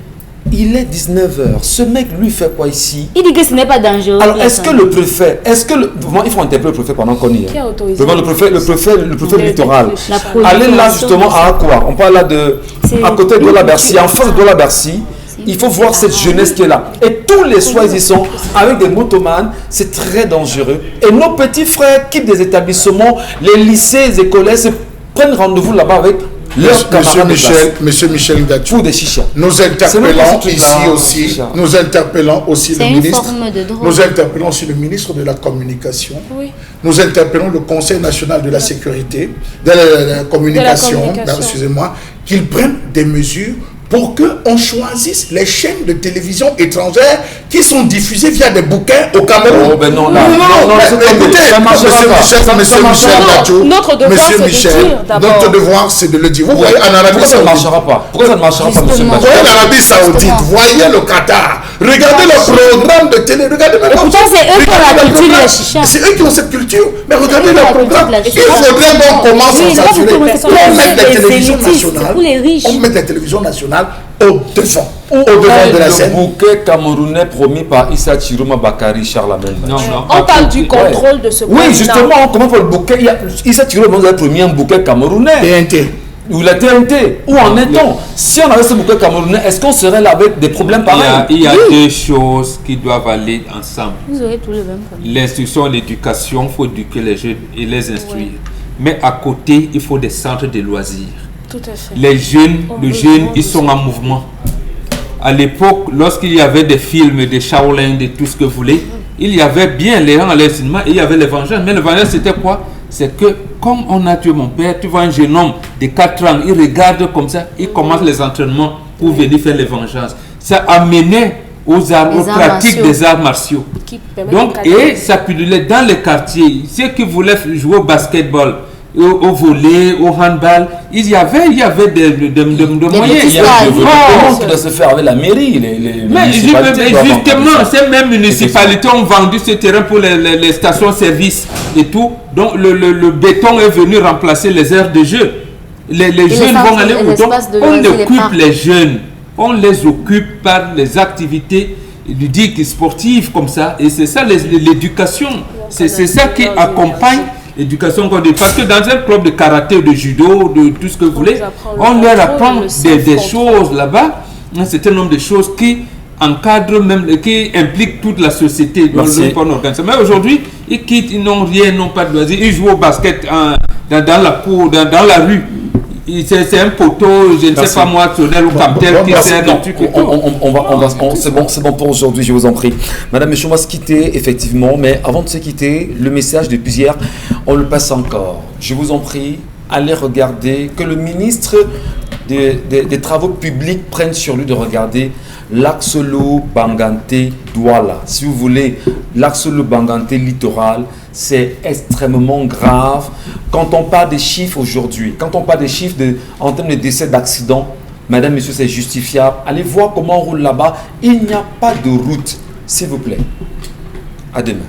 il est 19h, ce mec lui fait quoi ici?
Il dit que ce n'est pas dangereux.
Alors est-ce que le préfet, vraiment, il faut interpeller le préfet pendant qu'on y est.
Qui a autorisé
Vraiment, le préfet littoral.
La
Allez là
prolifération
justement à Aqua, on parle là de,
C'est-
à côté de Douala Bercy, en face de Douala Bercy. Il faut voir cette jeunesse qui est là. Et tous les soirs, ils y sont avec des motomanes. C'est très dangereux. Et nos petits frères quittent des établissements, les lycées, les écoles, se prennent rendez-vous là-bas avec leurs camarades de classe.
Monsieur Michel Gachou,
Pour des chichas.
nous
C'est même pas
interpellons
ce
ici
truc-là,
aussi,
chicha.
nous interpellons aussi
C'est
le
une
ministre.
forme de drogue.
Nous interpellons aussi le ministre de la Communication.
Oui.
Nous interpellons le Conseil national de la sécurité, de la communication, excusez-moi, qu'ils prennent des mesures pour qu'on choisisse les chaînes de télévision étrangères qui sont diffusées via des bouquins au Cameroun.
Oh ben non, là,
mais écoutez,
ça marchera pas.
Monsieur
Ça
Michel
marchera pas.
Gachou,
Notre devoir,
Monsieur
c'est de
Michel,
dire d'abord.
notre devoir, c'est de le dire. Vous voyez, en Arabie
Pourquoi ça ne
Saoudite,
marchera pas? Pourquoi ça ne marchera pas, monsieur
Justement.
Bachar?
voyez l'Arabie Saoudite,
Justement.
voyez le Qatar, regardez le programme de télé, regardez même.
pourtant, c'est eux qui ont la
Regardez le
culture de la
programme.
chicha.
C'est eux qui ont cette culture. Mais regardez
eux qui
le
ont la culture
programme.
de la
Il
chicha.
faudrait qu'on commence
Oui,
à
non,
s'assurer
faut commencer à
qu'on mette
s'assurer.
la télévision
C'est élitiste,
nationale.
pour les riches.
On met la télévision nationale au devant, au devant de la
Le
scène.
bouquet camerounais promis par Issa Chiroma Bakari Charlemagne.
Non,
On parle du contrôle de ce
Oui,
point.
justement, on commence par le bouquet. Issa Chiroma nous a promis un bouquet camerounais.
TNT.
Ou la TNT. Où en est-on? Si on avait ce bouquet camerounais, est-ce qu'on serait là avec des problèmes pareils?
Il y a deux choses qui doivent aller ensemble.
Vous aurez tout le même problème.
L'instruction et l'éducation, il faut éduquer les jeunes et les instruire. Mais à côté, il faut des centres de loisirs.
Tout à fait.
Les jeunes,
On
les
veut
jeunes,
voir
ils
de
sont
ça.
en mouvement. À l'époque, lorsqu'il y avait des films de Shaolin, de tout ce que vous voulez, il y avait bien les rangs à l'enseignement et il y avait l'évangile. Mais l'évangile, c'était quoi? C'est que, comme on a tué mon père, tu vois un jeune homme de 4 ans, il regarde comme ça, il commence les entraînements pour venir faire l'évangile. Ça amenait aux arts,
Les
aux
arts
pratiques
martiaux.
des arts martiaux.
Qui permet
Donc,
de cadrer.
et ça pullulait dans les quartiers. Ceux qui voulaient jouer au basketball, au volley, au handball, il y avait des moyens.
Il y a un
Ouais.
développement
Oh.
qui doit se faire avec la mairie. Les
Mais
municipalités doivent
justement,
encadrer ça.
ces mêmes municipalités ont vendu ce terrain pour les stations-service et tout. Donc, le béton est venu remplacer les aires de jeu. Les jeunes
centres,
vont aller
les
où? Donc,
espaces de
on
loisirs, les
occupe
parcs.
les jeunes. On les occupe par les activités ludiques et sportives comme ça. Et c'est ça l'éducation. C'est ça qui accompagne l'éducation qu'on dit. Parce que dans un club de karaté, de judo, de tout ce que vous voulez,
nous apprend le
on leur
contrôle,
apprend
le
des
self-control.
choses là-bas. Un certain nombre de choses qui encadrent même, qui impliquent toute la société dans
Merci.
le bon organisme. Mais aujourd'hui, ils quittent, ils n'ont rien, ils n'ont pas de loisirs. Ils jouent au basket dans la cour, dans la rue. C'est un poteau, je ne
Merci.
sais pas moi, Tonel ou Captel qui
Merci.
sert
Non,
de trucs et tout.
c'est bon pour aujourd'hui, je vous en prie. Madame, monsieur, on va se quitter, effectivement, mais avant de se quitter, le message depuis hier, on le passe encore. Je vous en prie, allez regarder, que le ministre des Travaux publics prenne sur lui de regarder l'axe Lou-Bangante-Douala. Si vous voulez, l'axe Lou-Bangante littoral, c'est extrêmement grave. Quand on parle des chiffres aujourd'hui, quand on parle des chiffres en termes de décès d'accidents, madame, monsieur, c'est justifiable. Allez voir comment on roule là-bas. Il n'y a pas de route, s'il vous plaît. À demain.